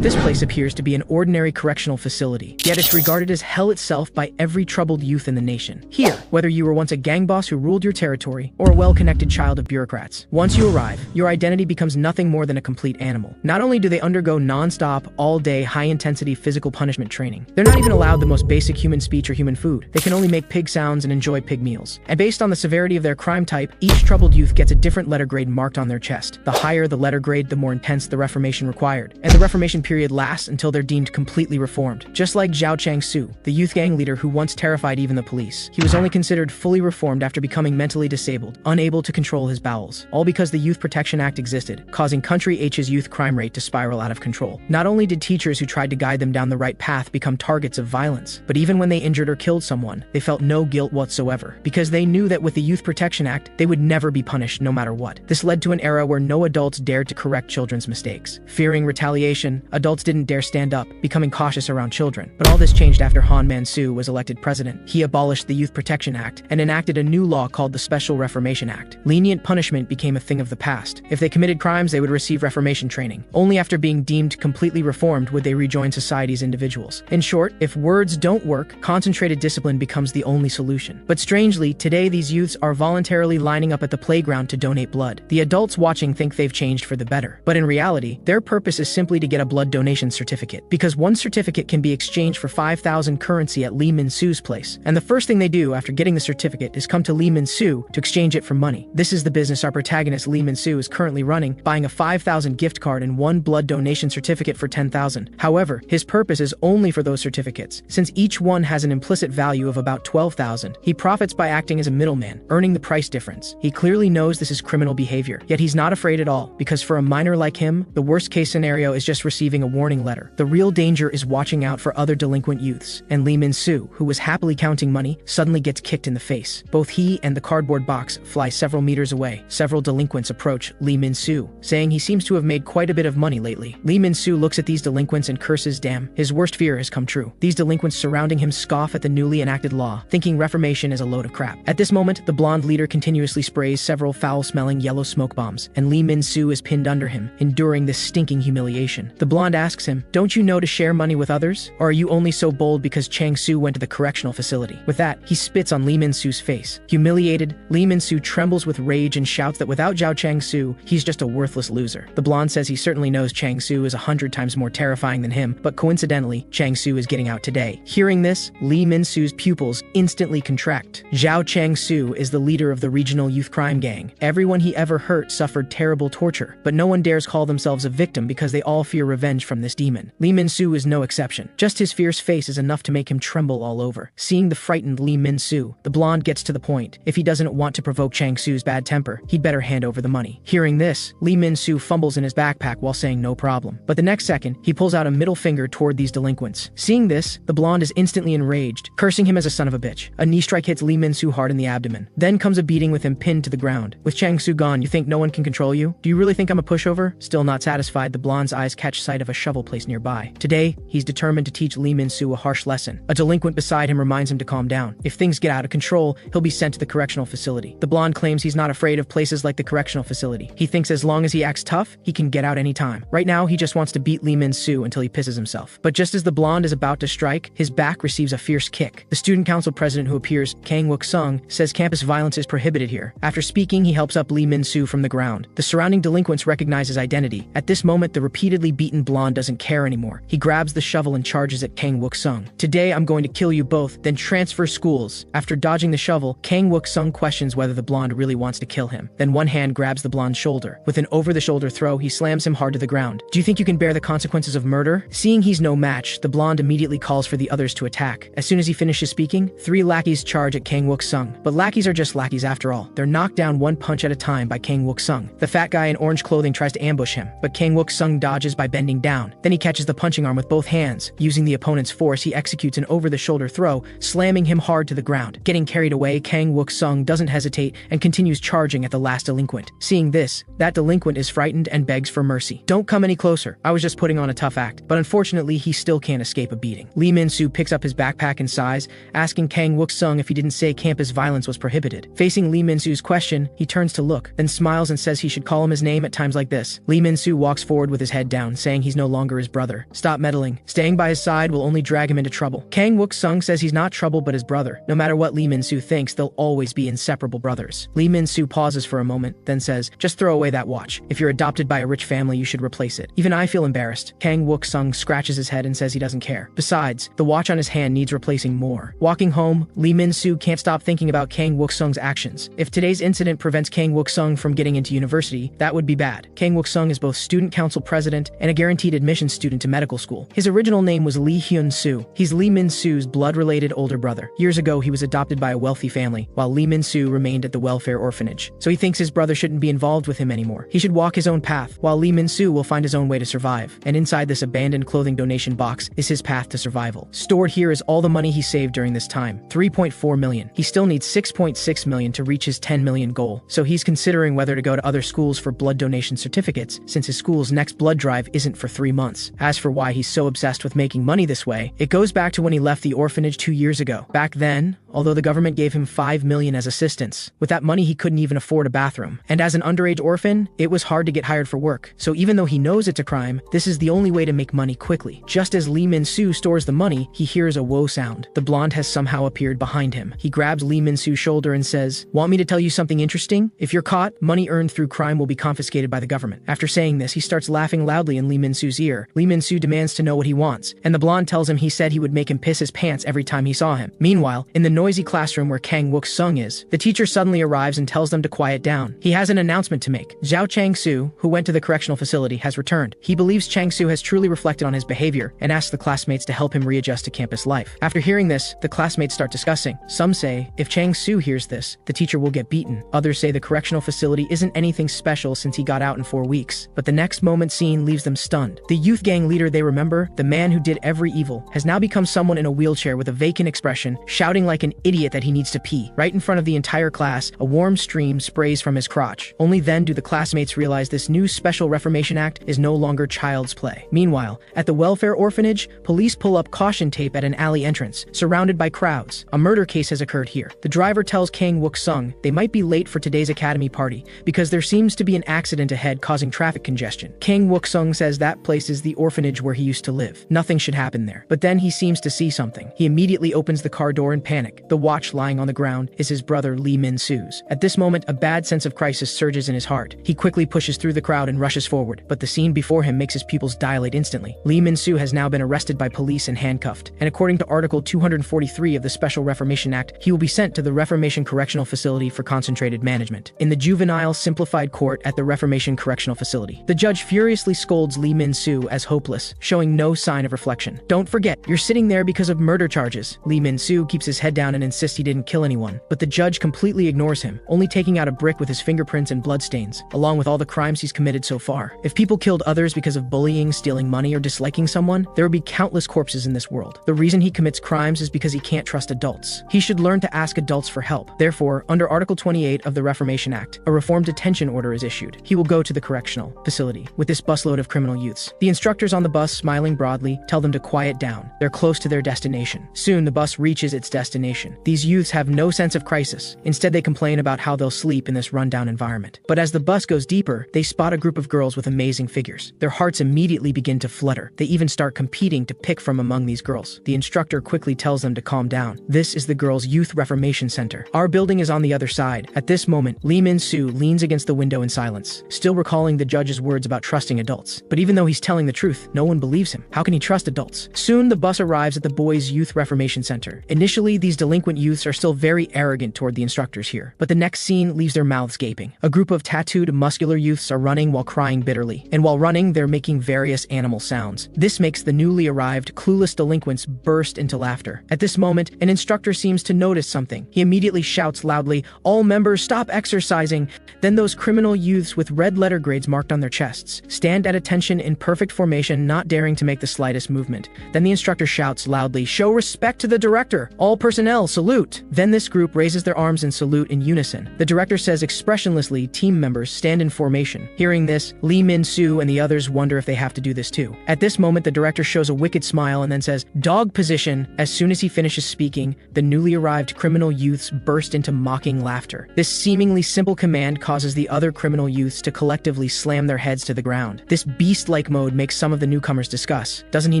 This place appears to be an ordinary correctional facility, yet it's regarded as hell itself by every troubled youth in the nation. Here, whether you were once a gang boss who ruled your territory or a well-connected child of bureaucrats, once you arrive, your identity becomes nothing more than a complete animal. Not only do they undergo non-stop, all-day, high-intensity physical punishment training, they're not even allowed the most basic human speech or human food. They can only make pig sounds and enjoy pig meals. And based on the severity of their crime type, each troubled youth gets a different letter grade marked on their chest. The higher the letter grade, the more intense the reformation required. And the reformation period lasts until they're deemed completely reformed. Just like Zhao Chang-su, the youth gang leader who once terrified even the police. He was only considered fully reformed after becoming mentally disabled, unable to control his bowels. All because the Youth Protection Act existed, causing Country H's youth crime rate to spiral out of control. Not only did teachers who tried to guide them down the right path become targets of violence, but even when they injured or killed someone, they felt no guilt whatsoever, because they knew that with the Youth Protection Act, they would never be punished no matter what. This led to an era where no adults dared to correct children's mistakes. Fearing retaliation, adults didn't dare stand up, becoming cautious around children. But all this changed after Han Man-soo was elected president. He abolished the Youth Protection Act and enacted a new law called the Special Reformation Act. Lenient punishment became a thing of the past. If they committed crimes, they would receive reformation training. Only after being deemed completely reformed would they rejoin society as individuals. In short, if words don't work, concentrated discipline becomes the only solution. But strangely, today these youths are voluntarily lining up at the playground to donate blood. The adults watching think they've changed for the better. But in reality, their purpose is simply to get a blood donation certificate. Because one certificate can be exchanged for 5,000 currency at Lee Min-soo's place. And the first thing they do after getting the certificate is come to Lee Min-soo to exchange it for money. This is the business our protagonist Lee Min-soo is currently running, buying a 5,000 gift card and one blood donation certificate for 10,000. However, his purpose is only for those certificates. Since each one has an implicit value of about 12,000, he profits by acting as a middleman, earning the price difference. He clearly knows this is criminal behavior, yet he's not afraid at all, because for a minor like him, the worst case scenario is just receiving a warning letter. The real danger is watching out for other delinquent youths, and Lee Min-soo, who was happily counting money, suddenly gets kicked in the face. Both he and the cardboard box fly several meters away. Several delinquents approach Lee Min-soo, saying he seems to have made quite a bit of money lately. Lee Min-soo looks at these delinquents and curses, damn, his worst fear has come true. These delinquents surrounding him scoff at the newly enacted law, thinking reformation is a load of crap. At this moment, the blonde leader continuously sprays several foul-smelling yellow smoke bombs, and Lee Min-soo is pinned under him, enduring this stinking humiliation. The blonde asks him, "Don't you know to share money with others? Or are you only so bold because Chang-soo went to the correctional facility?" With that, he spits on Lee Min-soo's face. Humiliated, Lee Min-soo trembles with rage and shouts that without Zhao Chang-soo, he's just a worthless loser. The blonde says he certainly knows Chang-soo is 100 times more terrifying than him, but coincidentally, Chang-soo is getting out today. Hearing this, Lee Min-soo's pupils instantly contract. Zhao Chang-soo is the leader of the regional youth crime gang. Everyone he ever hurt suffered terrible torture, but no one dares call themselves a victim because they all fear revenge from this demon. Lee Min-soo is no exception. Just his fierce face is enough to make him tremble all over. Seeing the frightened Lee Min-soo, the blonde gets to the point. If he doesn't want to provoke Chang-soo's bad temper, he'd better hand over the money. Hearing this, Lee Min-soo fumbles in his backpack while saying no problem. But the next second, he pulls out a middle finger toward these delinquents. Seeing this, the blonde is instantly enraged, cursing him as a son of a bitch. A knee strike hits Lee Min-soo hard in the abdomen. Then comes a beating with him pinned to the ground. With Chang-soo gone, you think no one can control you? Do you really think I'm a pushover? Still not satisfied, the blonde's eyes catch sight of a shovel placed nearby. Today, he's determined to teach Lee Min-soo a harsh lesson. A delinquent beside him reminds him to calm down. If things get out of control, he'll be sent to the correctional facility. The blonde claims he's not afraid of places like the correctional facility. He thinks as long as he acts tough, he can get out anytime. Right now, he just wants to beat Lee Min-soo until he pisses himself. But just as the blonde is about to strike, his back receives a fierce kick. The student council president who appears, Kang Wook-sung, says campus violence is prohibited here. After speaking, he helps up Lee Min-soo from the ground. The surrounding delinquents recognize his identity. At this moment, the repeatedly beaten blonde doesn't care anymore. He grabs the shovel and charges at Kang Wook-sung. "Today, I'm going to kill you both, then transfer schools." After dodging the shovel, Kang Wook-sung questions whether the blonde really wants to kill him. Then one hand grabs the blonde's shoulder. With an over-the-shoulder throw, he slams him hard to the ground. "Do you think you can bear the consequences of murder?" Seeing he's no match, the blonde immediately calls for the others to attack. As soon as he finishes speaking, 3 lackeys charge at Kang Wook-sung. But lackeys are just lackeys after all. They're knocked down one punch at a time by Kang Wook-sung. The fat guy in orange clothing tries to ambush him, but Kang Wook-sung dodges by bending down. Then he catches the punching arm with both hands. Using the opponent's force, he executes an over-the-shoulder throw, slamming him hard to the ground. Getting carried away, Kang Wook-sung doesn't hesitate and continues charging at the last delinquent. Seeing this, that delinquent is frightened and begs for mercy. "Don't come any closer. I was just putting on a tough act." But unfortunately, he still can't escape a beating. Lee Min-soo picks up his backpack and sighs, asking Kang Wook-sung if he didn't say campus violence was prohibited. Facing Lee Min-soo's question, he turns to look, then smiles and says he should call him his name at times like this. Lee Min-soo walks forward with his head down, saying he's he's no longer his brother. Stop meddling. Staying by his side will only drag him into trouble. Kang Wook-sung says he's not trouble but his brother. No matter what Lee Min-soo thinks, they'll always be inseparable brothers. Lee Min-soo pauses for a moment, then says, just throw away that watch. If you're adopted by a rich family, you should replace it. Even I feel embarrassed. Kang Wook-sung scratches his head and says he doesn't care. Besides, the watch on his hand needs replacing more. Walking home, Lee Min-soo can't stop thinking about Kang Wook-sung's actions. If today's incident prevents Kang Wook-sung from getting into university, that would be bad. Kang Wook-sung is both student council president and a guaranteed admission student to medical school. His original name was Lee Hyun-soo. He's Lee Min-soo's blood-related older brother. Years ago, he was adopted by a wealthy family, while Lee Min-soo remained at the welfare orphanage. So he thinks his brother shouldn't be involved with him anymore. He should walk his own path, while Lee Min-soo will find his own way to survive. And inside this abandoned clothing donation box is his path to survival. Stored here is all the money he saved during this time, 3.4 million. He still needs 6.6 million to reach his 10 million goal, so he's considering whether to go to other schools for blood donation certificates, since his school's next blood drive isn't for 3 months. As for why he's so obsessed with making money this way, it goes back to when he left the orphanage 2 years ago. Back then, although the government gave him 5 million as assistance, with that money he couldn't even afford a bathroom. And as an underage orphan, it was hard to get hired for work. So even though he knows it's a crime, this is the only way to make money quickly. Just as Lee Min-soo stores the money, he hears a whoa sound. The blonde has somehow appeared behind him. He grabs Lee Min-soo's shoulder and says, "Want me to tell you something interesting? If you're caught, money earned through crime will be confiscated by the government." After saying this, he starts laughing loudly in Lee Min-soo's ear. Lee Min-soo demands to know what he wants, and the blonde tells him he said he would make him piss his pants every time he saw him. Meanwhile, in the noisy classroom where Kang Wook-sung is, the teacher suddenly arrives and tells them to quiet down. He has an announcement to make. Zhao Chang-soo, who went to the correctional facility, has returned. He believes Chang-soo has truly reflected on his behavior and asks the classmates to help him readjust to campus life. After hearing this, the classmates start discussing. Some say, if Chang-soo hears this, the teacher will get beaten. Others say the correctional facility isn't anything special since he got out in 4 weeks. But the next moment scene leaves them stunned. The youth gang leader they remember, the man who did every evil, has now become someone in a wheelchair with a vacant expression, shouting like an idiot that he needs to pee. Right in front of the entire class, a warm stream sprays from his crotch. Only then do the classmates realize this new Special Reformation Act is no longer child's play. Meanwhile, at the welfare orphanage, police pull up caution tape at an alley entrance, surrounded by crowds. A murder case has occurred here. The driver tells Kang Wook-sung they might be late for today's academy party because there seems to be an accident ahead causing traffic congestion. Kang Wook-sung says that place is the orphanage where he used to live. Nothing should happen there. But then he seems to see something. He immediately opens the car door in panic. The watch lying on the ground is his brother Lee Min-soo's. At this moment, a bad sense of crisis surges in his heart. He quickly pushes through the crowd and rushes forward, but the scene before him makes his pupils dilate instantly. Lee Min-soo has now been arrested by police and handcuffed, and according to Article 243 of the Special Reformation Act, he will be sent to the Reformation Correctional Facility for concentrated management. In the juvenile simplified court at the Reformation Correctional Facility, the judge furiously scolds Lee Min-soo as hopeless, showing no sign of reflection. "Don't forget, you're sitting there because of murder charges." Lee Min-soo keeps his head down and insists he didn't kill anyone, but the judge completely ignores him, only taking out a brick with his fingerprints and bloodstains, along with all the crimes he's committed so far. If people killed others because of bullying, stealing money, or disliking someone, there would be countless corpses in this world. The reason he commits crimes is because he can't trust adults. He should learn to ask adults for help. Therefore, under Article 28 of the Reformation Act, a reform detention order is issued. He will go to the correctional facility with this busload of criminal youths. The instructors on the bus, smiling broadly, tell them to quiet down. They're close to their destination. Soon, the bus reaches its destination. These youths have no sense of crisis. Instead, they complain about how they'll sleep in this rundown environment. But as the bus goes deeper, they spot a group of girls with amazing figures. Their hearts immediately begin to flutter. They even start competing to pick from among these girls. The instructor quickly tells them to calm down. This is the girls' Youth Reformation Center. Our building is on the other side. At this moment, Lee Min-soo leans against the window in silence, still recalling the judge's words about trusting adults. But even though he's telling the truth, no one believes him. How can he trust adults? Soon, the bus arrives at the boys' Youth Reformation Center. Initially, these delinquent youths are still very arrogant toward the instructors here, but the next scene leaves their mouths gaping. A group of tattooed, muscular youths are running while crying bitterly, and while running, they're making various animal sounds. This makes the newly arrived, clueless delinquents burst into laughter. At this moment, an instructor seems to notice something. He immediately shouts loudly, "All members, stop exercising!" Then those criminal youths with red letter grades marked on their chests stand at attention in perfect formation, not daring to make the slightest movement. Then the instructor shouts loudly, "Show respect to the director! All personnel Personnel, salute! Then this group raises their arms and salute in unison. The director says expressionlessly, team members stand in formation. Hearing this, Lee Min-soo and the others wonder if they have to do this too. At this moment, the director shows a wicked smile and then says, dog position. As soon as he finishes speaking, the newly arrived criminal youths burst into mocking laughter. This seemingly simple command causes the other criminal youths to collectively slam their heads to the ground. This beast-like mode makes some of the newcomers discuss. Doesn't he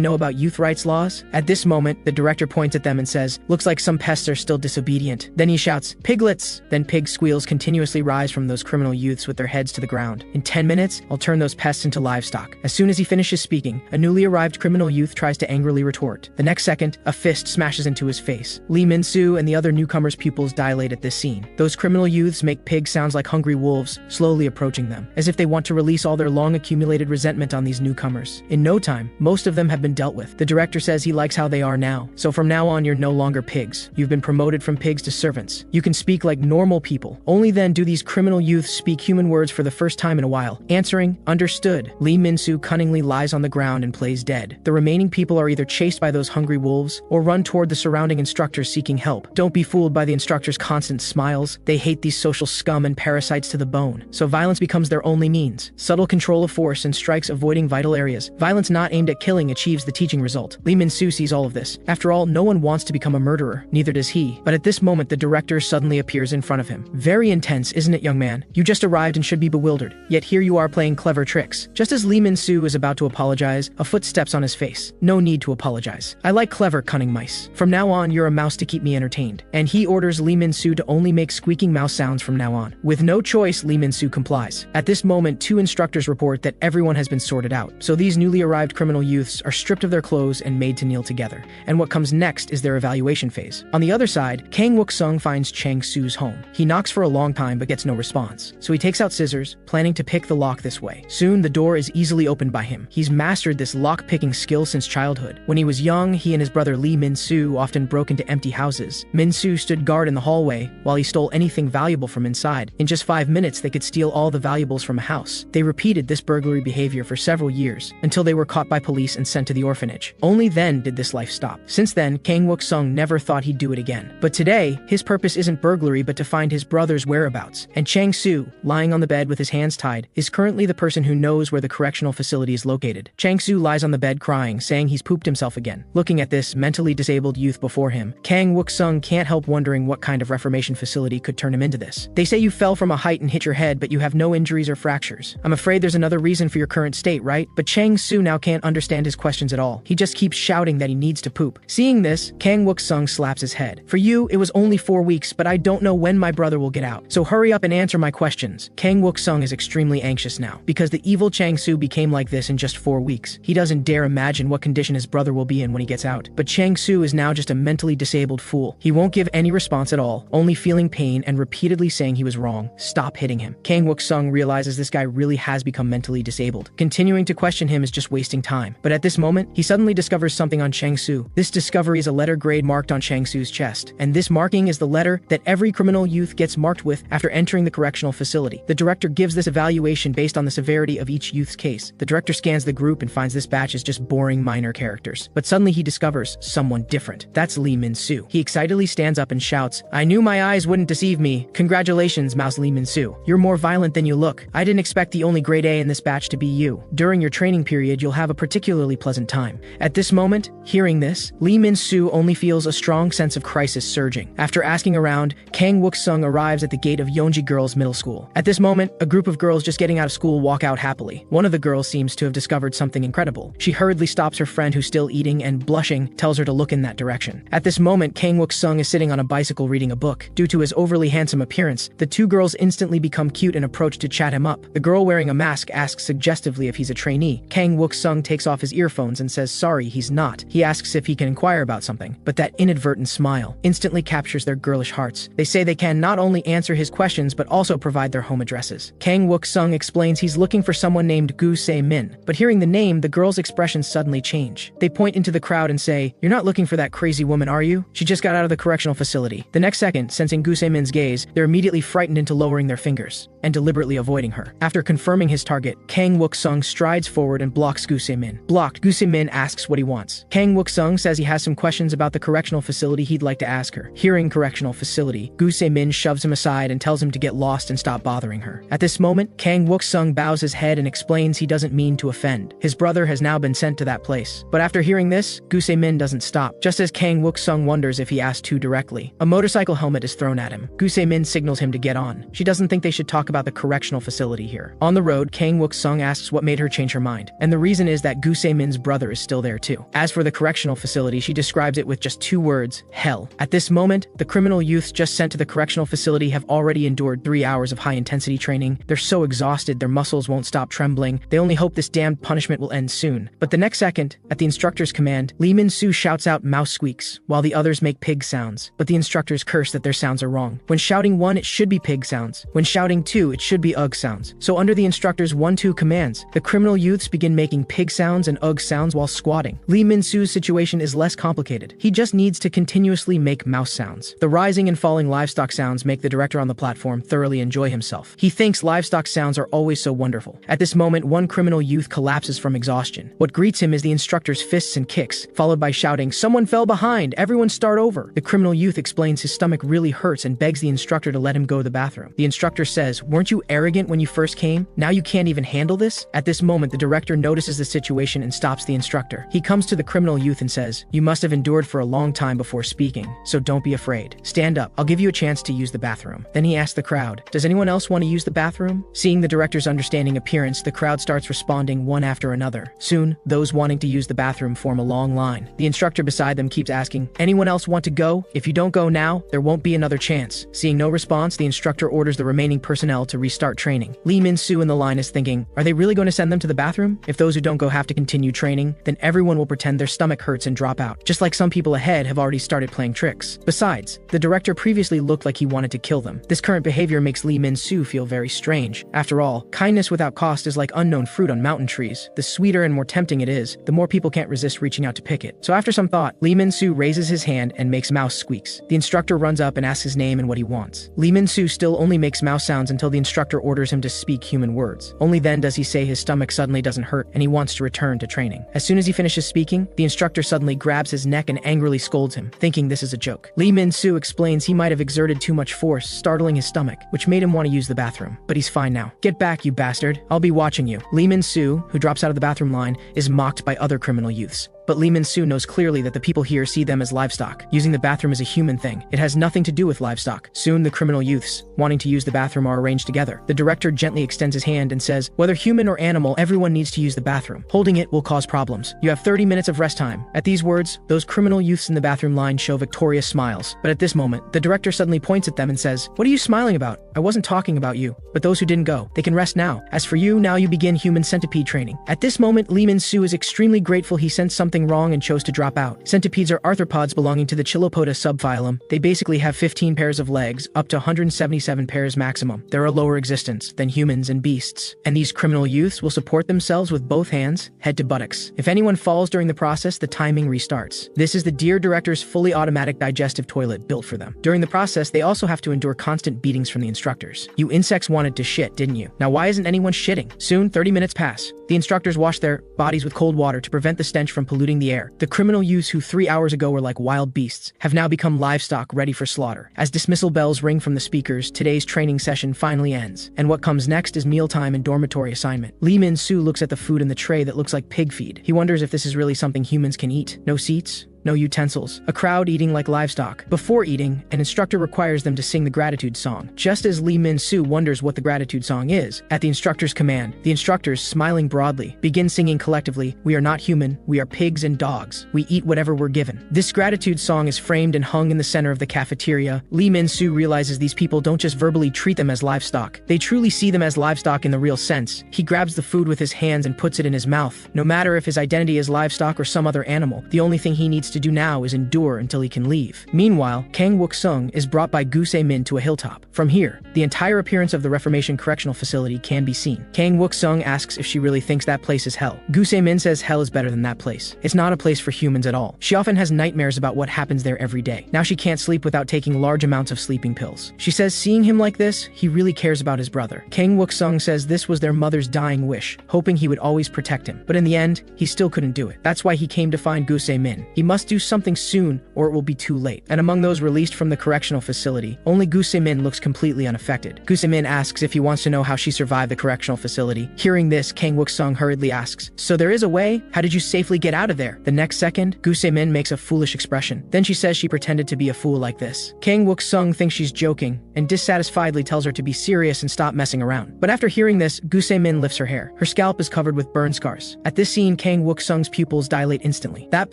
know about youth rights laws? At this moment, the director points at them and says, looks like some pests are still disobedient. Then he shouts, piglets! Then pig squeals continuously rise from those criminal youths with their heads to the ground. In 10 minutes, I'll turn those pests into livestock. As soon as he finishes speaking, a newly arrived criminal youth tries to angrily retort. The next second, a fist smashes into his face. Lee Min-soo and the other newcomers' pupils dilate at this scene. Those criminal youths make pig sounds like hungry wolves, slowly approaching them, as if they want to release all their long-accumulated resentment on these newcomers. In no time, most of them have been dealt with. The director says he likes how they are now. So from now on, you're no longer pigs. You've been promoted from pigs to servants. You can speak like normal people. Only then do these criminal youths speak human words for the first time in a while. Answering, understood. Lee Min-soo cunningly lies on the ground and plays dead. The remaining people are either chased by those hungry wolves or run toward the surrounding instructors seeking help. Don't be fooled by the instructors' constant smiles. They hate these social scum and parasites to the bone. So violence becomes their only means. Subtle control of force and strikes avoiding vital areas. Violence not aimed at killing achieves the teaching result. Lee Min-soo sees all of this. After all, no one wants to become a murderer. Neither does he. But at this moment, the director suddenly appears in front of him. Very intense, isn't it, young man? You just arrived and should be bewildered. Yet here you are playing clever tricks. Just as Lee Min-soo is about to apologize, a foot steps on his face. No need to apologize. I like clever, cunning mice. From now on, you're a mouse to keep me entertained. And he orders Lee Min-soo to only make squeaking mouse sounds from now on. With no choice, Lee Min-soo complies. At this moment, two instructors report that everyone has been sorted out. So these newly arrived criminal youths are stripped of their clothes and made to kneel together. And what comes next is their evaluation phase. On the other side, Kang Wook-sung finds Chang-soo's home. He knocks for a long time but gets no response. So he takes out scissors, planning to pick the lock this way. Soon, the door is easily opened by him. He's mastered this lock-picking skill since childhood. When he was young, he and his brother Lee Min-soo often broke into empty houses. Min-soo stood guard in the hallway while he stole anything valuable from inside. In just 5 minutes, they could steal all the valuables from a house. They repeated this burglary behavior for several years until they were caught by police and sent to the orphanage. Only then did this life stop. Since then, Kang Wook-sung never thought he'd do it again. But today, his purpose isn't burglary but to find his brother's whereabouts. And Chang-soo, lying on the bed with his hands tied, is currently the person who knows where the correctional facility is located. Chang-soo lies on the bed crying, saying he's pooped himself again. Looking at this mentally disabled youth before him, Kang Wook-sung can't help wondering what kind of reformation facility could turn him into this. They say you fell from a height and hit your head, but you have no injuries or fractures. I'm afraid there's another reason for your current state, right? But Chang-soo now can't understand his questions at all. He just keeps shouting that he needs to poop. Seeing this, Kang Wook-sung slaps his head. For you, it was only 4 weeks, but I don't know when my brother will get out. So hurry up and answer my questions. Kang Wook-sung is extremely anxious now, because the evil Chang-soo became like this in just 4 weeks. He doesn't dare imagine what condition his brother will be in when he gets out. But Chang-soo is now just a mentally disabled fool. He won't give any response at all, only feeling pain and repeatedly saying he was wrong. Stop hitting him. Kang Wook-sung realizes this guy really has become mentally disabled. Continuing to question him is just wasting time. But at this moment, he suddenly discovers something on Chang-soo. This discovery is a letter grade marked on Chang-soo's chest. And this marking is the letter that every criminal youth gets marked with after entering the correctional facility. The director gives this evaluation based on the severity of each youth's case. The director scans the group and finds this batch is just boring minor characters. But suddenly he discovers someone different. That's Lee Min-soo. He excitedly stands up and shouts, I knew my eyes wouldn't deceive me. Congratulations, Mouse Lee Min-soo. You're more violent than you look. I didn't expect the only grade A in this batch to be you. During your training period, you'll have a particularly pleasant time. At this moment, hearing this, Lee Min-soo only feels a strong sense of crisis surging. After asking around, Kang Wook-sung arrives at the gate of Yeonji Girls Middle School. At this moment, a group of girls just getting out of school walk out happily. One of the girls seems to have discovered something incredible. She hurriedly stops her friend who's still eating and, blushing, tells her to look in that direction. At this moment, Kang Wook-sung is sitting on a bicycle reading a book. Due to his overly handsome appearance, the two girls instantly become cute and approach to chat him up. The girl wearing a mask asks suggestively if he's a trainee. Kang Wook-sung takes off his earphones and says sorry, he's not. He asks if he can inquire about something, but that inadvertent smile instantly captures their girlish hearts. They say they can not only answer his questions but also provide their home addresses. Kang Wook-sung explains he's looking for someone named Gu Se-min, but hearing the name, the girls' expressions suddenly change. They point into the crowd and say, you're not looking for that crazy woman, are you? She just got out of the correctional facility. The next second, sensing Gu Se-min's gaze, they're immediately frightened into lowering their fingers and deliberately avoiding her. After confirming his target, Kang Wook-sung strides forward and blocks Gu Se-min. Blocked, Gu Se-min asks what he wants. Kang Wook-sung says he has some questions about the correctional facility facility he'd like to ask her. Hearing correctional facility, Gu Se-min shoves him aside and tells him to get lost and stop bothering her. At this moment, Kang Wook-sung bows his head and explains he doesn't mean to offend. His brother has now been sent to that place. But after hearing this, Gu Se-min doesn't stop, just as Kang Wook-sung wonders if he asked too directly. A motorcycle helmet is thrown at him. Gu Se-min signals him to get on. She doesn't think they should talk about the correctional facility here. On the road, Kang Wook-sung asks what made her change her mind, and the reason is that Gu Se-min's brother is still there too. As for the correctional facility, she describes it with just 2 words: hell. At this moment, the criminal youths just sent to the correctional facility have already endured 3 hours of high-intensity training. They're so exhausted, their muscles won't stop trembling. They only hope this damned punishment will end soon. But the next second, at the instructor's command, Lee Min-soo shouts out mouse squeaks, while the others make pig sounds. But the instructors curse that their sounds are wrong. When shouting 1, it should be pig sounds. When shouting 2, it should be ugh sounds. So under the instructor's 1-2 commands, the criminal youths begin making pig sounds and ugh sounds while squatting. Lee Min-soo's situation is less complicated. He just needs to continuously make mouse sounds. The rising and falling livestock sounds make the director on the platform thoroughly enjoy himself. He thinks livestock sounds are always so wonderful. At this moment, one criminal youth collapses from exhaustion. What greets him is the instructor's fists and kicks, followed by shouting, "Someone fell behind! Everyone start over!" The criminal youth explains his stomach really hurts and begs the instructor to let him go to the bathroom. The instructor says, "Weren't you arrogant when you first came? Now you can't even handle this?" At this moment, the director notices the situation and stops the instructor. He comes to the criminal youth and says, "You must have endured for a long time before speaking, so don't be afraid. Stand up. I'll give you a chance to use the bathroom." Then he asks the crowd, "Does anyone else want to use the bathroom?" Seeing the director's understanding appearance, the crowd starts responding one after another. Soon, those wanting to use the bathroom form a long line. The instructor beside them keeps asking, "Anyone else want to go? If you don't go now, there won't be another chance." Seeing no response, the instructor orders the remaining personnel to restart training. Lee Min-soo in the line is thinking, are they really going to send them to the bathroom? If those who don't go have to continue training, then everyone will pretend their stomach hurts and drop out, just like some people ahead have already started playing tricks. Besides, the director previously looked like he wanted to kill them. This current behavior makes Lee Min-soo feel very strange. After all, kindness without cost is like unknown fruit on mountain trees. The sweeter and more tempting it is, the more people can't resist reaching out to pick it. So after some thought, Lee Min-soo raises his hand and makes mouse squeaks. The instructor runs up and asks his name and what he wants. Lee Min-soo still only makes mouse sounds until the instructor orders him to speak human words. Only then does he say his stomach suddenly doesn't hurt and he wants to return to training. As soon as he finishes speaking, the instructor suddenly grabs his neck and angrily scolds him, thinking this is a joke. Lee Min-soo explains he might have exerted too much force, startling his stomach, which made him want to use the bathroom. But he's fine now. "Get back, you bastard. I'll be watching you." Lee Min-soo, who drops out of the bathroom line, is mocked by other criminal youths. But Lee Min-soo knows clearly that the people here see them as livestock. Using the bathroom is a human thing. It has nothing to do with livestock. Soon, the criminal youths, wanting to use the bathroom, are arranged together. The director gently extends his hand and says, "Whether human or animal, everyone needs to use the bathroom. Holding it will cause problems. You have 30 minutes of rest time." At these words, those criminal youths in the bathroom line show victorious smiles. But at this moment, the director suddenly points at them and says, "What are you smiling about? I wasn't talking about you. But those who didn't go, they can rest now. As for you, now you begin human centipede training." At this moment, Lee Min-soo is extremely grateful he sensed something wrong and chose to drop out. Centipedes are arthropods belonging to the Chilopoda subphylum. They basically have 15 pairs of legs, up to 177 pairs maximum. They're a lower existence than humans and beasts. And these criminal youths will support themselves with both hands, head to buttocks. If anyone falls during the process, the timing restarts. This is the dear director's fully automatic digestive toilet built for them. During the process, they also have to endure constant beatings from the instructors. "You insects wanted to shit, didn't you? Now why isn't anyone shitting?" Soon, 30 minutes pass. The instructors wash their bodies with cold water to prevent the stench from polluting the air. The criminal youths who 3 hours ago were like wild beasts have now become livestock ready for slaughter. As dismissal bells ring from the speakers, today's training session finally ends. And what comes next is mealtime and dormitory assignment. Lee Min-soo looks at the food in the tray that looks like pig feed. He wonders if this is really something humans can eat. No seats, no utensils. A crowd eating like livestock. Before eating, an instructor requires them to sing the gratitude song. Just as Lee Min-soo wonders what the gratitude song is, at the instructor's command, the instructors, smiling broadly, begin singing collectively, "We are not human, we are pigs and dogs. We eat whatever we're given." This gratitude song is framed and hung in the center of the cafeteria. Lee Min-soo realizes these people don't just verbally treat them as livestock. They truly see them as livestock in the real sense. He grabs the food with his hands and puts it in his mouth. No matter if his identity is livestock or some other animal, the only thing he needs to do now is endure until he can leave. Meanwhile, Kang Wook-sung is brought by Gu Se-min to a hilltop. From here, the entire appearance of the Reformation Correctional Facility can be seen. Kang Wook-sung asks if she really thinks that place is hell. Gu Se-min says hell is better than that place. It's not a place for humans at all. She often has nightmares about what happens there every day. Now she can't sleep without taking large amounts of sleeping pills. She says seeing him like this, he really cares about his brother. Kang Wook-sung says this was their mother's dying wish, hoping he would always protect him. But in the end, he still couldn't do it. That's why he came to find Gu Se-min. He must must do something soon or it will be too late. And among those released from the correctional facility, only Gu Se-min looks completely unaffected. Gu Se-min asks if he wants to know how she survived the correctional facility. Hearing this, Kang Wook-sung hurriedly asks, "So there is a way? How did you safely get out of there?" The next second, Gu Se-min makes a foolish expression. Then she says she pretended to be a fool like this. Kang Wook-sung thinks she's joking and dissatisfiedly tells her to be serious and stop messing around. But after hearing this, Gu Se-min lifts her hair. Her scalp is covered with burn scars. At this scene, Kang Wook-sung's pupils dilate instantly. That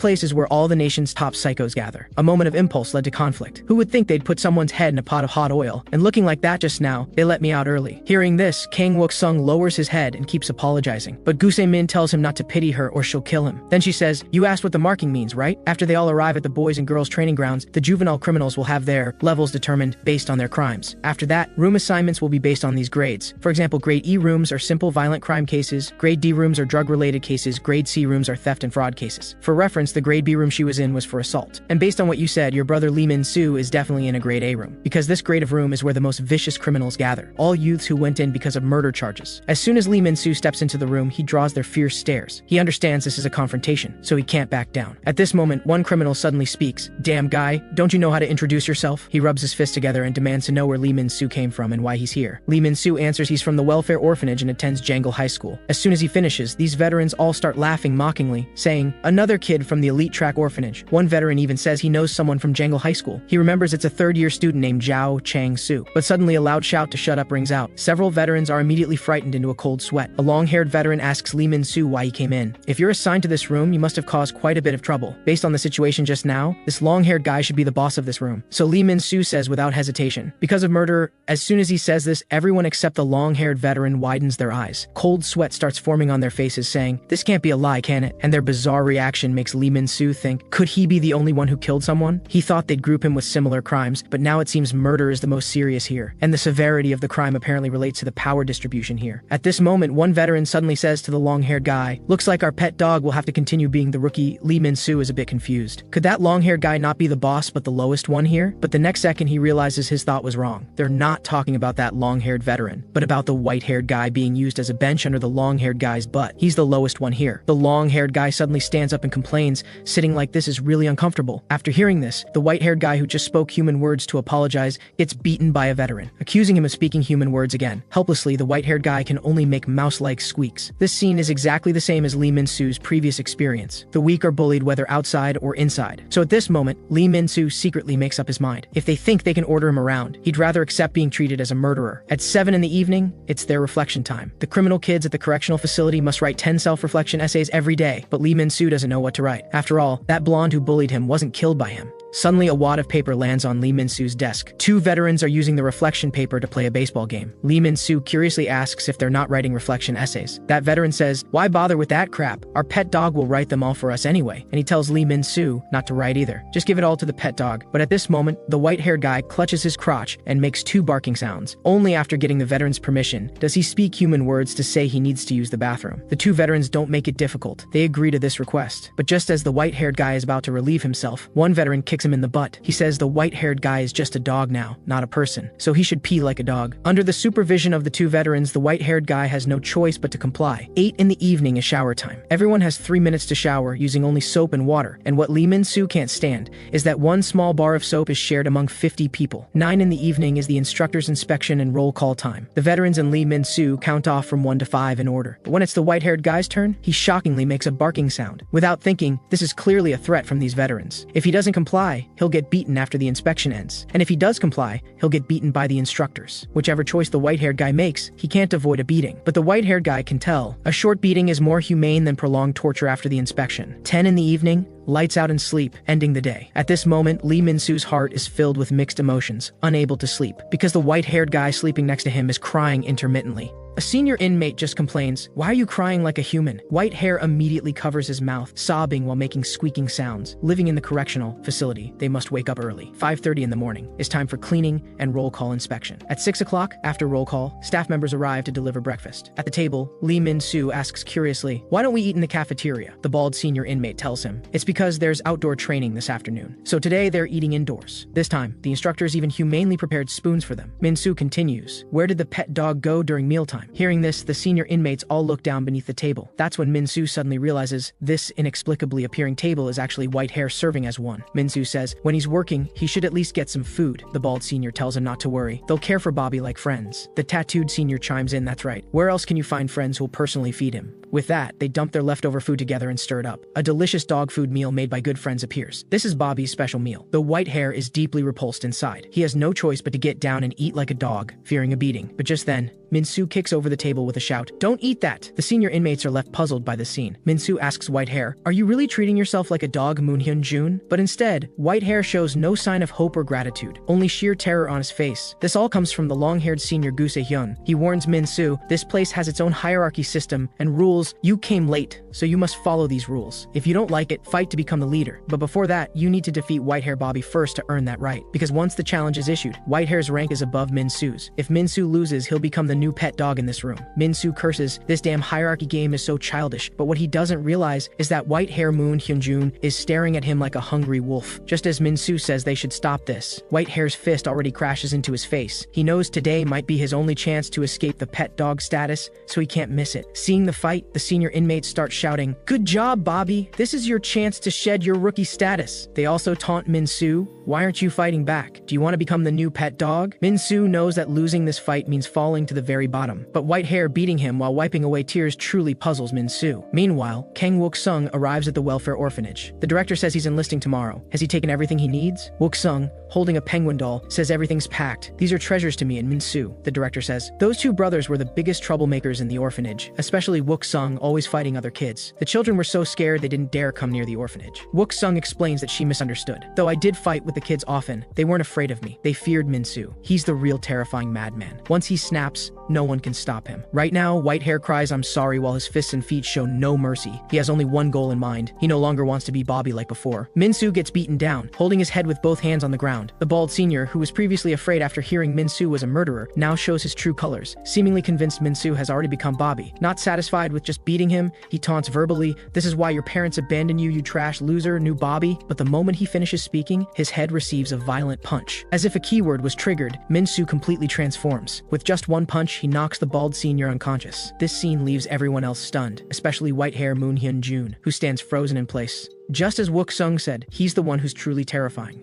place is where all the nation's top psychos gather. A moment of impulse led to conflict. Who would think they'd put someone's head in a pot of hot oil? And looking like that just now, they let me out early. Hearing this, Kang Wook-sung lowers his head and keeps apologizing. But Gu Se-min tells him not to pity her or she'll kill him. Then she says, "You asked what the marking means, right?" After they all arrive at the boys and girls training grounds, the juvenile criminals will have their levels determined based on their crimes. After that, room assignments will be based on these grades. For example, grade E rooms are simple violent crime cases, grade D rooms are drug-related cases, grade C rooms are theft and fraud cases. For reference, the grade B room she was in was for assault. And based on what you said, your brother Lee Min-soo is definitely in a grade A room, because this grade of room is where the most vicious criminals gather, all youths who went in because of murder charges. As soon as Lee Min-soo steps into the room, he draws their fierce stares. He understands this is a confrontation, so he can't back down. At this moment, one criminal suddenly speaks. "Damn guy, don't you know how to introduce yourself?" He rubs his fist together and demands to know where Lee Min-soo came from and why he's here. Lee Min-soo answers he's from the welfare orphanage and attends Jangle High School. As soon as he finishes, these veterans all start laughing mockingly, saying, "Another kid from the elite track orphanage." One veteran even says he knows someone from Jangle High School. He remembers it's a third-year student named Zhao Chang-soo. But suddenly a loud shout to shut up rings out. Several veterans are immediately frightened into a cold sweat. A long-haired veteran asks Lee Min-soo why he came in. "If you're assigned to this room, you must have caused quite a bit of trouble. Based on the situation just now, this long-haired guy should be the boss of this room." So Lee Min-soo says without hesitation, "Because of murder." As soon as he says this, everyone except the long-haired veteran widens their eyes. Cold sweat starts forming on their faces, saying, "This can't be a lie, can it?" And their bizarre reaction makes Lee Min-soo think, could he be the only one who killed someone? He thought they'd group him with similar crimes, but now it seems murder is the most serious here. And the severity of the crime apparently relates to the power distribution here. At this moment, one veteran suddenly says to the long-haired guy, "Looks like our pet dog will have to continue being the rookie." Lee Min-soo is a bit confused. Could that long-haired guy not be the boss but the lowest one here? But the next second he realizes his thought was wrong. They're not talking about that long-haired veteran, but about the white-haired guy being used as a bench under the long-haired guy's butt. He's the lowest one here. The long-haired guy suddenly stands up and complains, "Sitting like this is really uncomfortable." After hearing this, the white-haired guy who just spoke human words to apologize gets beaten by a veteran, accusing him of speaking human words again. Helplessly, the white-haired guy can only make mouse-like squeaks. This scene is exactly the same as Lee Min-soo's previous experience. The weak are bullied whether outside or inside. So at this moment, Lee Min-soo secretly makes up his mind. If they think they can order him around, he'd rather accept being treated as a murderer. At 7 in the evening, it's their reflection time. The criminal kids at the correctional facility must write 10 self-reflection essays every day, but Lee Min-soo doesn't know what to write. After all, that blonde who bullied him wasn't killed by him. Suddenly, a wad of paper lands on Lee Min-soo's desk. Two veterans are using the reflection paper to play a baseball game. Lee Min-soo curiously asks if they're not writing reflection essays. That veteran says, "Why bother with that crap? Our pet dog will write them all for us anyway." And he tells Lee Min-soo not to write either. Just give it all to the pet dog. But at this moment, the white-haired guy clutches his crotch and makes 2 barking sounds. Only after getting the veteran's permission does he speak human words to say he needs to use the bathroom. The 2 veterans don't make it difficult. They agree to this request. But just as the white-haired guy is about to relieve himself, one veteran kicks him in the butt. He says the white-haired guy is just a dog now, not a person, so he should pee like a dog. Under the supervision of the 2 veterans, the white-haired guy has no choice but to comply. 8 in the evening is shower time. Everyone has 3 minutes to shower using only soap and water, and what Lee Min-soo can't stand is that one small bar of soap is shared among 50 people. 9 in the evening is the instructor's inspection and roll call time. The veterans and Lee Min-soo count off from 1 to 5 in order. But when it's the white-haired guy's turn, he shockingly makes a barking sound. Without thinking, this is clearly a threat from these veterans. If he doesn't comply, he'll get beaten after the inspection ends. And if he does comply, he'll get beaten by the instructors. Whichever choice the white-haired guy makes, he can't avoid a beating. But the white-haired guy can tell a short beating is more humane than prolonged torture after the inspection. 10 in the evening, lights out and sleep, ending the day. At this moment, Lee Min-soo's heart is filled with mixed emotions, unable to sleep, because the white-haired guy sleeping next to him is crying intermittently. A senior inmate just complains, "Why are you crying like a human?" White hair immediately covers his mouth, sobbing while making squeaking sounds. Living in the correctional facility, they must wake up early. 5:30 in the morning is time for cleaning and roll call inspection. At 6 o'clock, after roll call, staff members arrive to deliver breakfast. At the table, Lee Min-soo asks curiously, "Why don't we eat in the cafeteria?" The bald senior inmate tells him, "It's because there's outdoor training this afternoon. So today they're eating indoors." This time, the instructors even humanely prepared spoons for them. Min-soo continues, "Where did the pet dog go during mealtime?" Hearing this, the senior inmates all look down beneath the table. That's when Min-soo suddenly realizes this inexplicably appearing table is actually White Hair serving as one. Min-soo says when he's working, he should at least get some food. The bald senior tells him not to worry. They'll care for Bobby like friends. The tattooed senior chimes in, that's right. Where else can you find friends who'll personally feed him? With that, they dump their leftover food together and stir it up. A delicious dog food meal made by good friends appears. This is Bobby's special meal. The White Hair is deeply repulsed inside. He has no choice but to get down and eat like a dog, fearing a beating. But just then, Min-soo kicks over the table with a shout, "Don't eat that!" The senior inmates are left puzzled by the scene. Min-soo asks White Hair, "Are you really treating yourself like a dog, Moon-hyun-jun?" But instead, White Hair shows no sign of hope or gratitude, only sheer terror on his face. This all comes from the long-haired senior Gu Se-hyun. He warns Min-soo, this place has its own hierarchy system and rules. You came late, so you must follow these rules. If you don't like it, fight to become the leader. But before that, you need to defeat White Hair Bobby first to earn that right. Because once the challenge is issued, White Hair's rank is above Min-soo's. If Min-soo loses, he'll become the new pet dog in this room. Min-soo curses, this damn hierarchy game is so childish, but what he doesn't realize is that White Hair Moon-hyun-jun is staring at him like a hungry wolf. Just as Min-soo says they should stop this, White Hair's fist already crashes into his face. He knows today might be his only chance to escape the pet dog status, so he can't miss it. Seeing the fight, the senior inmates start shouting, "Good job, Bobby! This is your chance to shed your rookie status." They also taunt Min-soo, "Why aren't you fighting back? Do you want to become the new pet dog?" Min-soo knows that losing this fight means falling to the very bottom, but White Hair beating him while wiping away tears truly puzzles Min-soo. Meanwhile, Kang Wook-sung arrives at the welfare orphanage. The director says he's enlisting tomorrow. Has he taken everything he needs? Wook-sung, holding a penguin doll, says everything's packed. "These are treasures to me and Min-soo," the director says. Those two brothers were the biggest troublemakers in the orphanage, especially Wook-sung, always fighting other kids. The children were so scared they didn't dare come near the orphanage. Wook-sung explains that she misunderstood. "Though I did fight with the kids often, they weren't afraid of me. They feared Min-soo. He's the real terrifying madman. Once he snaps, no one can stop him." Right now, White Hair cries "I'm sorry" while his fists and feet show no mercy. He has only one goal in mind. He no longer wants to be Bobby like before. Min-soo gets beaten down, holding his head with both hands on the ground. The bald senior, who was previously afraid after hearing Min-soo was a murderer, now shows his true colors, seemingly convinced Min-soo has already become Bobby. Not satisfied with just beating him, he taunts verbally, "This is why your parents abandoned you, you trash loser, new Bobby." But the moment he finishes speaking, his head receives a violent punch. As if a keyword was triggered, Min-soo completely transforms. With just one punch, he knocks the bald senior unconscious. This scene leaves everyone else stunned, especially White Hair Moon-hyun-jun, who stands frozen in place. Just as Wook-sung said, he's the one who's truly terrifying.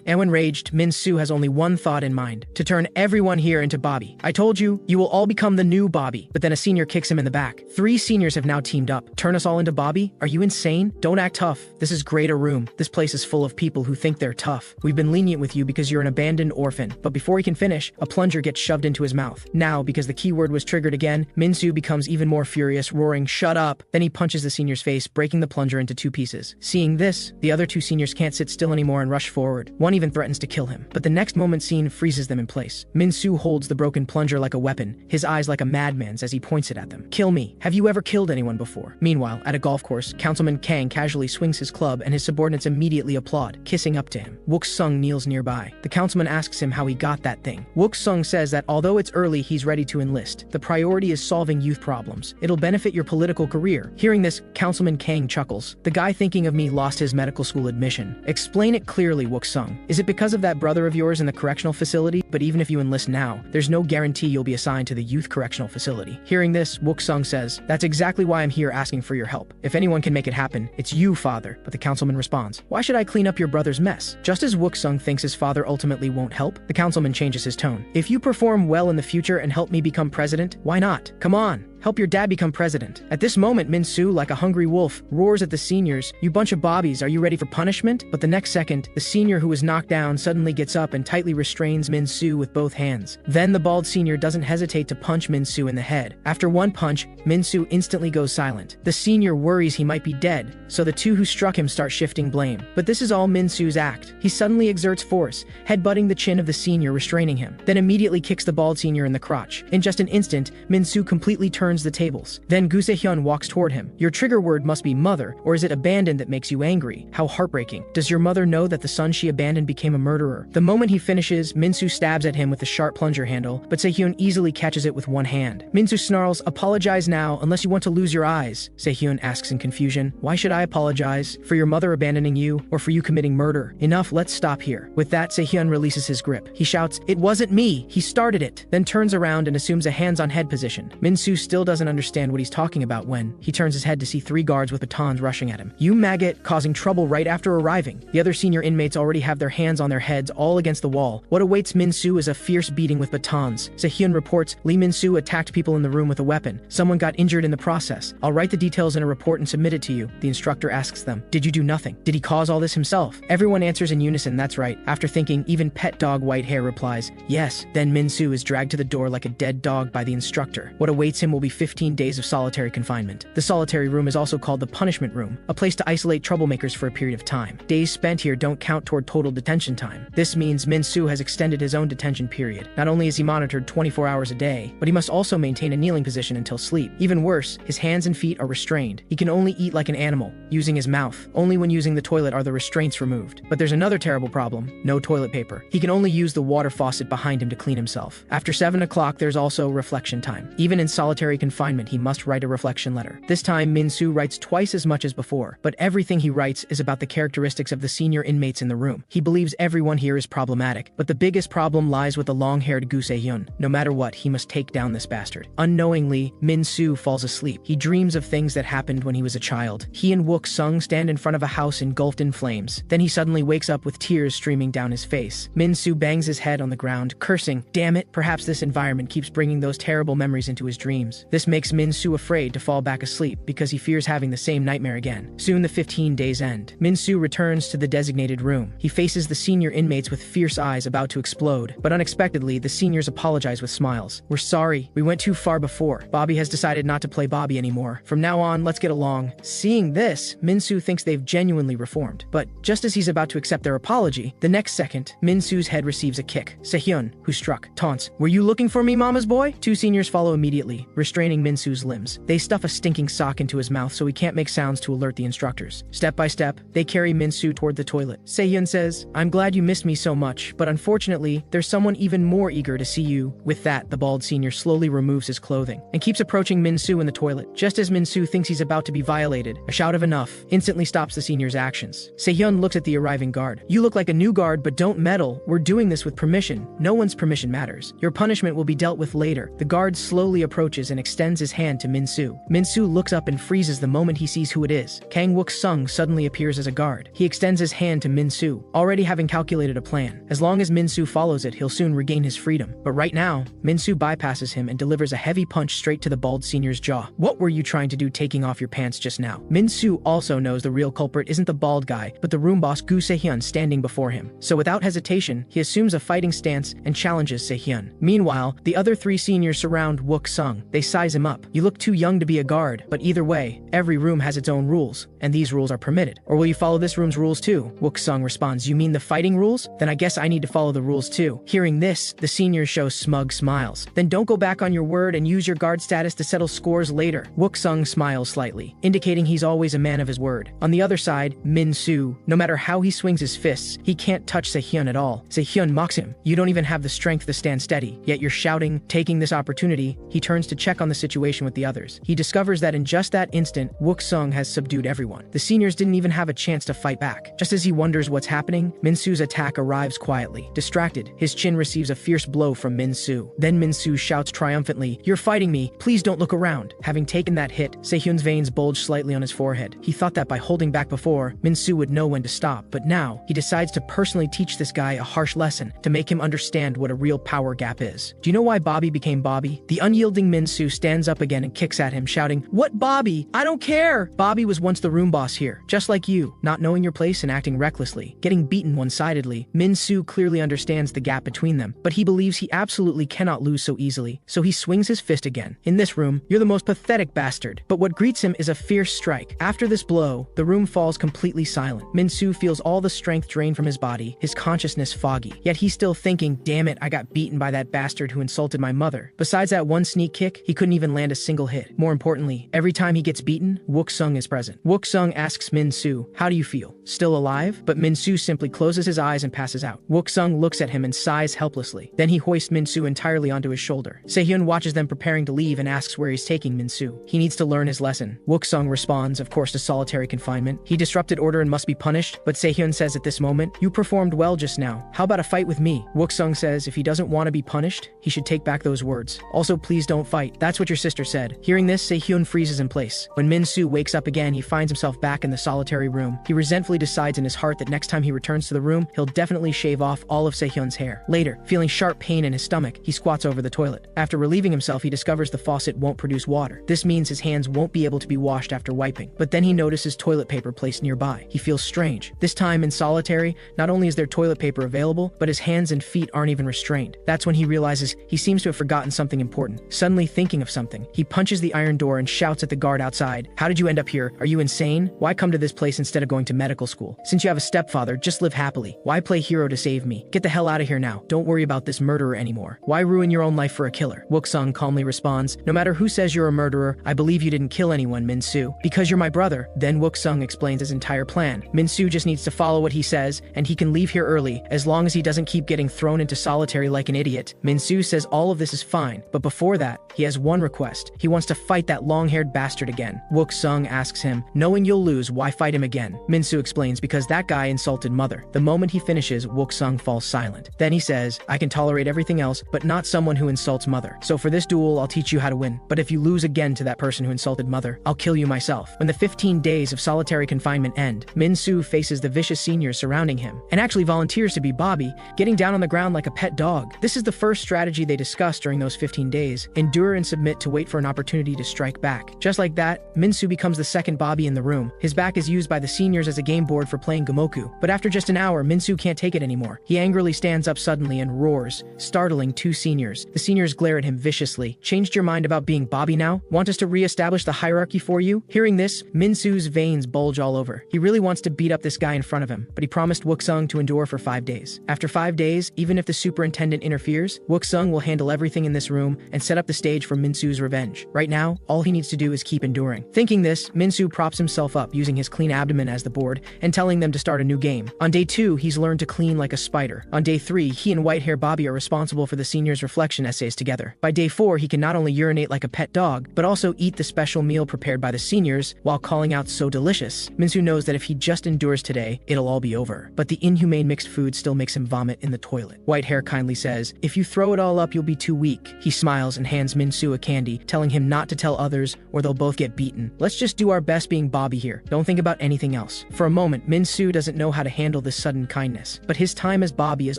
And when enraged, Min-soo has only one thought in mind, to turn everyone here into Bobby. "I told you, you will all become the new Bobby." But then a senior kicks him in the back. 3 seniors have now teamed up. "Turn us all into Bobby? Are you insane? Don't act tough. This is greater room. This place is full of people who think they're tough. We've been lenient with you because you're an abandoned orphan." But before he can finish, a plunger gets shoved into his mouth. Now, because the keyword was triggered again, Min-soo becomes even more furious, roaring, "Shut up!" Then he punches the senior's face, breaking the plunger into 2 pieces. Seeing this, the other 2 seniors can't sit still anymore and rush forward. One even threatens to kill him. But the next moment scene freezes them in place. Min-soo holds the broken plunger like a weapon, his eyes like a madman's as he points it at them. "Kill me. Have you ever killed anyone before?" Meanwhile, at a golf course, Councilman Kang casually swings his club and his subordinates immediately applaud, kissing up to him. Wook-sung kneels nearby. The councilman asks him how he got that thing. Wook-sung says that although it's early, he's ready to enlist. The priority is solving youth problems. It'll benefit your political career. Hearing this, Councilman Kang chuckles. "The guy thinking of me lost his medical school admission." "Explain it clearly, Wook-sung. Is it because of that brother of yours in the correctional facility? But even if you enlist now, there's no guarantee you'll be assigned to the youth correctional facility." Hearing this, Wook-sung says, "That's exactly why I'm here asking for your help. If anyone can make it happen, it's you, father." But the councilman responds, "Why should I clean up your brother's mess?" Just as Wook-sung thinks his father ultimately won't help, the councilman changes his tone. "If you perform well in the future and help me become president, why not? Come on. Help your dad become president." At this moment, Min-soo, like a hungry wolf, roars at the seniors, "You bunch of bobbies, are you ready for punishment?" But the next second, the senior who was knocked down suddenly gets up and tightly restrains Min-soo with both hands. Then the bald senior doesn't hesitate to punch Min-soo in the head. After one punch, Min-soo instantly goes silent. The senior worries he might be dead, so the 2 who struck him start shifting blame. But this is all Min-soo's act. He suddenly exerts force, headbutting the chin of the senior, restraining him, then immediately kicks the bald senior in the crotch. In just an instant, Min-soo completely turns turns the tables. Then Gu Se-hyun walks toward him. Your trigger word must be mother, or is it abandoned that makes you angry? How heartbreaking. Does your mother know that the son she abandoned became a murderer? The moment he finishes, Min-soo stabs at him with the sharp plunger handle, but Se-hyun easily catches it with one hand. Min-soo snarls, apologize now, unless you want to lose your eyes. Se-hyun asks in confusion, why should I apologize? For your mother abandoning you, or for you committing murder? Enough, let's stop here. With that, Se-hyun releases his grip. He shouts, it wasn't me, he started it, then turns around and assumes a hands-on-head position. Min-soo still doesn't understand what he's talking about when he turns his head to see 3 guards with batons rushing at him. You maggot, causing trouble right after arriving. The other senior inmates already have their hands on their heads all against the wall. What awaits Min-soo is a fierce beating with batons. Se-hyun reports, Lee Min-soo attacked people in the room with a weapon. Someone got injured in the process. I'll write the details in a report and submit it to you. The instructor asks them, did you do nothing? Did he cause all this himself? Everyone answers in unison, that's right. After thinking, even pet dog Whitehair replies, yes. Then Min-soo is dragged to the door like a dead dog by the instructor. What awaits him will be 15 days of solitary confinement. The solitary room is also called the punishment room, a place to isolate troublemakers for a period of time. Days spent here don't count toward total detention time. This means Min-soo has extended his own detention period. Not only is he monitored 24 hours a day, but he must also maintain a kneeling position until sleep. Even worse, his hands and feet are restrained. He can only eat like an animal, using his mouth. Only when using the toilet are the restraints removed. But there's another terrible problem, no toilet paper. He can only use the water faucet behind him to clean himself. After 7 o'clock, there's also reflection time. Even in solitary confinement, he must write a reflection letter. This time, Min-soo writes twice as much as before, but everything he writes is about the characteristics of the senior inmates in the room. He believes everyone here is problematic, but the biggest problem lies with the long-haired Gu Se-hyun. No matter what, he must take down this bastard. Unknowingly, Min-soo falls asleep. He dreams of things that happened when he was a child. He and Wook-sung stand in front of a house engulfed in flames. Then he suddenly wakes up with tears streaming down his face. Min-soo bangs his head on the ground, cursing, damn it, perhaps this environment keeps bringing those terrible memories into his dreams. This makes Min-soo afraid to fall back asleep because he fears having the same nightmare again. Soon the 15 days end. Min-soo returns to the designated room. He faces the senior inmates with fierce eyes about to explode, but unexpectedly, the seniors apologize with smiles. We're sorry. We went too far before. Bobby has decided not to play Bobby anymore. From now on, let's get along. Seeing this, Min-soo thinks they've genuinely reformed. But just as he's about to accept their apology, the next second, Min-soo's head receives a kick. Se-hyun, who struck, taunts, were you looking for me, mama's boy? 2 seniors follow immediately, restraining Min-soo's limbs. They stuff a stinking sock into his mouth so he can't make sounds to alert the instructors. Step by step, they carry Min-soo toward the toilet. Se-hyun says, I'm glad you missed me so much, but unfortunately, there's someone even more eager to see you. With that, the bald senior slowly removes his clothing and keeps approaching Min-soo in the toilet. Just as Min-soo thinks he's about to be violated, a shout of enough instantly stops the senior's actions. Se-hyun looks at the arriving guard. You look like a new guard, but don't meddle. We're doing this with permission. No one's permission matters. Your punishment will be dealt with later. The guard slowly approaches and extends his hand to Min-soo. Min-soo looks up and freezes the moment he sees who it is. Kang Wook-sung suddenly appears as a guard. He extends his hand to Min-soo, already having calculated a plan. As long as Min-soo follows it, he'll soon regain his freedom. But right now, Min-soo bypasses him and delivers a heavy punch straight to the bald senior's jaw. What were you trying to do taking off your pants just now? Min-soo also knows the real culprit isn't the bald guy, but the room boss Gu Se-hyun standing before him. So without hesitation, he assumes a fighting stance and challenges Se-hyun. Meanwhile, the other 3 seniors surround Wook-sung. They size him up. You look too young to be a guard, but either way, every room has its own rules, and these rules are permitted. Or will you follow this room's rules too? Wook-sung responds, you mean the fighting rules? Then I guess I need to follow the rules too. Hearing this, the seniors show smug smiles. Then don't go back on your word and use your guard status to settle scores later. Wook-sung smiles slightly, indicating he's always a man of his word. On the other side, Min-soo, no matter how he swings his fists, he can't touch Se-hyun at all. Se-hyun mocks him. You don't even have the strength to stand steady, yet you're shouting. Taking this opportunity, he turns to check on the situation with the others. He discovers that in just that instant, Wook-sung has subdued everyone. The seniors didn't even have a chance to fight back. Just as he wonders what's happening, Min-soo's attack arrives quietly. Distracted, his chin receives a fierce blow from Min-soo. Then Min-soo shouts triumphantly, you're fighting me, please don't look around. Having taken that hit, Se-hyun's veins bulge slightly on his forehead. He thought that by holding back before, Min-soo would know when to stop, but now, he decides to personally teach this guy a harsh lesson to make him understand what a real power gap is. Do you know why Bobby became Bobby? The unyielding Min-soo stands up again and kicks at him, shouting, what Bobby? I don't care! Bobby was once the room boss here, just like you, not knowing your place and acting recklessly, getting beaten one-sidedly. Min-soo clearly understands the gap between them, but he believes he absolutely cannot lose so easily, so he swings his fist again. In this room, you're the most pathetic bastard. But what greets him is a fierce strike. After this blow, the room falls completely silent. Min-soo feels all the strength drained from his body, his consciousness foggy. Yet he's still thinking, damn it, I got beaten by that bastard who insulted my mother. Besides that one sneak kick, he couldn't even land a single hit. More importantly, every time he gets beaten, Wook-sung is present. Wook-sung asks Min-soo, "How do you feel? Still alive?" But Min-soo simply closes his eyes and passes out. Wook-sung looks at him and sighs helplessly. Then he hoists Min-soo entirely onto his shoulder. Sehyeon watches them preparing to leave and asks where he's taking Min-soo. He needs to learn his lesson. Wook-sung responds, of course, to solitary confinement. He disrupted order and must be punished, but Sehyeon says at this moment, "You performed well just now. How about a fight with me?" Wook-sung says if he doesn't want to be punished, he should take back those words. Also, please don't fight. That's what your sister said. Hearing this, Sehyeon freezes in place. When Min-soo wakes up again, he finds himself back in the solitary room. He resentfully decides in his heart that next time he returns to the room, he'll definitely shave off all of Sehyeon's hair. Later, feeling sharp pain in his stomach, he squats over the toilet. After relieving himself, he discovers the faucet won't produce water. This means his hands won't be able to be washed after wiping. But then he notices toilet paper placed nearby. He feels strange. This time in solitary, not only is there toilet paper available, but his hands and feet aren't even restrained. That's when he realizes he seems to have forgotten something important. Suddenly thinking of something, he punches the iron door and shouts at the guard outside, "How did you end up here? Are you insane? Why come to this place instead of going to medical school? Since you have a stepfather, just live happily. Why play hero to save me? Get the hell out of here now. Don't worry about this murderer anymore. Why ruin your own life for a killer?" Wook-sung calmly responds, "No matter who says you're a murderer, I believe you didn't kill anyone, Min-soo. Because you're my brother." Then Wook-sung explains his entire plan. Min-soo just needs to follow what he says, and he can leave here early, as long as he doesn't keep getting thrown into solitary like an idiot. Min-soo says all of this is fine, but before that, he has one request. He wants to fight that long-haired bastard again. Wook-sung asks him, "Knowing you'll lose, why fight him again?" Min-soo explains, "Because that guy insulted mother." The moment he finishes, Wook-sung falls silent. Then he says, "I can tolerate everything else, but not someone who insults mother. So for this duel, I'll teach you how to win. But if you lose again to that person who insulted mother, I'll kill you myself." When the 15 days of solitary confinement end, Min-soo faces the vicious seniors surrounding him, and actually volunteers to be Bobby, getting down on the ground like a pet dog. This is the first strategy they discussed during those 15 days. Endure and submit to wait for an opportunity to strike back. Just like that, Min-soo becomes the second Bobby in the room. His back is used by the seniors as a game board for playing Gomoku. But after just an hour, Min-soo can't take it anymore. He angrily stands up suddenly and roars, startling two seniors. The seniors glare at him viciously. "Changed your mind about being Bobby now? Want us to re-establish the hierarchy for you?" Hearing this, Min-soo's veins bulge all over. He really wants to beat up this guy in front of him, but he promised Wook-sung to endure for 5 days. After 5 days, even if the superintendent interferes, Wook-sung will handle everything in this room and set up the stage for Min-soo's revenge. Right now, all he needs to do is keep enduring. Thinking this, Min-soo props himself up using his clean abdomen as the board and telling them to start a new game. On day 2, he's learned to clean like a spider. On day 3, he and white-hair Bobby are responsible for the seniors' reflection essays together. By day 4, he can not only urinate like a pet dog, but also eat the special meal prepared by the seniors while calling out "so delicious." Min-soo knows that if he just endures today, it'll all be over. But the inhumane mixed food still makes him vomit in the toilet. White-hair kindly says, "If you throw it all up, you'll be too weak." He smiles and hands Min-soo a candy, telling him not to tell others or they'll both get beaten. "Let's just do our best being Bobby here. Don't think about anything else." For a moment, Min-soo doesn't know how to handle this sudden kindness. But his time as Bobby is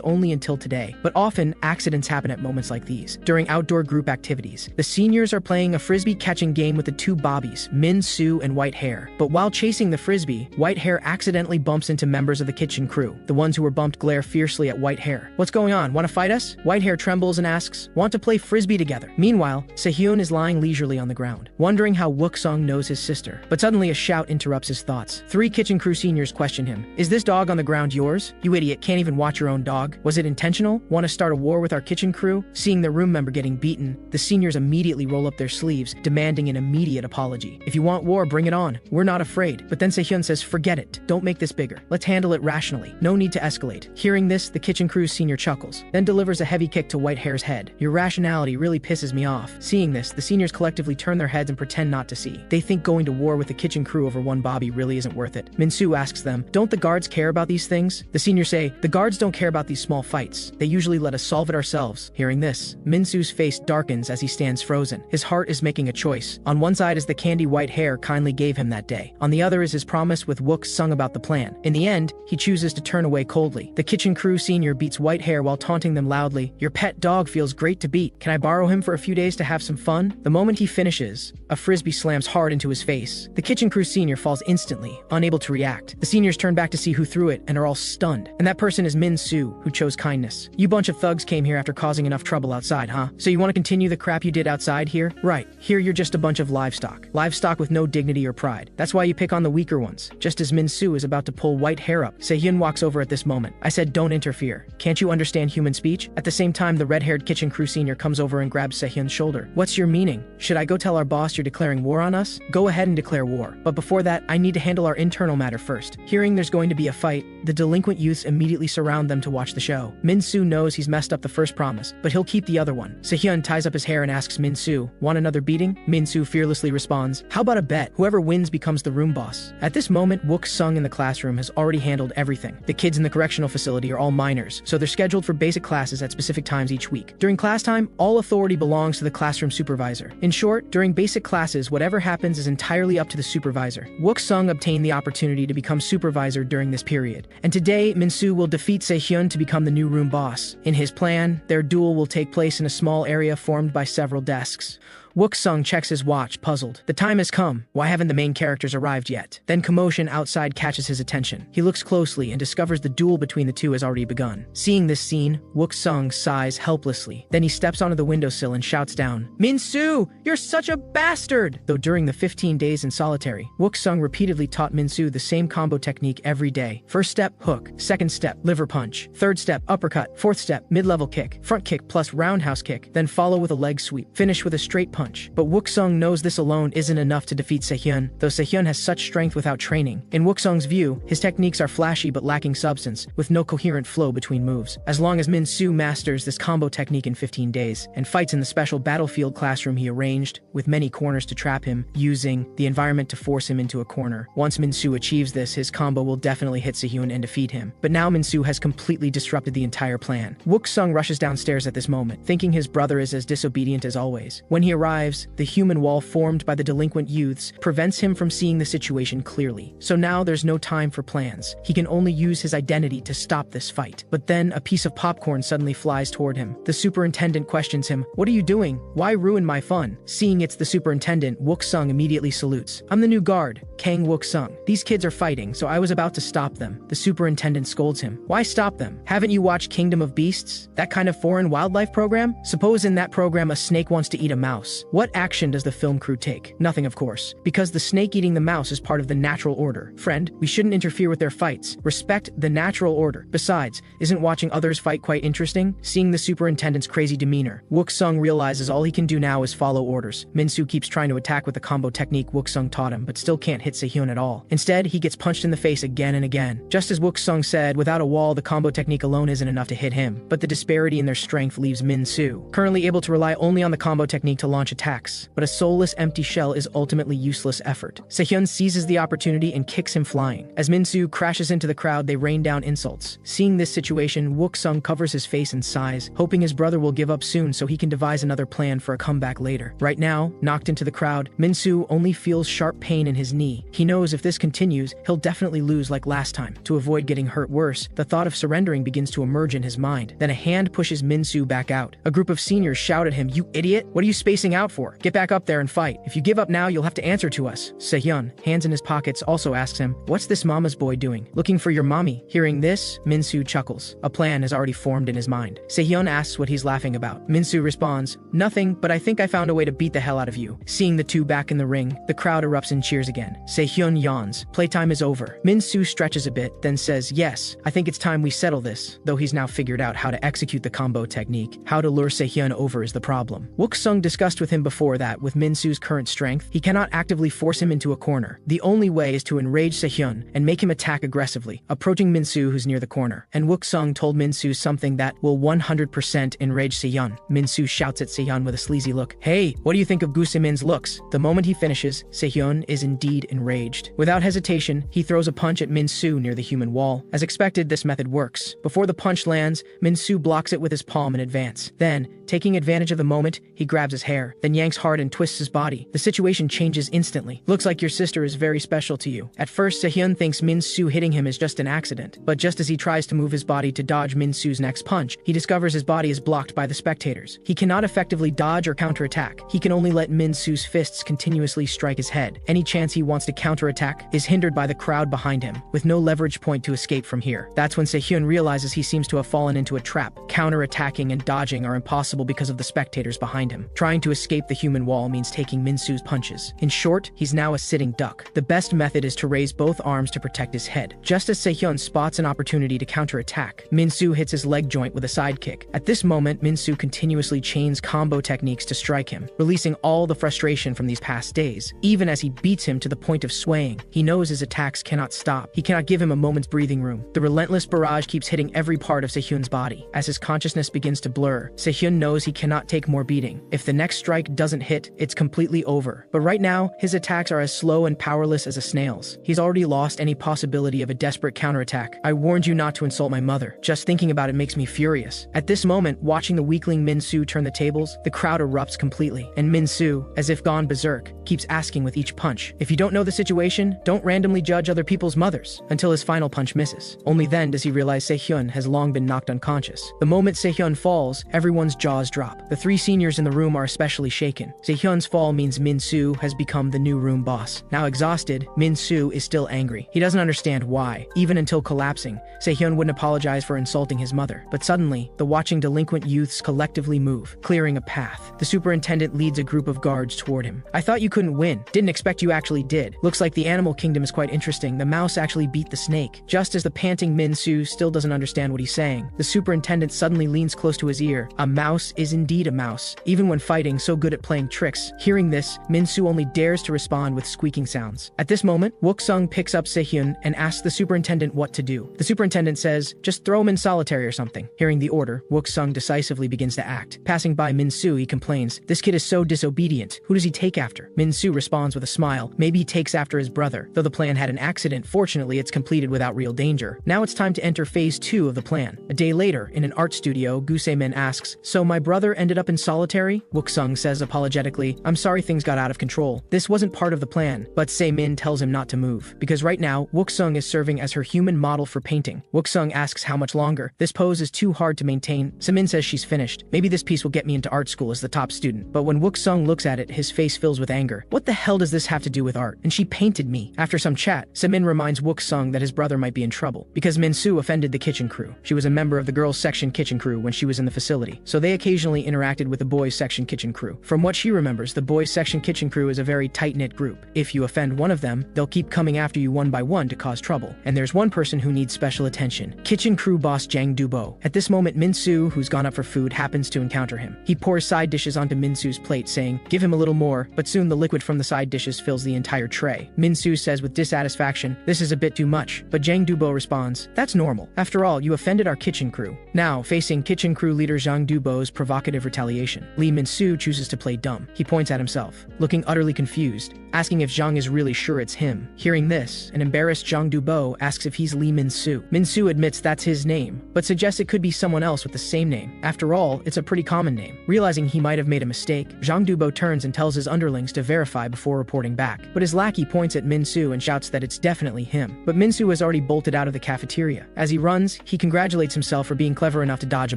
only until today. But often, accidents happen at moments like these. During outdoor group activities, the seniors are playing a frisbee catching game with the two Bobbies, Min-soo and White-hair. But while chasing the frisbee, White-hair accidentally bumps into members of the kitchen crew. The ones who were bumped glare fiercely at White-hair. "What's going on? Want to fight us?" White-hair trembles and asks, "Want to play frisbee together?" Meanwhile, Sehyeon is lying leisurely on the ground, wondering how Wook-sung knows his sister. But suddenly a shout interrupts his thoughts. 3 kitchen crew seniors question him. "Is this dog on the ground yours? You idiot, can't even watch your own dog. Was it intentional? Want to start a war with our kitchen crew?" Seeing their room member getting beaten, the seniors immediately roll up their sleeves, demanding an immediate apology. "If you want war, bring it on. We're not afraid." But then Sehyeon says, "Forget it. Don't make this bigger. Let's handle it rationally. No need to escalate." Hearing this, the kitchen crew's senior chuckles, then delivers a heavy kick to White-hair's head. "Your rationality really pisses me off." Seeing this, the seniors collectively turn their heads and pretend not to see. They think going to war with the kitchen crew over one Bobby really isn't worth it. Min-soo asks them, "Don't the guards care about these things?" The seniors say, "The guards don't care about these small fights. They usually let us solve it ourselves." Hearing this, Min-soo's face darkens as he stands frozen. His heart is making a choice. On one side is the candy White-hair kindly gave him that day. On the other is his promise with Wook-sung about the plan. In the end, he chooses to turn away coldly. The kitchen crew senior beats White-hair while taunting them loudly. "Your pet dog feels great to beat. Can I borrow him for a few days to have some fun?" The moment he finishes, a frisbee slams hard into his face. The kitchen crew senior falls instantly, unable to react. The seniors turn back to see who threw it and are all stunned. And that person is Min-soo, who chose kindness. "You bunch of thugs came here after causing enough trouble outside, huh? So you want to continue the crap you did outside here? Right. Here you're just a bunch of livestock. Livestock with no dignity or pride. That's why you pick on the weaker ones." Just as Min-soo is about to pull White-hair up, Sehyeon walks over at this moment. "I said don't interfere. Can't you understand human speech?" At the same time, the red-haired kitchen crew senior comes over and grabs Sehyeon's shoulder. anger. What's your meaning? Should I go tell our boss you're declaring war on us? Go ahead and declare war. But before that, I need to handle our internal matter first. Hearing there's going to be a fight, the delinquent youths immediately surround them to watch the show. Min-soo knows he's messed up the first promise, but he'll keep the other one. Seo-hyun ties up his hair and asks Min-soo, "Want another beating?" Min-soo fearlessly responds, "How about a bet? Whoever wins becomes the room boss." At this moment, Wook-sung in the classroom has already handled everything. The kids in the correctional facility are all minors, so they're scheduled for basic classes at specific times each week. During class time, all authority belongs to the classroom supervisor. In short, during basic classes, whatever happens is entirely up to the supervisor. Wook-sung obtained the opportunity to become supervisor during this period, and today, Min-soo will defeat Seo-hyun to become the new room boss. In his plan, their duel will take place in a small area formed by several desks. Wook-sung checks his watch, puzzled. The time has come. Why haven't the main characters arrived yet? Then commotion outside catches his attention. He looks closely and discovers the duel between the two has already begun. Seeing this scene, Wook-sung sighs helplessly. Then he steps onto the windowsill and shouts down, "Min-soo, you're such a bastard!" Though during the 15 days in solitary, Wook-sung repeatedly taught Min-soo the same combo technique every day. First step, hook. Second step, liver punch. Third step, uppercut. Fourth step, mid-level kick. Front kick plus roundhouse kick. Then follow with a leg sweep. Finish with a straight punch. But Wook-sung knows this alone isn't enough to defeat Seo-hyun, though Seo-hyun has such strength without training. In Wook-sung's view, his techniques are flashy but lacking substance, with no coherent flow between moves. As long as Min-soo masters this combo technique in 15 days, and fights in the special battlefield classroom he arranged, with many corners to trap him, using the environment to force him into a corner. Once Min-soo achieves this, his combo will definitely hit Seo-hyun and defeat him. But now Min-soo has completely disrupted the entire plan. Wook-sung rushes downstairs at this moment, thinking his brother is as disobedient as always. When he arrives, the human wall formed by the delinquent youths prevents him from seeing the situation clearly. So now there's no time for plans. He can only use his identity to stop this fight. But then a piece of popcorn suddenly flies toward him. The superintendent questions him, "What are you doing? Why ruin my fun?" Seeing it's the superintendent, Wook-sung immediately salutes. "I'm the new guard, Kang Wook-sung. These kids are fighting, so I was about to stop them." The superintendent scolds him. "Why stop them? Haven't you watched Kingdom of Beasts? That kind of foreign wildlife program? Suppose in that program a snake wants to eat a mouse. What action does the film crew take? Nothing, of course, because the snake eating the mouse is part of the natural order. Friend, we shouldn't interfere with their fights. Respect the natural order. Besides, isn't watching others fight quite interesting?" Seeing the superintendent's crazy demeanor, Wook-sung realizes all he can do now is follow orders. Min-soo keeps trying to attack with the combo technique Wook-sung taught him, but still can't hit Seo-hyun at all. Instead, he gets punched in the face again and again. Just as Wook-sung said, without a wall, the combo technique alone isn't enough to hit him. But the disparity in their strength leaves Min-soo currently able to rely only on the combo technique to launch attacks. But a soulless empty shell is ultimately useless effort. Seo-hyun seizes the opportunity and kicks him flying. As Min-soo crashes into the crowd, they rain down insults. Seeing this situation, Wook-sung covers his face and sighs, hoping his brother will give up soon so he can devise another plan for a comeback later. Right now, knocked into the crowd, Min-soo only feels sharp pain in his knee. He knows if this continues, he'll definitely lose like last time. To avoid getting hurt worse, the thought of surrendering begins to emerge in his mind. Then a hand pushes Min-soo back out. A group of seniors shout at him, "You idiot! What are you spacing out for? Get back up there and fight. If you give up now, you'll have to answer to us." Seo-hyun, hands in his pockets, also asks him, "What's this mama's boy doing? Looking for your mommy?" Hearing this, Min-soo chuckles. A plan has already formed in his mind. Seo-hyun asks what he's laughing about. Min-soo responds, "Nothing, but I think I found a way to beat the hell out of you." Seeing the two back in the ring, the crowd erupts in cheers again. Seo-hyun yawns. Playtime is over. Min-soo stretches a bit, then says, "Yes, I think it's time we settle this," though he's now figured out how to execute the combo technique. How to lure Seo-hyun over is the problem. Wook-sung discussed with him before that, with Min-soo's current strength, he cannot actively force him into a corner. The only way is to enrage Seo-hyun and make him attack aggressively, approaching Min-soo who's near the corner. And Wook-sung told Min-soo something that will 100% enrage Seo-hyun. Min-soo shouts at Seo-hyun with a sleazy look, "Hey, what do you think of Gusemin's looks?" The moment he finishes, Seo-hyun is indeed enraged. Without hesitation, he throws a punch at Min-soo near the human wall. As expected, this method works. Before the punch lands, Min-soo blocks it with his palm in advance. Then, taking advantage of the moment, he grabs his hair, then yanks hard and twists his body. The situation changes instantly. "Looks like your sister is very special to you." At first, Seo-hyun thinks Min-soo hitting him is just an accident, but just as he tries to move his body to dodge Min-soo's next punch, he discovers his body is blocked by the spectators. He cannot effectively dodge or counterattack. He can only let Min-soo's fists continuously strike his head. Any chance he wants to counterattack is hindered by the crowd behind him, with no leverage point to escape from here. That's when Seo-hyun realizes he seems to have fallen into a trap. Counterattacking and dodging are impossible because of the spectators behind him. Trying to escape escape the human wall means taking Min-soo's punches. In short, he's now a sitting duck. The best method is to raise both arms to protect his head. Just as Sehyun spots an opportunity to counterattack, Min-soo hits his leg joint with a side kick. At this moment, Min-soo continuously chains combo techniques to strike him, releasing all the frustration from these past days. Even as he beats him to the point of swaying, he knows his attacks cannot stop. He cannot give him a moment's breathing room. The relentless barrage keeps hitting every part of Sehyun's body. As his consciousness begins to blur, Sehyun knows he cannot take more beating. If the next strike doesn't hit, it's completely over. But right now, his attacks are as slow and powerless as a snail's. He's already lost any possibility of a desperate counterattack. I warned you not to insult my mother. Just thinking about it makes me furious. At this moment, watching the weakling Min-soo turn the tables, the crowd erupts completely, and Min-soo, as if gone berserk, keeps asking with each punch, if you don't know the situation, don't randomly judge other people's mothers, until his final punch misses. Only then does he realize Sehyun has long been knocked unconscious. The moment Sehyun falls, everyone's jaws drop. The three seniors in the room are especially shaken. Sehyun's fall means Min-soo has become the new room boss. Now exhausted, Min-soo is still angry. He doesn't understand why. Even until collapsing, Sehyun wouldn't apologize for insulting his mother. But suddenly, the watching delinquent youths collectively move, clearing a path. The superintendent leads a group of guards toward him. I thought you couldn't win. Didn't expect you actually did. Looks like the animal kingdom is quite interesting. The mouse actually beat the snake. Just as the panting Min-soo still doesn't understand what he's saying, the superintendent suddenly leans close to his ear. A mouse is indeed a mouse. Even when fighting, so good at playing tricks. Hearing this, Min-soo only dares to respond with squeaking sounds. At this moment, Wook-sung picks up Sehyun and asks the superintendent what to do. The superintendent says, just throw him in solitary or something. Hearing the order, Wook-sung decisively begins to act. Passing by Min-soo, he complains, this kid is so disobedient. Who does he take after? Min-soo responds with a smile. Maybe he takes after his brother. Though the plan had an accident, fortunately it's completed without real danger. Now it's time to enter phase 2 of the plan. A day later, in an art studio, Gu Se-min asks, so my brother ended up in solitary? Wook-sung says apologetically, I'm sorry things got out of control. This wasn't part of the plan. But Se-min tells him not to move, because right now, Wook-sung is serving as her human model for painting. Wook-sung asks how much longer. This pose is too hard to maintain. Se-min says she's finished. Maybe this piece will get me into art school as the top student. But when Wook-sung looks at it, his face fills with anger. What the hell does this have to do with art? And she painted me. After some chat, Se-min reminds Wook-sung that his brother might be in trouble, because Min-soo offended the kitchen crew. She was a member of the girls' section kitchen crew when she was in the facility, so they occasionally interacted with the boys' section kitchen crew. From what she remembers, the boys' section kitchen crew is a very tight-knit group. If you offend one of them, they'll keep coming after you one by one to cause trouble. And there's one person who needs special attention. Kitchen crew boss Jang Do-bo. At this moment, Min-soo, who's gone up for food, happens to encounter him. He pours side dishes onto Min-soo's plate, saying, give him a little more, but soon the liquid from the side dishes fills the entire tray. Min-soo says with dissatisfaction, this is a bit too much, but Jang Do-bo responds, that's normal. After all, you offended our kitchen crew. Now, facing kitchen crew leader Jang Do-bo's provocative retaliation, Lee Min-soo chooses to play dumb. He points at himself, looking utterly confused, asking if Jang is really sure it's him. Hearing this, an embarrassed Jang Do-bo asks if he's Lee Min-soo. Min-soo admits that's his name, but suggests it could be someone else with the same name. After all, it's a pretty common name. Realizing he might have made a mistake, Jang Do-bo turns and tells his underlings to verify before reporting back. But his lackey points at Min-soo and shouts that it's definitely him. But Min-soo has already bolted out of the cafeteria. As he runs, he congratulates himself for being clever enough to dodge a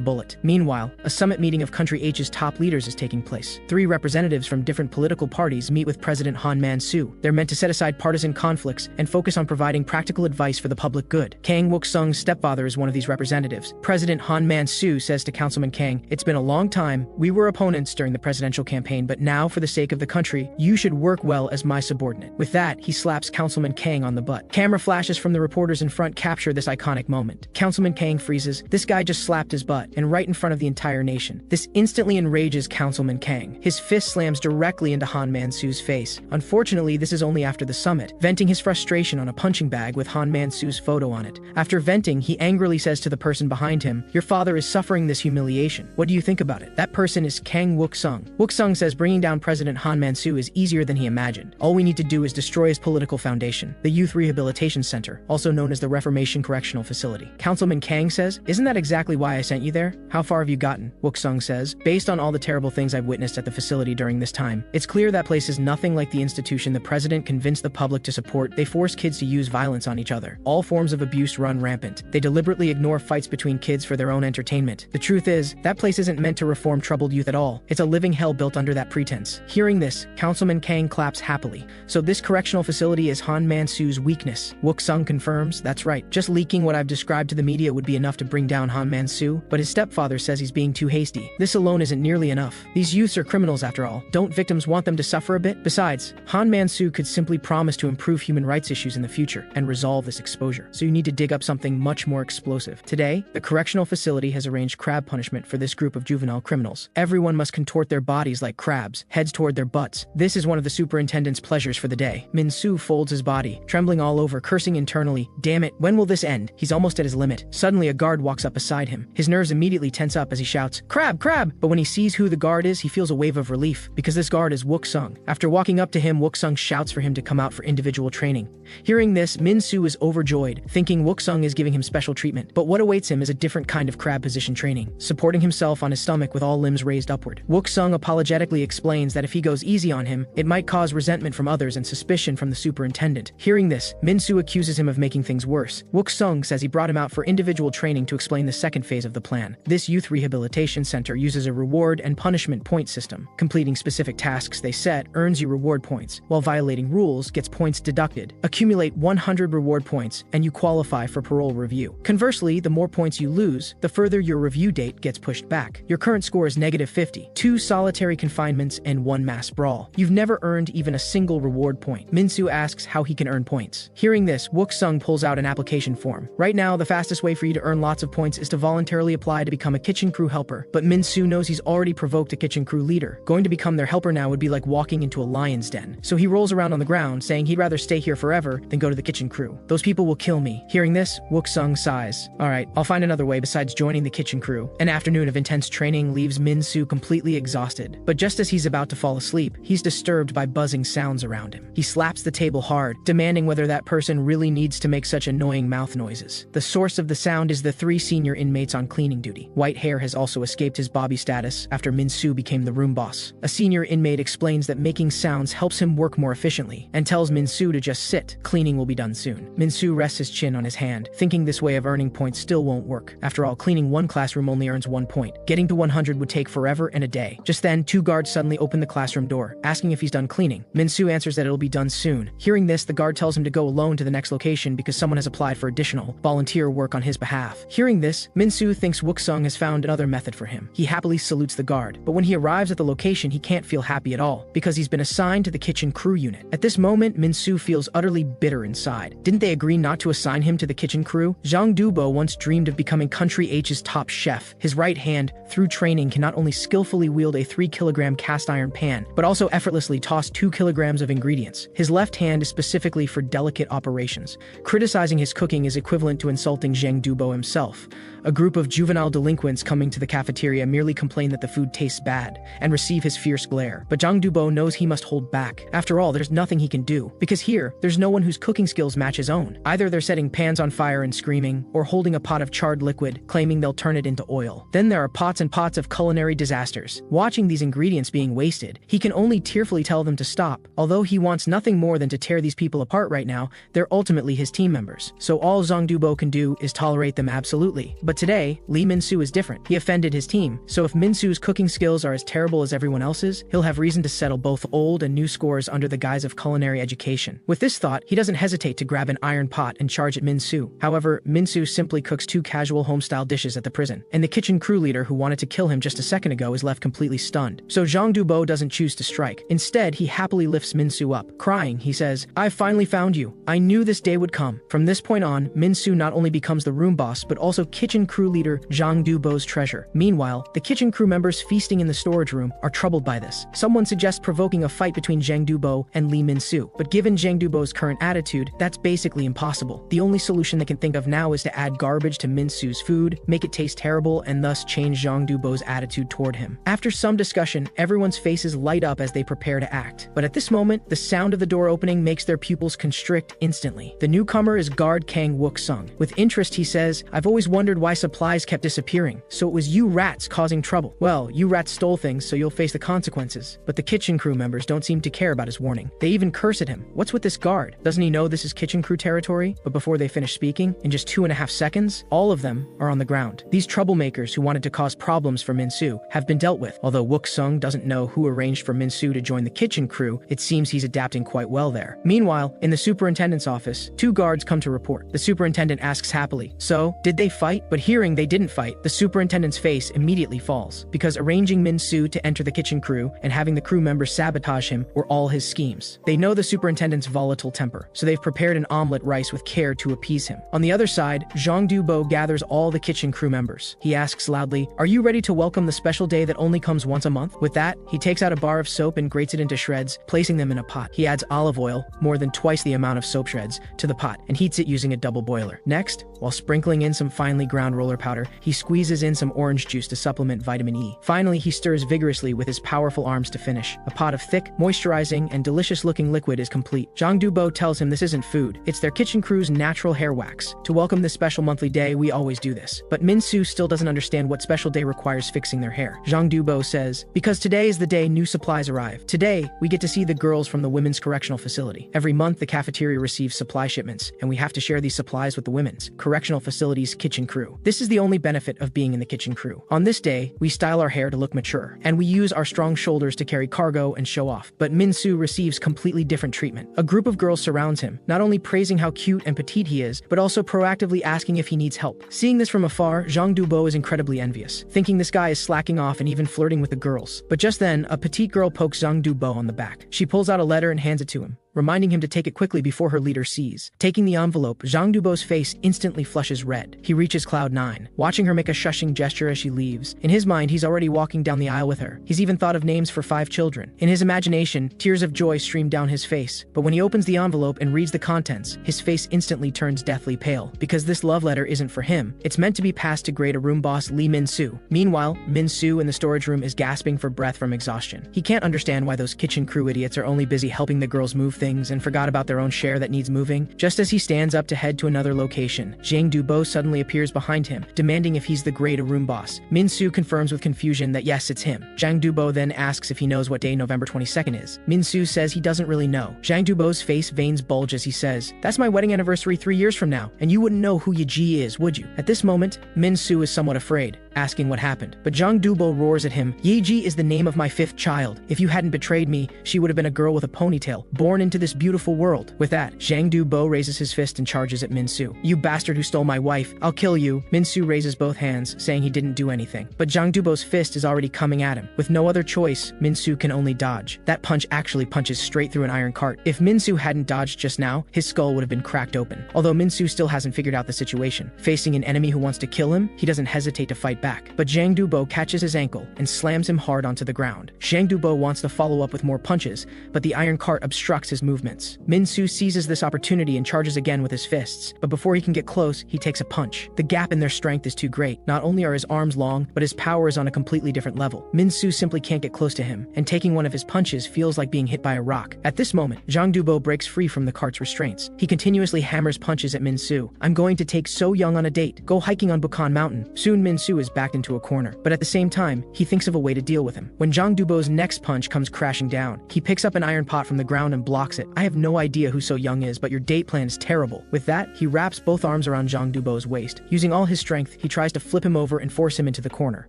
bullet. Meanwhile, a summit meeting of Country H's top leaders is taking place. 3 representatives from different political parties meet with President Han Man-soo. They're meant to set aside partisan conflicts and focus on providing practical advice for the public good. Kang Wook-sung's stepfather is one of these representatives. President Han Man-soo says to Councilman Kang, it's been a long time. We were opponents during the presidential campaign, but now, for the sake of the country, you should work well as my subordinate. With that, he slaps Councilman Kang on the butt. Camera flashes from the reporters in front capture this iconic moment. Councilman Kang freezes. This guy just slapped his butt, and right in front of the entire nation. This instantly enrages Councilman Kang. His fist slams directly into Han Man-soo's face. Unfortunately, this is only after the summit, venting his frustration on a punching bag with Han Man-soo's photo on it. After venting, he angrily says to the person behind him, your father is suffering this humiliation. What do you think about it? That person is Kang Wook-sung. Wook-sung says bringing down President Han Man-soo is easier than he imagined. All we need to do is destroy his political foundation, the Youth Rehabilitation Center, also known as the Reformation Correctional Facility. Councilman Kang says, isn't that exactly why I sent you there? How far have you gotten? Wook-sung says, based on all the terrible things I've witnessed at the facility during this time, it's clear that place is nothing like the institution the president convinced the public to support. They force kids to use violence on each other. All forms of abuse run rampant. They deliberately ignore fights between kids for their own entertainment. The truth is, that place isn't meant to reform troubled youth at all. It's a living hell built under that pretense. Hearing this, Councilman Kang claps happily. So this correctional facility is Han Man-soo's weakness. Wook-sung confirms, that's right. Just leaking what I've described to the media would be enough to bring down Han Man-soo, but his stepfather says he's being too hasty. This alone isn't nearly enough. These youths are are criminals after all. Don't victims want them to suffer a bit? Besides, Han Man-soo could simply promise to improve human rights issues in the future and resolve this exposure. So you need to dig up something much more explosive. Today, the correctional facility has arranged crab punishment for this group of juvenile criminals. Everyone must contort their bodies like crabs, heads toward their butts. This is one of the superintendent's pleasures for the day. Min-soo folds his body, trembling all over, cursing internally. Damn it, when will this end? He's almost at his limit. Suddenly, a guard walks up beside him. His nerves immediately tense up as he shouts, "Crab, crab!" But when he sees who the guard is, he feels a wave of relief, because this guard is Wook-sung. After walking up to him, Wook-sung shouts for him to come out for individual training. Hearing this, Min-soo is overjoyed, thinking Wook-sung is giving him special treatment. But what awaits him is a different kind of crab position training, supporting himself on his stomach with all limbs raised upward. Wook-sung apologetically explains that if he goes easy on him, it might cause resentment from others and suspicion from the superintendent. Hearing this, Min-soo accuses him of making things worse. Wook-sung says he brought him out for individual training to explain the second phase of the plan. This youth rehabilitation center uses a reward and punishment point system. Completing specific tasks they set earns you reward points, while violating rules gets points deducted. Accumulate 100 reward points, and you qualify for parole review. Conversely, the more points you lose, the further your review date gets pushed back. Your current score is -50, 2 solitary confinements, and 1 mass brawl. You've never earned even a single reward point. Min-soo asks how he can earn points. Hearing this, Wook-sung pulls out an application form. Right now, the fastest way for you to earn lots of points is to voluntarily apply to become a kitchen crew helper. But Min-soo knows he's already provoked a kitchen crew leader. Going to become their helper now would be like walking into a lion's den. So he rolls around on the ground, saying he'd rather stay here forever than go to the kitchen crew. Those people will kill me. Hearing this, Wook-sung sighs. Alright, I'll find another way besides joining the kitchen crew. An afternoon of intense training leaves Min-soo completely exhausted. But just as he's about to fall asleep, he's disturbed by buzzing sounds around him. He slaps the table hard, demanding whether that person really needs to make such annoying mouth noises. The source of the sound is the 3 senior inmates on cleaning duty. White hair has also escaped his Bobby status after Min-soo became the room boss. A senior inmate explains that making sounds helps him work more efficiently, and tells Min-soo to just sit. Cleaning will be done soon. Min-soo rests his chin on his hand, thinking this way of earning points still won't work. After all, cleaning one classroom only earns 1 point. Getting to 100 would take forever and a day. Just then, 2 guards suddenly open the classroom door, asking if he's done cleaning. Min-soo answers that it'll be done soon. Hearing this, the guard tells him to go alone to the next location because someone has applied for additional volunteer work on his behalf. Hearing this, Min-soo thinks Wook-sung has found another method for him. He happily salutes the guard, but when he arrives at the location, he can't feel happy at all because he's been assigned to the kitchen crew unit. At this moment, Min-soo feels utterly bitter inside. Didn't they agree not to assign him to the kitchen crew? Jang Do-bo once dreamed of becoming Country H's top chef. His right hand, through training, can not only skillfully wield a 3-kilogram cast iron pan, but also effortlessly toss 2 kilograms of ingredients. His left hand is specifically for delicate operations. Criticizing his cooking is equivalent to insulting Jang Do-bo himself. A group of juvenile delinquents coming to the cafeteria merely complain that the food tastes bad and receive his fierce glare. But Jang Do-bo knows he must hold back. After all, there's nothing he can do, because here, there's no one whose cooking skills match his own. Either they're setting pans on fire and screaming, or holding a pot of charred liquid, claiming they'll turn it into oil. Then there are pots and pots of culinary disasters. Watching these ingredients being wasted, he can only tearfully tell them to stop. Although he wants nothing more than to tear these people apart right now, they're ultimately his team members. So all Jang Do-bo can do is tolerate them absolutely. But today, Lee Min-soo is different. He offended his team. So if Min-soo's cooking skills are as terrible as everyone else's, he'll have reason to settle both old and new scores under the guise of culinary education. With this thought, he doesn't hesitate to grab an iron pot and charge at Min-soo. However, Min-soo simply cooks 2 casual home-style dishes at the prison, and the kitchen crew leader who wanted to kill him just a second ago is left completely stunned. So Jang Do-bo doesn't choose to strike. Instead, he happily lifts Min-soo up. Crying, he says, "I've finally found you. I knew this day would come." From this point on, Min-soo not only becomes the room boss, but also kitchen crew leader Jang Do-bo's treasure. Meanwhile, the kitchen crew members feasting in the storage room are troubled by this. Someone suggests provoking a fight between Jang Do-bo and Lee Min-soo, but given Jang Do-bo's current attitude, that's basically impossible. The only solution they can think of now is to add garbage to Min-soo's food, make it taste terrible, and thus change Jang Do-bo's attitude toward him. After some discussion, everyone's faces light up as they prepare to act. But at this moment, the sound of the door opening makes their pupils constrict instantly. The newcomer is guard Kang Wook-sung. With interest, he says, "I've always wondered why supplies kept disappearing. So it was you rats causing trouble. Well, you rats stole things, so you'll face the consequences." But the kitchen crew members don't seem to care about his warning. They even curse at him. What's with this guard? Doesn't he know this is kitchen crew territory? But before they finish speaking, in just 2.5 seconds, all of them are on the ground. These troublemakers who wanted to cause problems for Min-soo have been dealt with. Although Wook-sung doesn't know who arranged for Min-soo to join the kitchen crew, it seems he's adapting quite well there. Meanwhile, in the superintendent's office, 2 guards come to report. The superintendent asks happily, "So, did they fight?" But hearing they didn't fight, the superintendent's face immediately falls, because arranging Min-soo to enter the kitchen crew and having the crew members sabotage him were all his schemes. They know the superintendent's volatile temper, so they've prepared an omelet rice with care to appease him. On the other side, Jang Do-bo gathers all the kitchen crew members. He asks loudly, "Are you ready to welcome the special day that only comes once a month?" With that, he takes out a bar of soap and grates it into shreds, placing them in a pot. He adds olive oil, more than twice the amount of soap shreds, to the pot and heats it using a double boiler. Next, while sprinkling in some finely ground roller powder, he squeezes in some orange juice to supplement vitamin E. Finally, he stirs vigorously with his powerful arms to finish. A pot of thick, moisturizing, and delicious-looking liquid is complete. Jang Do-bo tells him this isn't food, it's their kitchen crew's natural hair wax. To welcome this special monthly day, we always do this. But Min-soo still doesn't understand what special day requires fixing their hair. Jang Do-bo says, "Because today is the day new supplies arrive. Today, we get to see the girls from the women's correctional facility. Every month, the cafeteria receives supply shipments, and we have to share these supplies with the women's correctional facility's kitchen crew. This is the only benefit of being in the kitchen crew. On this day, we style our hair to look mature, and we use our strong shoulders to carry cargo and show off." But Min-soo receives completely different treatment. A group of girls surrounds him, not only praising how cute and petite he is, but also proactively asking if he needs help. Seeing this from afar, Jang Do-bo is incredibly envious, thinking this guy is slacking off and even flirting with the girls. But just then, a petite girl pokes Jang Do-bo on the back. She pulls out a letter and hands it to him, reminding him to take it quickly before her leader sees. Taking the envelope, Jang Do-bo's face instantly flushes red. He reaches cloud 9, watching her make a shushing gesture as she leaves. In his mind, he's already walking down the aisle with her. He's even thought of names for 5 children. In his imagination, tears of joy stream down his face. But when he opens the envelope and reads the contents, his face instantly turns deathly pale, because this love letter isn't for him. It's meant to be passed to grade room boss Lee Min-soo. Meanwhile, Min-soo in the storage room is gasping for breath from exhaustion. He can't understand why those kitchen crew idiots are only busy helping the girls move things and forgot about their own share that needs moving. Just as he stands up to head to another location, Jang Do-bo suddenly appears behind him, demanding if he's the grade room boss. Min-soo confirms with confusion that yes, it's him. Jang Do-bo then asks if he knows what day November 22nd is. Min-soo says he doesn't really know. Jang Do-bo's face veins bulge as he says, "That's my wedding anniversary 3 years from now, and you wouldn't know who Yeji is, would you?" At this moment, Min-soo is somewhat afraid, asking what happened. But Jang Do-bo roars at him, "Yeji is the name of my 5th child. If you hadn't betrayed me, she would have been a girl with a ponytail, born into this beautiful world." With that, Jang Do-bo raises his fist and charges at Min-soo. "You bastard who stole my wife, I'll kill you." Min-soo raises both hands, saying he didn't do anything. But Jang Do-bo's fist is already coming at him. With no other choice, Min-soo can only dodge. That punch actually punches straight through an iron cart. If Min-soo hadn't dodged just now, his skull would have been cracked open. Although Min-soo still hasn't figured out the situation. Facing an enemy who wants to kill him, he doesn't hesitate to fight back. But Jang Do-bo catches his ankle and slams him hard onto the ground. Jang Do-bo wants to follow up with more punches, but the iron cart obstructs his movements. Min-soo seizes this opportunity and charges again with his fists, but before he can get close, he takes a punch. The gap in their strength is too great. Not only are his arms long, but his power is on a completely different level. Min-soo simply can't get close to him, and taking one of his punches feels like being hit by a rock. At this moment, Jang Do-bo breaks free from the cart's restraints. He continuously hammers punches at Min-soo. "I'm going to take So Young on a date. Go hiking on Bukhan Mountain." Soon Min-soo is backed into a corner, but at the same time, he thinks of a way to deal with him. When Jang Do-bo's next punch comes crashing down, he picks up an iron pot from the ground and blocks it. "I have no idea who So Young is, but your date plan is terrible." With that, he wraps both arms around Jang Do-bo's waist. Using all his strength, he tries to flip him over and force him into the corner.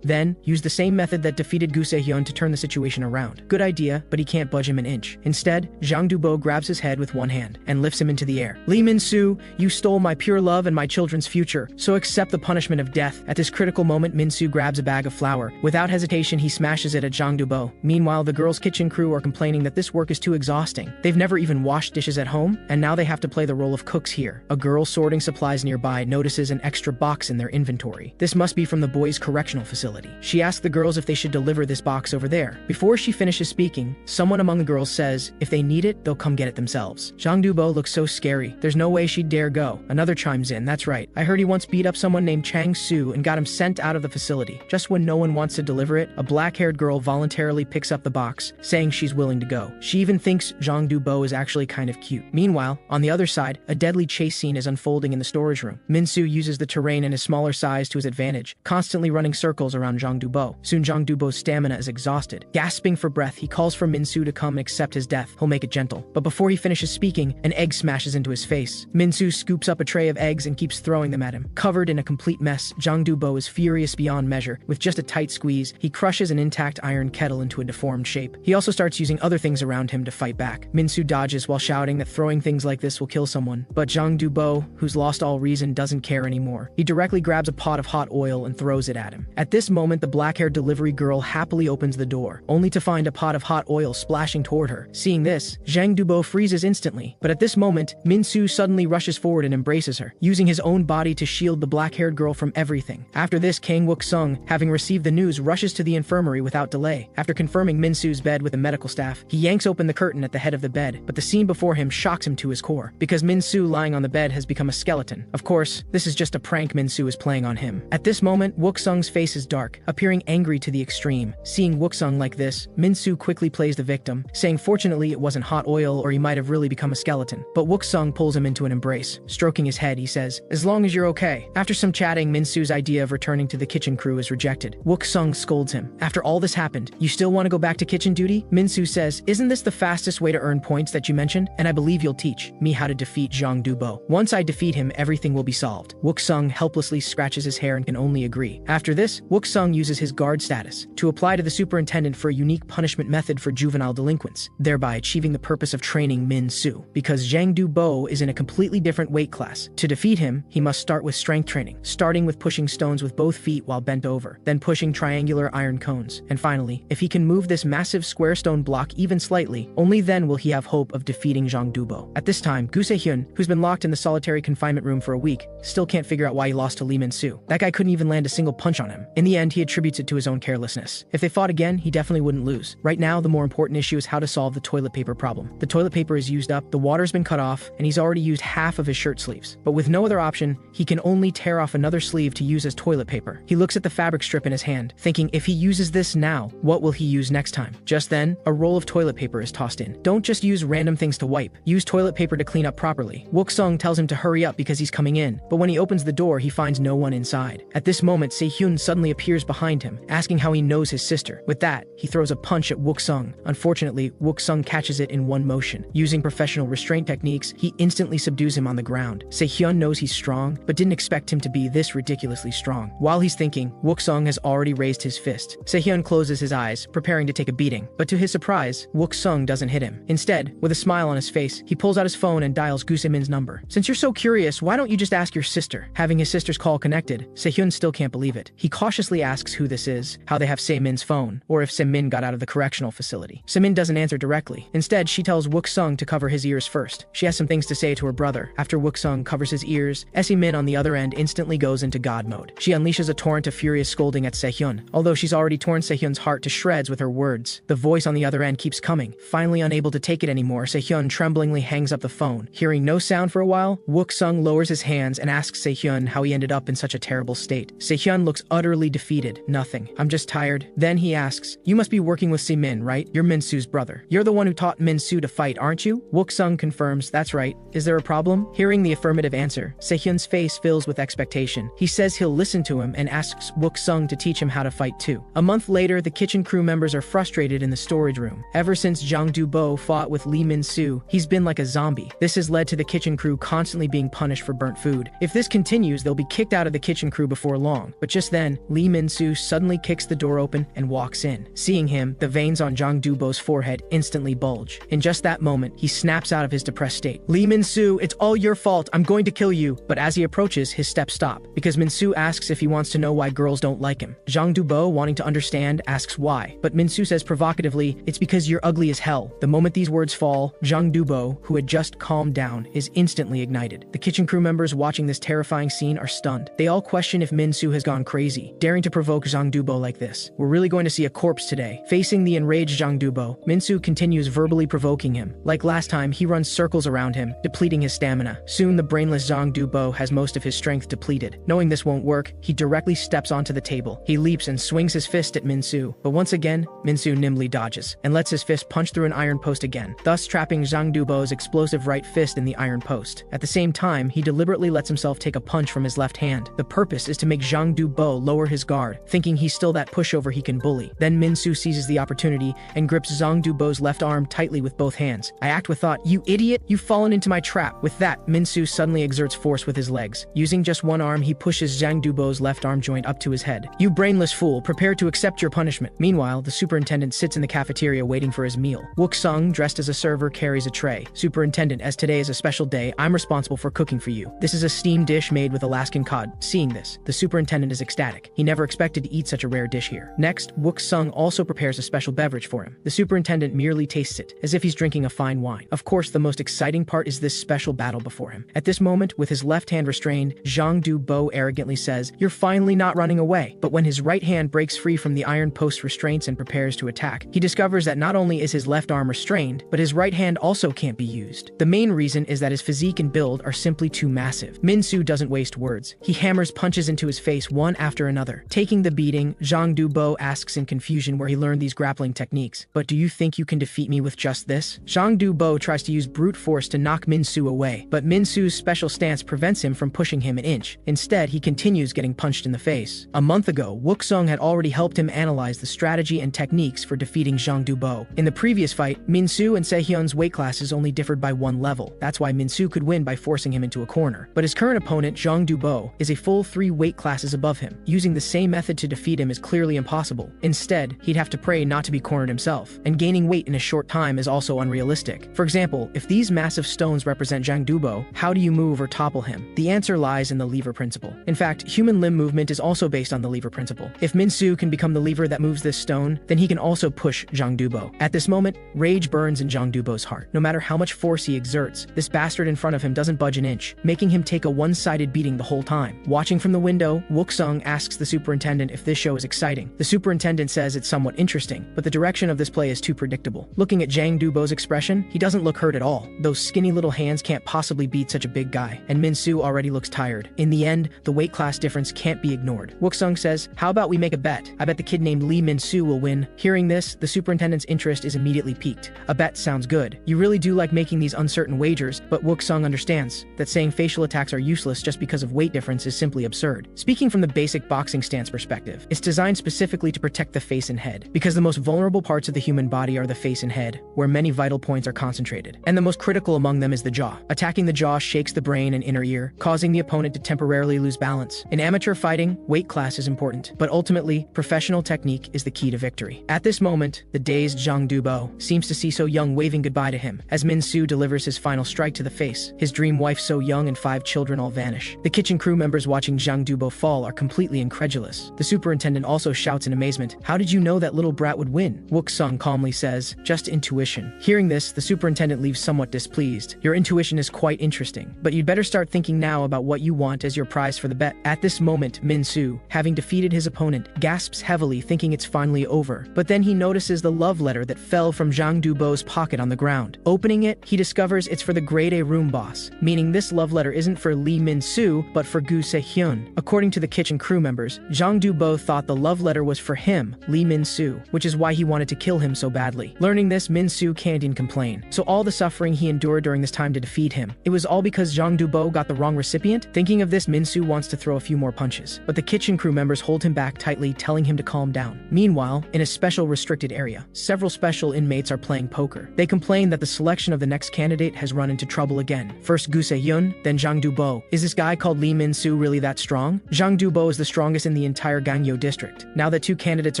Then, use the same method that defeated Gu Se-hyun to turn the situation around. Good idea, but he can't budge him an inch. Instead, Jang Do-bo grabs his head with one hand and lifts him into the air. "Lee Min-soo, you stole my pure love and my children's future, so accept the punishment of death." At this critical moment, Min-soo grabs a bag of flour. Without hesitation, he smashes it at Jang Do-bo. Meanwhile, the girls' kitchen crew are complaining that this work is too exhausting. They've never even washed dishes at home, and now they have to play the role of cooks here. A girl sorting supplies nearby notices an extra box in their inventory. This must be from the boys' correctional facility. She asks the girls if they should deliver this box over there. Before she finishes speaking, someone among the girls says, if they need it, they'll come get it themselves. Jang Do-bo looks so scary. There's no way she'd dare go. Another chimes in, "That's right. I heard he once beat up someone named Chang Soo and got him sent out of the facility. Just when no one wants to deliver it, a black-haired girl voluntarily picks up the box, saying she's willing to go. She even thinks Jang Do-bo is actually kind of cute." Meanwhile, on the other side, a deadly chase scene is unfolding in the storage room. Min-soo uses the terrain and his smaller size to his advantage, constantly running circles around Jang Do-bo. Soon Jang Do-bo's stamina is exhausted. Gasping for breath, he calls for Min-soo to come and accept his death. He'll make it gentle. But before he finishes speaking, an egg smashes into his face. Min-soo scoops up a tray of eggs and keeps throwing them at him. Covered in a complete mess, Jang Do-bo is furious vicious beyond measure. With just a tight squeeze, he crushes an intact iron kettle into a deformed shape. He also starts using other things around him to fight back. Min-soo dodges while shouting that throwing things like this will kill someone, but Jang Du-bo, who's lost all reason, doesn't care anymore. He directly grabs a pot of hot oil and throws it at him. At this moment, the black-haired delivery girl happily opens the door, only to find a pot of hot oil splashing toward her. Seeing this, Jang Du-bo freezes instantly, but at this moment, Min-soo suddenly rushes forward and embraces her, using his own body to shield the black-haired girl from everything. After this, Kang Wook-sung, having received the news, rushes to the infirmary without delay. After confirming Min-soo's bed with the medical staff, he yanks open the curtain at the head of the bed, but the scene before him shocks him to his core, because Min-soo lying on the bed has become a skeleton. Of course, this is just a prank Min-soo is playing on him. At this moment, Wook-sung's face is dark, appearing angry to the extreme. Seeing Wook-sung like this, Min-soo quickly plays the victim, saying fortunately it wasn't hot oil or he might have really become a skeleton. But Wook-sung pulls him into an embrace. Stroking his head, he says, "As long as you're okay." After some chatting, Min-soo's idea of returning to the kitchen crew is rejected. Wook-sung scolds him. "After all this happened, you still want to go back to kitchen duty?" Min-soo says, "Isn't this the fastest way to earn points that you mentioned? And I believe you'll teach me how to defeat Jang Du-bo. Once I defeat him, everything will be solved." Wook-sung helplessly scratches his hair and can only agree. After this, Wook-sung uses his guard status to apply to the superintendent for a unique punishment method for juvenile delinquents, thereby achieving the purpose of training Min-soo. Because Jang Du-bo is in a completely different weight class, to defeat him, he must start with strength training, starting with pushing stones with both feet while bent over, then pushing triangular iron cones, and finally, if he can move this massive square stone block even slightly, only then will he have hope of defeating Jang Du-bo. At this time, Gu Se-hyun, who's been locked in the solitary confinement room for a week, still can't figure out why he lost to Lee Min-soo. That guy couldn't even land a single punch on him. In the end, he attributes it to his own carelessness. If they fought again, he definitely wouldn't lose. Right now, the more important issue is how to solve the toilet paper problem. The toilet paper is used up, the water's been cut off, and he's already used half of his shirt sleeves. But with no other option, he can only tear off another sleeve to use as toilet paper. He looks at the fabric strip in his hand, thinking if he uses this now, what will he use next time? Just then, a roll of toilet paper is tossed in. Don't just use random things to wipe. Use toilet paper to clean up properly. Wook-sung tells him to hurry up because he's coming in, but when he opens the door, he finds no one inside. At this moment, Se-hyun suddenly appears behind him, asking how he knows his sister. With that, he throws a punch at Wook-sung. Unfortunately, Wook-sung catches it in one motion. Using professional restraint techniques, he instantly subdues him on the ground. Se-hyun knows he's strong, but didn't expect him to be this ridiculously strong. While he's thinking, Wook-sung has already raised his fist. Se-hyun closes his eyes, preparing to take a beating, but to his surprise, Wook-sung doesn't hit him. Instead, with a smile on his face, he pulls out his phone and dials Gu Se-min's number. "Since you're so curious, why don't you just ask your sister?" Having his sister's call connected, Se-hyun still can't believe it. He cautiously asks who this is, how they have Se-min's phone, or if Se-min got out of the correctional facility. Se-min doesn't answer directly. Instead, she tells Wook-sung to cover his ears first. She has some things to say to her brother. After Wook-sung covers his ears, Se-min on the other end instantly goes into God mode. She unleashes a torrent of furious scolding at Se-hyun. Although she's already torn Se-hyun's heart to shreds with her words, the voice on the other end keeps coming. Finally unable to take it anymore, Se-hyun tremblingly hangs up the phone. Hearing no sound for a while, Wook-sung lowers his hands and asks Se-hyun how he ended up in such a terrible state. Se-hyun looks utterly defeated. "Nothing. I'm just tired." Then he asks, "You must be working with Se-min, right? You're Min-soo's brother. You're the one who taught Min-soo to fight, aren't you?" Wook-sung confirms, "That's right. Is there a problem?" Hearing the affirmative answer, Se-hyun's face fills with expectation. He says he'll listen to him and asks Wook-sung to teach him how to fight too. A month later, the kitchen crew members are frustrated in the storage room. Ever since Jang Du-bo fought with Lee Min-soo, he's been like a zombie. This has led to the kitchen crew constantly being punished for burnt food. If this continues, they'll be kicked out of the kitchen crew before long. But just then, Lee Min-soo suddenly kicks the door open and walks in. Seeing him, the veins on Jang Du-bo's forehead instantly bulge. In just that moment, he snaps out of his depressed state. "Lee Min-soo, it's all your fault. I'm going to kill you." But as he approaches, his steps stop, because Min-soo asks if he wants to know why girls don't like him. Jang Du-bo, wanting to understand, asks why. But Min-soo says provocatively, "It's because you're ugly as hell." The moment these words fall, Jang Du-bo, who had just calmed down, is instantly ignited. The kitchen crew members watching this terrifying scene are stunned. They all question if Min-soo has gone crazy, daring to provoke Jang Du-bo like this. We're really going to see a corpse today. Facing the enraged Jang Du-bo, Min-soo continues verbally provoking him. Like last time, he runs circles around him, depleting his stamina. Soon, the brainless Jang Du-bo has most of his strength depleted. Knowing this won't work, he directly steps onto the table. He leaps and swings his fist at Min-soo, but once again, Min-soo nimbly dodges and lets his fist punch through an iron post again, thus trapping Jang Du-bo's explosive right fist in the iron post. At the same time, he deliberately lets himself take a punch from his left hand. The purpose is to make Jang Du-bo lower his guard, thinking he's still that pushover he can bully. Then Min-soo seizes the opportunity and grips Jang Du-bo's left arm tightly with both hands. I act with thought, "You idiot, you've fallen into my trap." With that, Min-soo suddenly exerts force with his legs. Using just one arm, he pushes Jang Du-bo's left arm joint up to his head. "You brainless fool, prepare to accept your punishment." Meanwhile, the superintendent sits in the cafeteria waiting for his meal. Wook-sung, dressed as a server, carries a tray. "Superintendent, as today is a special day, I'm responsible for cooking for you. This is a steamed dish made with Alaskan cod." Seeing this, the superintendent is ecstatic. He never expected to eat such a rare dish here. Next, Wook-sung also prepares a special beverage for him. The superintendent merely tastes it, as if he's drinking a fine wine. Of course, the most exciting part is this special battle before him. At this moment, with his left hand restrained, Zhang Du-bo arrogantly says, "You're finally not running away." But when his right hand breaks free from the iron post restraints and prepares to attack, he discovers that not only is his left arm restrained, but his right hand also can't be used. The main reason is that his physique and build are simply too massive. Min-soo doesn't waste words. He hammers punches into his face one after another. Taking the beating, Zhang Du-bo asks in confusion where he learned these grappling techniques. "But do you think you can defeat me with just this?" Zhang Du-bo tries to use brute force to knock Min-soo away, but Min-soo's special stance prevents him from pushing him an inch. Instead, he continues getting punched in the face. A month ago, Wook-sung had already helped him analyze the strategy and techniques for defeating Zhang Du-bo. In the previous fight, Min-soo and Se-hyun's weight classes only differed by one level. That's why Min-soo could win by forcing him into a corner. But his current opponent, Zhang Du-bo, is a full 3 weight classes above him. Using the same method to defeat him is clearly impossible. Instead, he'd have to pray not to be cornered himself, and gaining weight in a short time is also unrealistic. For example, if these massive stones represent Zhang Du-bo, how do you move or topple him? The answer lies in the lever principle. In fact, human limb movement is also based on the lever principle. If Min-soo can become the lever that moves this stone, then he can also push Zhang Du-bo. At this moment, rage burns in Zhang Du-bo's heart. No matter how much force he exerts, this bastard in front of him doesn't budge an inch, making him take a one-sided beating the whole time. Watching from the window, Wook-sung asks the superintendent if this show is exciting. The superintendent says it's somewhat interesting, but the direction of this play is too predictable. Looking at Zhang Du-bo's expression, he doesn't look hurt at all. Those skinny little hands can't possibly beat such a big guy, and Min-soo already looks tired. In the end, the weight class difference can't be ignored. Wook-sung says, "How about we make a bet? I bet the kid named Lee Min-soo will win." Hearing this, the superintendent's interest is immediately piqued. A bet sounds good. You really do like making these uncertain wagers, but Wook-sung understands that saying facial attacks are useless just because of weight difference is simply absurd. Speaking from the basic boxing stance perspective, it's designed specifically to protect the face and head, because the most vulnerable parts of the human body are the face and head, where many vital points are concentrated. And the most critical among them is the jaw. Attacking the jaw shakes the brain and inner ear, causing the opponent to temporarily lose balance. In amateur fighting, weight class is important, but ultimately, professional technique is the key to victory. At this moment, the dazed Zhang Du-bo seems to see So Young waving goodbye to him as Min-soo delivers his final strike to the face. His dream wife So Young and 5 children all vanish. The kitchen crew members watching Zhang Du-bo fall are completely incredulous. The superintendent also shouts in amazement, "How did you know that little brat would win?" Wook-sung calmly says, "Just intuition." Hearing this, the superintendent leaves somewhat displeased. "Your intuition is quite interesting, but you'd better start thinking now about what you want as your prize for the bet." At this moment, Min-soo, having defeated his opponent, gasps heavily, thinking it's finally over. But then he notices the love letter that fell from Zhang Du-bo's pocket on the ground. Opening it, he discovers it's for the grade A room boss, meaning this love letter isn't for Lee Min-soo, but for Gu Se-hyun. According to the kitchen crew members, Zhang Du-bo thought the love letter was for him, Lee Min-soo, which is why he wanted to kill him so badly. Learning this, Min-soo can't even complain. So all the suffering he endured during this time to defeat him, it was all because Zhang Du-bo got the wrong recipient? Thinking of this, Min-soo wants to throw a few more punches, but the kitchen crew members hold him back tightly, telling him to calm down. Meanwhile, in a special restricted area, several special inmates are playing poker. They complain that the selection of the next candidate has run into trouble again. First Gu Se-hyun, then Zhang Du-bo. Is this guy called Lee Min-soo really that strong? Zhang Du-bo is the strongest in the entire Gangyo district. Now that 2 candidates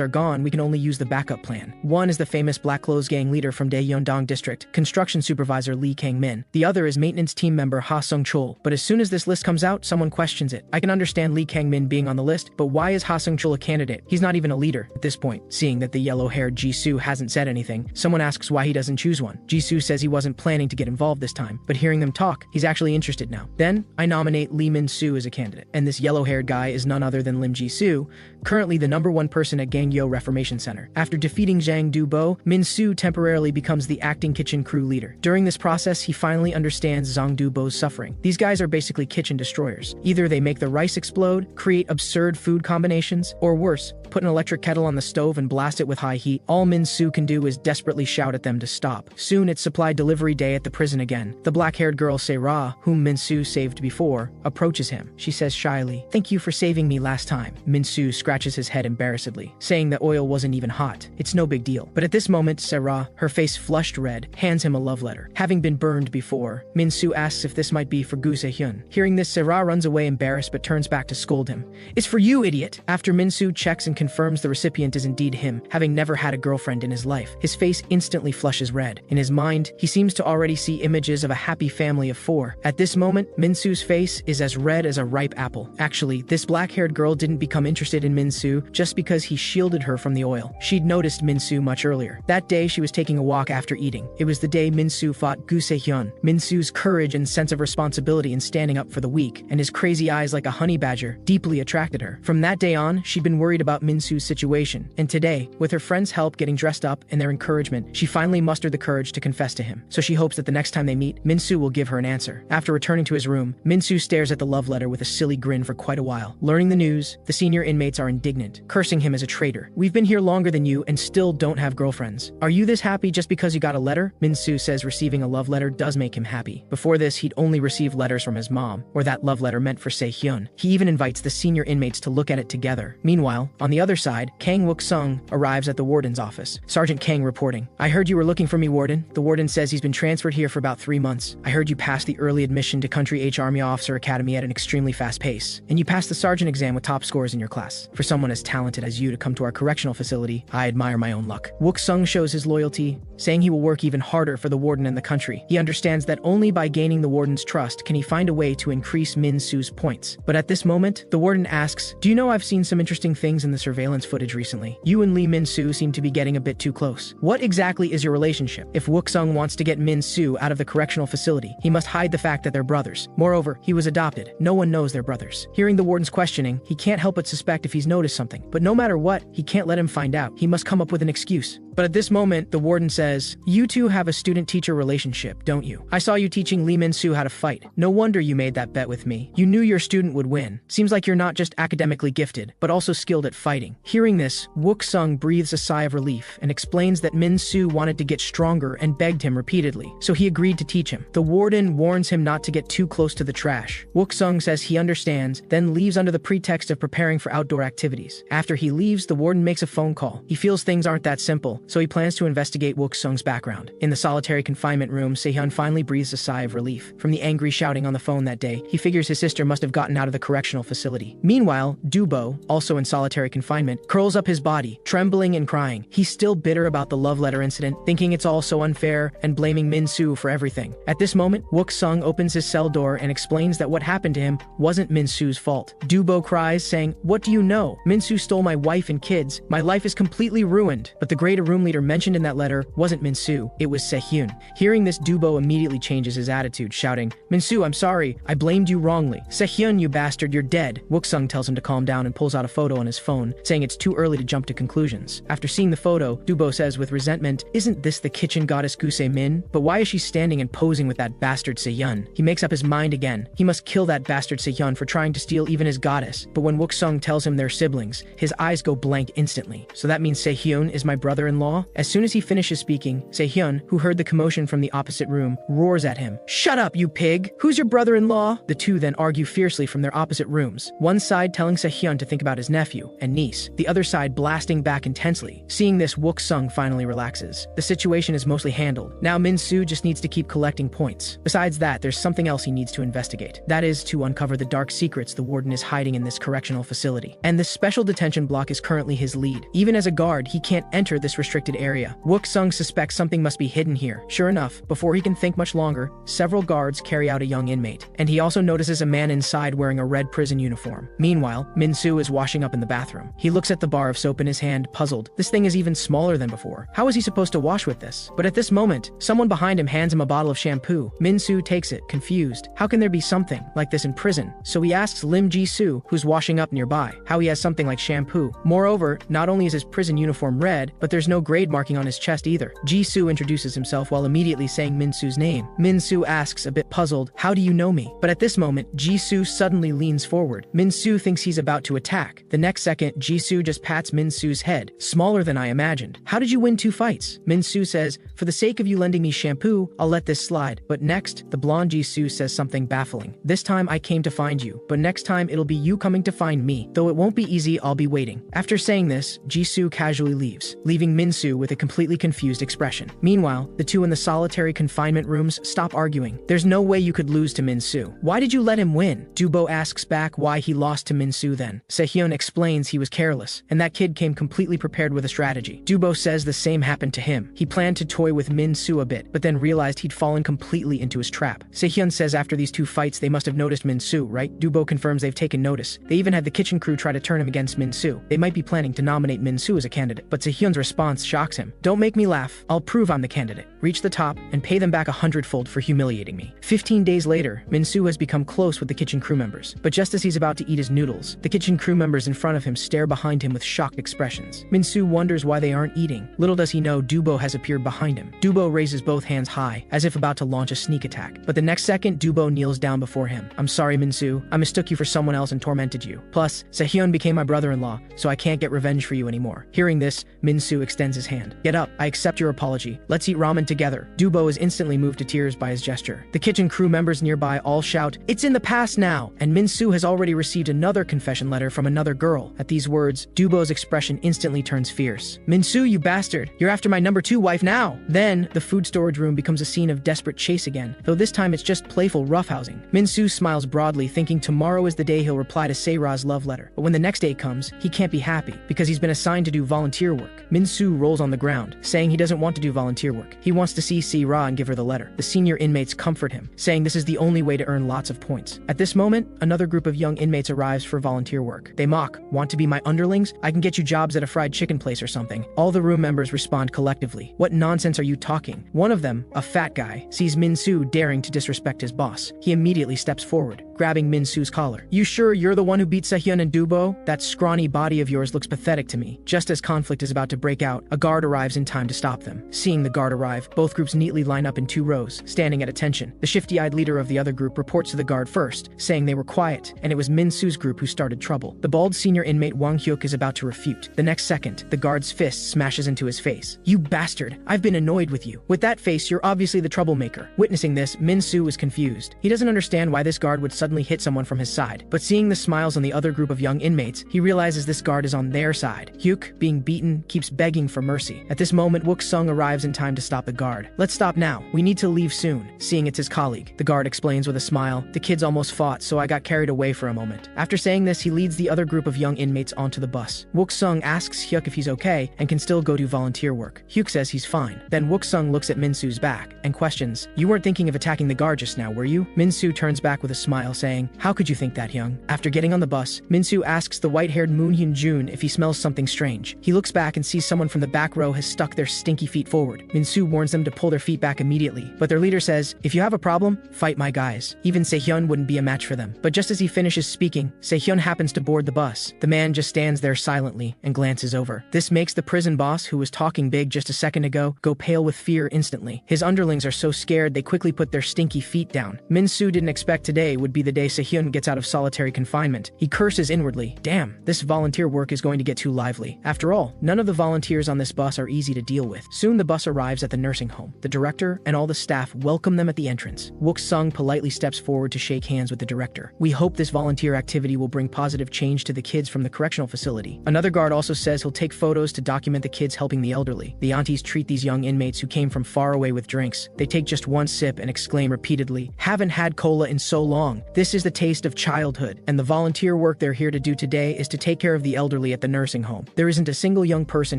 are gone, we can only use the backup plan. One is the famous Black Clothes Gang leader from Daeyeondong district, construction supervisor Lee Kang-min. The other is maintenance team member Ha Sung-chul. But as soon as this list comes out, someone questions it. I can understand Lee Kang-min being on the list, but why is Ha Sung-chul a candidate? He's not even a leader at this point. Seeing that the yellow-haired Jisoo hasn't said anything, someone asks why he doesn't choose one. Jisoo says he wasn't planning to get involved this time, but hearing them talk, he's actually interested now. Then, I nominate Lee Min-soo as a candidate, and this yellow-haired guy is none other than Lim Jisoo, currently the #1 person at Gangyo Reformation Center. After defeating Zhang Du-bo, Min-soo temporarily becomes the acting kitchen crew leader. During this process, he finally understands Zhang Du-bo's suffering. These guys are basically kitchen destroyers. Either they make the rice explode, create absurd food combinations, or worse, put an electric kettle on the stove and blast it with high heat. All Min-soo can do is desperately shout at them to stop. Soon it's supply delivery day at the prison again. The black-haired girl Se-ra, whom Min-soo saved before, approaches him. She says shyly, "Thank you for saving me last time." Min-soo scratches his head embarrassedly, saying that oil wasn't even hot. It's no big deal. But at this moment, Se-ra, her face flushed red, hands him a love letter. Having been burned before, Min-soo asks if this might be for Gu Se-hyun. Hearing this, Se-ra runs away embarrassed but turns back to scold him. him. "It's for you, idiot." After Min-soo checks and confirms the recipient is indeed him, having never had a girlfriend in his life, his face instantly flushes red. In his mind, he seems to already see images of a happy family of 4. At this moment, Min-soo's face is as red as a ripe apple. Actually, this black-haired girl didn't become interested in Min-soo just because he shielded her from the oil. She'd noticed Min-soo much earlier. That day, she was taking a walk after eating. It was the day Min-soo fought Gu Se-hyun. Min-soo's courage and sense of responsibility in standing up for the weak, and his crazy eyes like a honey badger, deeply attracted her. From that day on, she'd been worried about Min-soo's situation, and today, with her friend's help getting dressed up and their encouragement, she finally mustered the courage to confess to him. So she hopes that the next time they meet, Min-soo will give her an answer. After returning to his room, Min-soo stares at the love letter with a silly grin for quite a while. Learning the news, the senior inmates are indignant, cursing him as a traitor. "We've been here longer than you and still don't have girlfriends. Are you this happy just because you got a letter?" Min-soo says receiving a love letter does make him happy. Before this, he'd only received letters from his mom, or that love letter meant for Se-hyun. He even invites the senior inmates to look at it together. Meanwhile, on the other side, Kang Wook-sung arrives at the warden's office. Sergeant Kang reporting, "I heard you were looking for me, warden." The warden says he's been transferred here for about 3 months. "I heard you passed the early admission to Country H Army Officer Academy at an extremely fast pace, and you passed the sergeant exam with top scores in your class. For someone as talented as you to come to our correctional facility, I admire my own luck." Wook-sung shows his loyalty, saying he will work even harder for the warden and the country. He understands that only by gaining the warden's trust can he find a way to increase Min-soo's points. But at this moment, the warden asks, "Do you know I've seen some interesting things in the surveillance footage recently? You and Lee Min-soo seem to be getting a bit too close. What exactly is your relationship?" If Wook-sung wants to get Min-soo out of the correctional facility, he must hide the fact that they're brothers. Moreover, he was adopted. No one knows they're brothers. Hearing the warden's questioning, he can't help but suspect if he's noticed something. But no matter what, he can't let him find out. He must come up with an excuse. But at this moment, the warden says, "You two have a student-teacher relationship, don't you? I saw you teaching Lee Min-soo how to fight. No wonder you made that bet with me. You knew your student would win. Seems like you're not just academically gifted, but also skilled at fighting." Hearing this, Wook-sung breathes a sigh of relief and explains that Min-soo wanted to get stronger and begged him repeatedly, so he agreed to teach him. The warden warns him not to get too close to the trash. Wook-sung says he understands, then leaves under the pretext of preparing for outdoor activities. After he leaves, the warden makes a phone call. He feels things aren't that simple, so he plans to investigate Wook-sung's background. In the solitary confinement room, Se-hyun finally breathes a sigh of relief. From the angry shouting on the phone that day, he figures his sister must have gotten out of the correctional facility. Meanwhile, Do-bo, also in solitary confinement, curls up his body, trembling and crying. He's still bitter about the love letter incident, thinking it's all so unfair and blaming Min-soo for everything. At this moment, Wook-sung opens his cell door and explains that what happened to him wasn't Min-soo's fault. Do-bo cries, saying, "What do you know? Min-soo stole my wife and kids. My life is completely ruined." But the greater room leader mentioned in that letter wasn't Min-soo, it was Se-hyun. Hearing this, Do-bo immediately changes his attitude, shouting, "Min-soo, I'm sorry. I blamed you wrongly. Se-hyun, you bastard, you're dead." Wook-sung tells him to calm down and pulls out a photo on his phone, saying it's too early to jump to conclusions. After seeing the photo, Do-bo says with resentment, "Isn't this the kitchen goddess Gu Se-min? But why is she standing and posing with that bastard Se-hyun?" He makes up his mind again. He must kill that bastard Se-hyun for trying to steal even his goddess. But when Wook-sung tells him they're siblings, his eyes go blank instantly. So that means Se-hyun is my brother-in-law? As soon as he finishes speaking, Se-hyun, who heard the commotion from the opposite room, roars at him, "Shut up, you pig! Who's your brother-in-law?" The two then argue fiercely from their opposite rooms, one side telling Se-hyun to think about his nephew and niece, the other side blasting back intensely. Seeing this, Wook-sung finally relaxes. The situation is mostly handled. Now Min-soo just needs to keep collecting points. Besides that, there's something else he needs to investigate. That is to uncover the dark secrets the warden is hiding in this correctional facility. And this special detention block is currently his lead. Even as a guard, he can't enter this restricted area. Wook-sung suspects something must be hidden here. Sure enough, before he can think much longer, several guards carry out a young inmate. And he also notices a man inside wearing a red prison uniform. Meanwhile, Min-soo is washing up in the bathroom. He looks at the bar of soap in his hand, puzzled. This thing is even smaller than before. How is he supposed to wash with this? But at this moment, someone behind him hands him a bottle of shampoo. Min-soo takes it, confused. How can there be something like this in prison? So he asks Lim Ji-soo, who's washing up nearby, how he has something like shampoo. Moreover, not only is his prison uniform red, but there's no grade marking on his chest either. Ji-soo introduces himself while immediately saying Min-soo's name. Min-soo asks, a bit puzzled, "How do you know me?" But at this moment, Ji-soo suddenly leans forward. Min-soo thinks he's about to attack. The next second, Ji-soo just pats Min-soo's head. "Smaller than I imagined. How did you win 2 fights?" Min-soo says, "For the sake of you lending me shampoo, I'll let this slide." But next, the blonde Ji-soo says something baffling. "This time I came to find you, but next time it'll be you coming to find me. Though it won't be easy, I'll be waiting." After saying this, Ji-soo casually leaves, leaving Min Min-soo with a completely confused expression. Meanwhile, the two in the solitary confinement rooms stop arguing. There's no way you could lose to Min-soo. Why did you let him win? Dubo asks back why he lost to Min-soo then. Sehyun explains he was careless, and that kid came completely prepared with a strategy. Dubo says the same happened to him. He planned to toy with Min-soo a bit, but then realized he'd fallen completely into his trap. Sehyun says after these two fights they must have noticed Min-soo, right? Dubo confirms they've taken notice. They even had the kitchen crew try to turn him against Min-soo. They might be planning to nominate Min-soo as a candidate, but Sehyun's response shocks him. Don't make me laugh. I'll prove I'm the candidate. Reach the top and pay them back 100-fold for humiliating me. 15 days later, Min-soo has become close with the kitchen crew members, but just as he's about to eat his noodles, the kitchen crew members in front of him stare behind him with shocked expressions. Min-soo wonders why they aren't eating. Little does he know Dubo has appeared behind him. Dubo raises both hands high, as if about to launch a sneak attack, but the next second Dubo kneels down before him. I'm sorry, Min-soo. I mistook you for someone else and tormented you. Plus, Sehyun became my brother-in-law, so I can't get revenge for you anymore. Hearing this, Min-soo extends his hand. Get up. I accept your apology. Let's eat ramen together. Dubo is instantly moved to tears by his gesture. The kitchen crew members nearby all shout, "It's in the past now!" And Min-soo has already received another confession letter from another girl. At these words, Dubo's expression instantly turns fierce. Min-soo, you bastard! You're after my number 2 wife now! Then, the food storage room becomes a scene of desperate chase again, though this time it's just playful roughhousing. Min-soo smiles broadly, thinking tomorrow is the day he'll reply to Se-ra's love letter. But when the next day comes, he can't be happy, because he's been assigned to do volunteer work. Min-soo rolls on the ground, saying he doesn't want to do volunteer work. He wants to see Se-ra and give her the letter. The senior inmates comfort him, saying this is the only way to earn lots of points. At this moment, another group of young inmates arrives for volunteer work. They mock, "Want to be my underlings? I can get you jobs at a fried chicken place or something." All the room members respond collectively. What nonsense are you talking? One of them, a fat guy, sees Min-soo daring to disrespect his boss. He immediately steps forward, grabbing Min-soo's collar. "You sure you're the one who beat Sehyun and Dubo? That scrawny body of yours looks pathetic to me." Just as conflict is about to break out, a guard arrives in time to stop them. Seeing the guard arrive, both groups neatly line up in 2 rows, standing at attention. The shifty-eyed leader of the other group reports to the guard first, saying they were quiet, and it was Min-soo's group who started trouble. The bald senior inmate Wang Hyuk is about to refute. The next second, the guard's fist smashes into his face. "You bastard! I've been annoyed with you. With that face, you're obviously the troublemaker." Witnessing this, Min-soo is confused. He doesn't understand why this guard would suddenly hit someone from his side, but seeing the smiles on the other group of young inmates, he realizes this guard is on their side. Hyuk, being beaten, keeps begging for mercy. At this moment, Wook-sung arrives in time to stop the guard. "Let's stop now. We need to leave soon." Seeing it's his colleague, the guard explains with a smile, "The kids almost fought, so I got carried away for a moment." After saying this, he leads the other group of young inmates onto the bus. Wook-sung asks Hyuk if he's okay and can still go do volunteer work. Hyuk says he's fine. Then Wook-sung looks at Min-soo's back and questions, "You weren't thinking of attacking the guard just now, were you?" Min-soo turns back with a smile, saying, "How could you think that, Hyung?" After getting on the bus, Min-soo asks the white-haired Moon Hyun-jun if he smells something strange. He looks back and sees someone from the back row has stuck their stinky feet forward. Min-soo warns them to pull their feet back immediately, but their leader says, "If you have a problem, fight my guys." Even Sehyun wouldn't be a match for them. But just as he finishes speaking, Sehyun happens to board the bus. The man just stands there silently and glances over. This makes the prison boss, who was talking big just a second ago, go pale with fear instantly. His underlings are so scared they quickly put their stinky feet down. Min-soo didn't expect today would be the day Sehyun gets out of solitary confinement. He curses inwardly. Damn, this volunteer work is going to get too lively. After all, none of the volunteers on this bus are easy to deal with. Soon the bus arrives at the nursing home. The director and all the staff welcome them at the entrance. Wook-sung politely steps forward to shake hands with the director. "We hope this volunteer activity will bring positive change to the kids from the correctional facility." Another guard also says he'll take photos to document the kids helping the elderly. The aunties treat these young inmates who came from far away with drinks. They take just one sip and exclaim repeatedly, "Haven't had cola in so long. This is the taste of childhood." And the volunteer work they're here to do today is to take care of the elderly at the nursing home. There isn't a single young person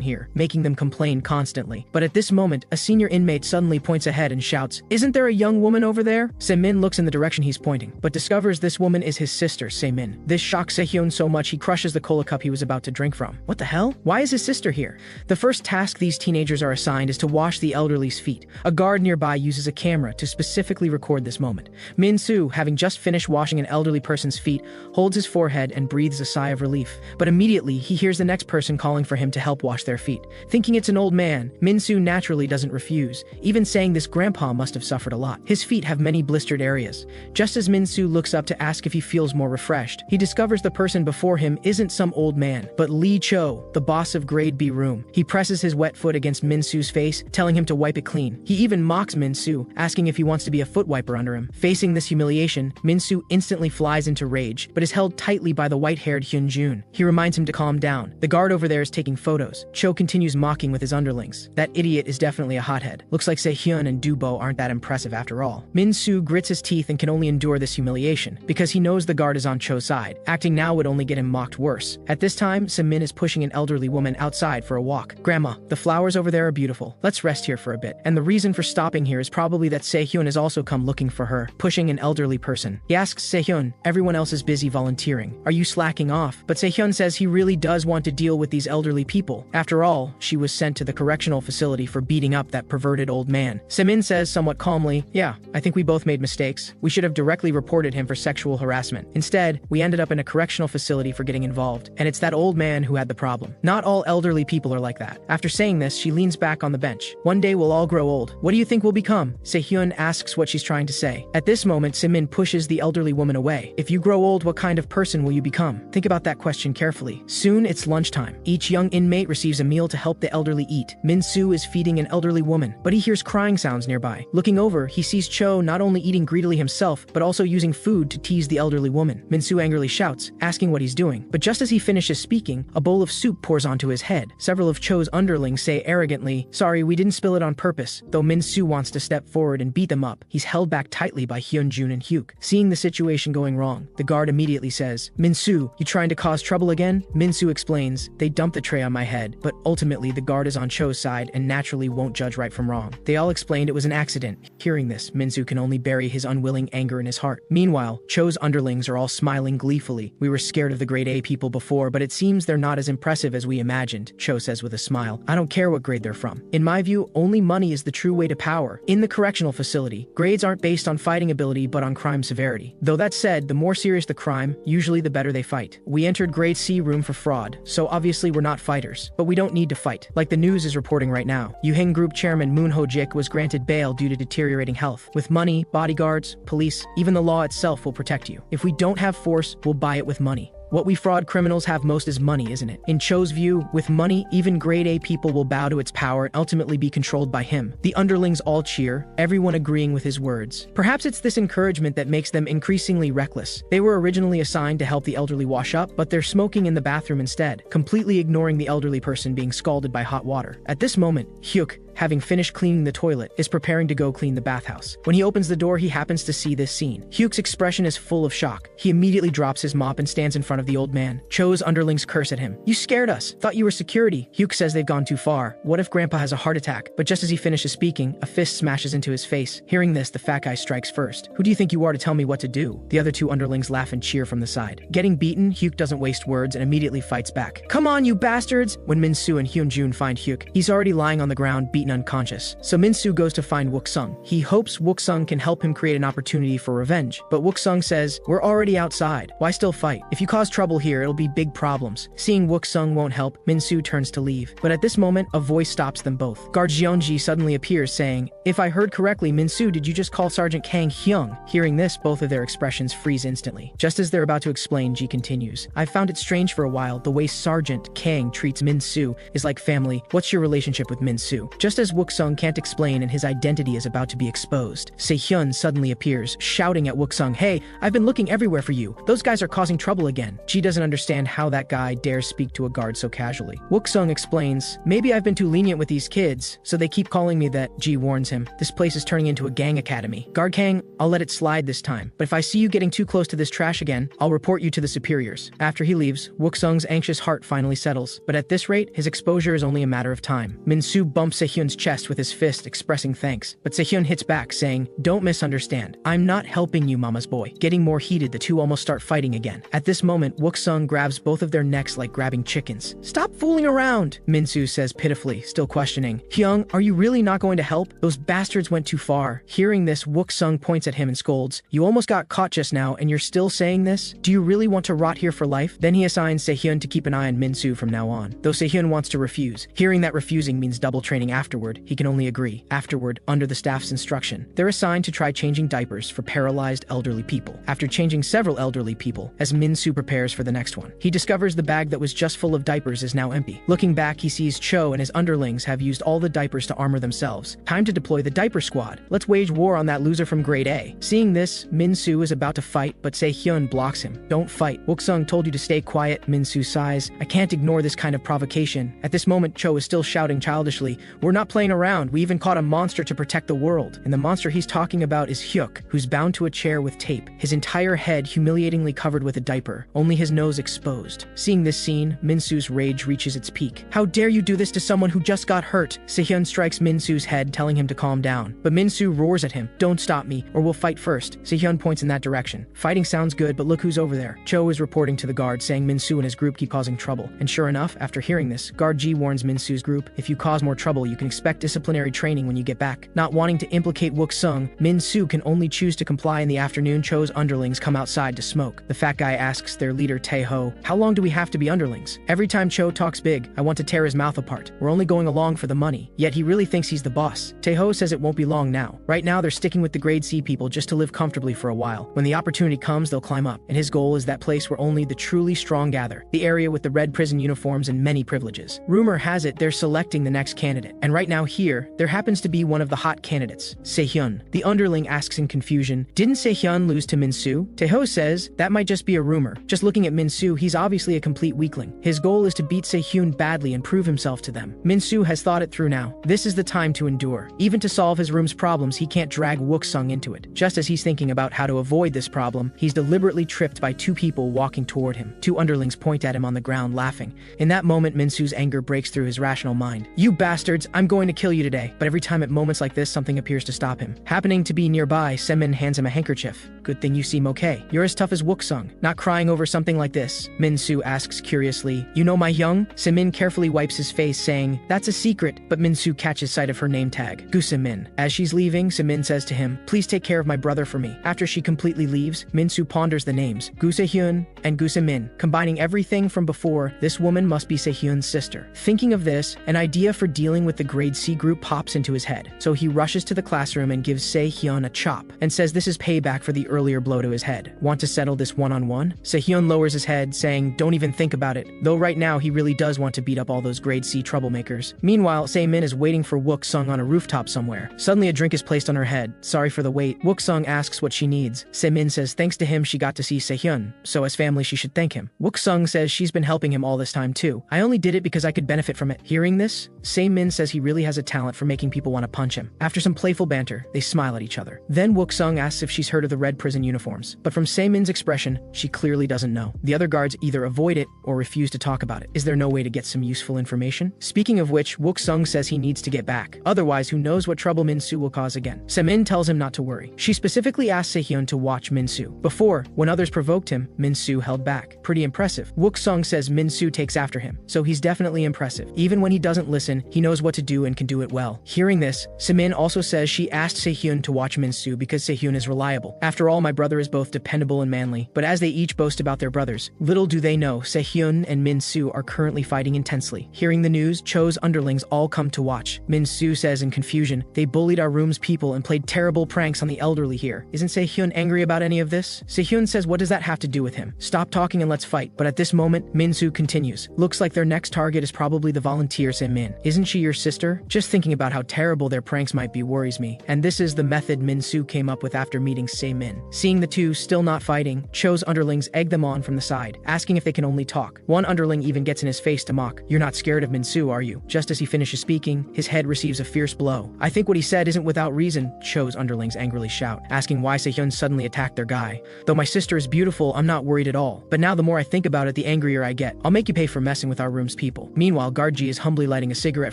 here, making them complain constantly. But at this moment, a senior inmate suddenly points ahead and shouts, "Isn't there a young woman over there?" Se-min looks in the direction he's pointing, but discovers this woman is his sister, Se-min. This shocks Sehyun so much he crushes the cola cup he was about to drink from. What the hell? Why is his sister here? The first task these teenagers are assigned is to wash the elderly's feet. A guard nearby uses a camera to specifically record this moment. Min-soo, having just finished washing an elderly person's feet, holds his forehead and breathes a sigh of relief. But immediately, he hears the next person calling for him to help wash their feet. Thinking it's an old man, Min-soo naturally doesn't refuse, even saying this grandpa must have suffered a lot. His feet have many blistered areas. Just as Min-soo looks up to ask if he feels more refreshed, he discovers the person before him isn't some old man, but Lee Cho, the boss of Grade B room. He presses his wet foot against Min-soo's face, telling him to wipe it clean. He even mocks Min-soo, asking if he wants to be a foot wiper under him. Facing this humiliation, Min-soo instantly flies into rage, but is held tightly by the white-haired Hyun-jun. He reminds him to calm down. The guard over there is taking photos. Cho continues continues mocking with his underlings. That idiot is definitely a hothead. Looks like Sehyeon and Dubo aren't that impressive after all. Min-soo grits his teeth and can only endure this humiliation, because he knows the guard is on Cho's side. Acting now would only get him mocked worse. At this time, Semin is pushing an elderly woman outside for a walk. "Grandma, the flowers over there are beautiful. Let's rest here for a bit." And the reason for stopping here is probably that Sehyeon has also come looking for her, pushing an elderly person. He asks Sehyeon, "Everyone else is busy volunteering. Are you slacking off?" But Sehyeon says he really does want to deal with these elderly people. After all, she was sent to the correctional facility for beating up that perverted old man. Semin says somewhat calmly, "Yeah, I think we both made mistakes. We should have directly reported him for sexual harassment. Instead, we ended up in a correctional facility for getting involved, and it's that old man who had the problem. Not all elderly people are like that." After saying this, she leans back on the bench. "One day we'll all grow old. What do you think we'll become?" Sehyeon asks what she's trying to say. At this moment, Semin pushes the elderly woman away. "If you grow old, what kind of person will you become? Think about that question carefully." Soon, it's lunchtime. Each young inmate receives a meal to help the elderly eat. Min-soo is feeding an elderly woman, but he hears crying sounds nearby. Looking over, he sees Cho not only eating greedily himself, but also using food to tease the elderly woman. Min-soo angrily shouts, asking what he's doing. But just as he finishes speaking, a bowl of soup pours onto his head. Several of Cho's underlings say arrogantly, "Sorry, we didn't spill it on purpose." Though Min-soo wants to step forward and beat them up, he's held back tightly by Hyunjun and Hyuk. Seeing the situation going wrong, the guard immediately says, "Min-soo, you trying to cause trouble again?" Min-soo explains, "They dumped the tray on my head, but ultimately the guard is on Cho's side and naturally won't judge right from wrong." They all explained it was an accident. Hearing this, Min-soo can only bury his unwilling anger in his heart. Meanwhile, Cho's underlings are all smiling gleefully. "We were scared of the grade A people before, but it seems they're not as impressive as we imagined," Cho says with a smile. "I don't care what grade they're from. In my view, only money is the true way to power. In the correctional facility, grades aren't based on fighting ability but on crime severity. Though that said, the more serious the crime, usually the better they fight. We entered grade C room for fraud, so obviously we're not fighters. But we don't need to fight. Like the news is reporting right now, Yuheng Group Chairman Moon Ho-jik was granted bail due to deteriorating health. With money, bodyguards, police, even the law itself will protect you. If we don't have force, we'll buy it with money. What we fraud criminals have most is money, isn't it? In Cho's view, with money, even grade A people will bow to its power and ultimately be controlled by him." The underlings all cheer, everyone agreeing with his words. Perhaps it's this encouragement that makes them increasingly reckless. They were originally assigned to help the elderly wash up, but they're smoking in the bathroom instead, completely ignoring the elderly person being scalded by hot water. At this moment, Hyuk, having finished cleaning the toilet, is preparing to go clean the bathhouse. When he opens the door, he happens to see this scene. Hyuk's expression is full of shock. He immediately drops his mop and stands in front of the old man. Cho's underlings curse at him. "You scared us. Thought you were security." Hyuk says they've gone too far. What if Grandpa has a heart attack? But just as he finishes speaking, a fist smashes into his face. Hearing this, the fat guy strikes first. "Who do you think you are to tell me what to do?" The other two underlings laugh and cheer from the side. Getting beaten, Hyuk doesn't waste words and immediately fights back. "Come on, you bastards!" When Min-soo and Hyunjun find Hyuk, he's already lying on the ground, beaten unconscious. So Min-soo goes to find Wook-sung. He hopes Wook-sung can help him create an opportunity for revenge. But Wook-sung says, "We're already outside. Why still fight? If you cause trouble here, it'll be big problems." Seeing Wook-sung won't help, Min-soo turns to leave. But at this moment, a voice stops them both. Guard Jeonji suddenly appears saying, "If I heard correctly, Min-soo, did you just call Sergeant Kang Hyung?" Hearing this, both of their expressions freeze instantly. Just as they're about to explain, Ji continues, "I've found it strange for a while. The way Sergeant Kang treats Min-soo is like family. What's your relationship with Min-soo?" Just as Wook-sung can't explain and his identity is about to be exposed, Sehyeon suddenly appears, shouting at Wook-sung, "Hey, I've been looking everywhere for you. Those guys are causing trouble again." Ji doesn't understand how that guy dares speak to a guard so casually. Wook-sung explains, "Maybe I've been too lenient with these kids, so they keep calling me that." Ji warns him, "This place is turning into a gang academy. Guard Kang, I'll let it slide this time. But if I see you getting too close to this trash again, I'll report you to the superiors." After he leaves, Wook-sung's anxious heart finally settles. But at this rate, his exposure is only a matter of time. Min-soo bumps Sehyeon's chest with his fist, expressing thanks. But Sehyeon hits back, saying, "Don't misunderstand. I'm not helping you, mama's boy." Getting more heated, the two almost start fighting again. At this moment, Wook-sung grabs both of their necks like grabbing chickens. "Stop fooling around," Min-soo says pitifully, still questioning. "Hyung, are you really not going to help? Those bastards went too far." Hearing this, Wook-sung points at him and scolds, "You almost got caught just now, and you're still saying this? Do you really want to rot here for life?" Then he assigns Sehyeon to keep an eye on Min-soo from now on, though Sehyeon wants to refuse, hearing that refusing means double training afterwards. afterward, he can only agree. Afterward, under the staff's instruction, they're assigned to try changing diapers for paralyzed elderly people. After changing several elderly people, as Min-soo prepares for the next one, he discovers the bag that was just full of diapers is now empty. Looking back, he sees Cho and his underlings have used all the diapers to armor themselves. Time to deploy the diaper squad. Let's wage war on that loser from grade A. Seeing this, Min-soo is about to fight, but Se-hyun blocks him. Don't fight. Wook-sung told you to stay quiet. Min-soo sighs. I can't ignore this kind of provocation. At this moment, Cho is still shouting childishly, we're not playing around. We even caught a monster to protect the world. And the monster he's talking about is Hyuk, who's bound to a chair with tape, his entire head humiliatingly covered with a diaper, only his nose exposed. Seeing this scene, Min-soo's rage reaches its peak. How dare you do this to someone who just got hurt? Se-hyun strikes Min-soo's head, telling him to calm down. But Min-soo roars at him, don't stop me, or we'll fight first. Se-hyun points in that direction. Fighting sounds good, but look who's over there. Cho is reporting to the guard, saying Min-soo and his group keep causing trouble. And sure enough, after hearing this, Guard G warns Min-soo's group, if you cause more trouble, you can expect disciplinary training when you get back. Not wanting to implicate Wook-sung, Min-soo can only choose to comply. In the afternoon, Cho's underlings come outside to smoke. The fat guy asks their leader Tae-ho, how long do we have to be underlings? Every time Cho talks big, I want to tear his mouth apart. We're only going along for the money. Yet he really thinks he's the boss. Tae-ho says it won't be long now. Right now, they're sticking with the grade C people just to live comfortably for a while. When the opportunity comes, they'll climb up. And his goal is that place where only the truly strong gather. The area with the red prison uniforms and many privileges. Rumor has it they're selecting the next candidate. And right now here, there happens to be one of the hot candidates, Se-hyun. The underling asks in confusion, didn't Se-hyun lose to Min-soo? Tae-ho says, that might just be a rumor. Just looking at Min-soo, he's obviously a complete weakling. His goal is to beat Se-hyun badly and prove himself to them. Min-soo has thought it through now. This is the time to endure. Even to solve his room's problems, he can't drag Wook-sung into it. Just as he's thinking about how to avoid this problem, he's deliberately tripped by two people walking toward him. Two underlings point at him on the ground, laughing. In that moment, Min-soo's anger breaks through his rational mind. You bastards, I'm going to kill you today. But every time at moments like this, something appears to stop him. Happening to be nearby, Semin hands him a handkerchief. Good thing you seem okay. You're as tough as Wook-sung. Not crying over something like this? Min-soo asks curiously. You know my young? Semin carefully wipes his face, saying, that's a secret. But Min-soo catches sight of her name tag, Gu Se-min. As she's leaving, Semin says to him, please take care of my brother for me. After she completely leaves, Min-soo ponders the names, Gu Se-hyun and Gu Se-min. Combining everything from before, this woman must be Se-hyun's sister. Thinking of this, an idea for dealing with the grade C group pops into his head. So he rushes to the classroom and gives Se-hyun a chop, and says this is payback for the earlier blow to his head. Want to settle this one-on-one? Se-hyun lowers his head, saying, don't even think about it. Though right now he really does want to beat up all those grade C troublemakers. Meanwhile, Se-min is waiting for Wook-sung on a rooftop somewhere. Suddenly a drink is placed on her head. Sorry for the wait. Wook-sung asks what she needs. Se-min says thanks to him she got to see Se-hyun, so as family she should thank him. Wook-sung says she's been helping him all this time too. I only did it because I could benefit from it. Hearing this, Se-min says he really has a talent for making people want to punch him. After some playful banter, they smile at each other. Then Wook-sung asks if she's heard of the red prison uniforms, but from Se-min's expression, she clearly doesn't know. The other guards either avoid it or refuse to talk about it. Is there no way to get some useful information? Speaking of which, Wook-sung says he needs to get back. Otherwise, who knows what trouble Min-soo will cause again. Se-min tells him not to worry. She specifically asked Se-hyun to watch Min-soo. Before, when others provoked him, Min-soo held back. Pretty impressive. Wook-sung says Min-soo takes after him, so he's definitely impressive. Even when he doesn't listen, he knows what to do and can do it well. Hearing this, Se-min also says she asked Se-hyun to watch Min-soo because Se-hyun is reliable. After all, my brother is both dependable and manly. But as they each boast about their brothers, little do they know Se-hyun and Min-soo are currently fighting intensely. Hearing the news, Cho's underlings all come to watch. Min-soo says in confusion, they bullied our room's people and played terrible pranks on the elderly here. Isn't Se-hyun angry about any of this? Se-hyun says what does that have to do with him? Stop talking and let's fight. But at this moment, Min-soo continues. Looks like their next target is probably the volunteer Se-min. Isn't she your sister? Just thinking about how terrible their pranks might be worries me. And this is the method Min-soo came up with after meeting Se-min. Seeing the two still not fighting, Cho's underlings egg them on from the side, asking if they can only talk. One underling even gets in his face to mock. You're not scared of Min-soo, are you? Just as he finishes speaking, his head receives a fierce blow. I think what he said isn't without reason, Cho's underlings angrily shout, asking why Se-hyun suddenly attacked their guy. Though my sister is beautiful, I'm not worried at all. But now the more I think about it, the angrier I get. I'll make you pay for messing with our room's people. Meanwhile, Guard G is humbly lighting a cigarette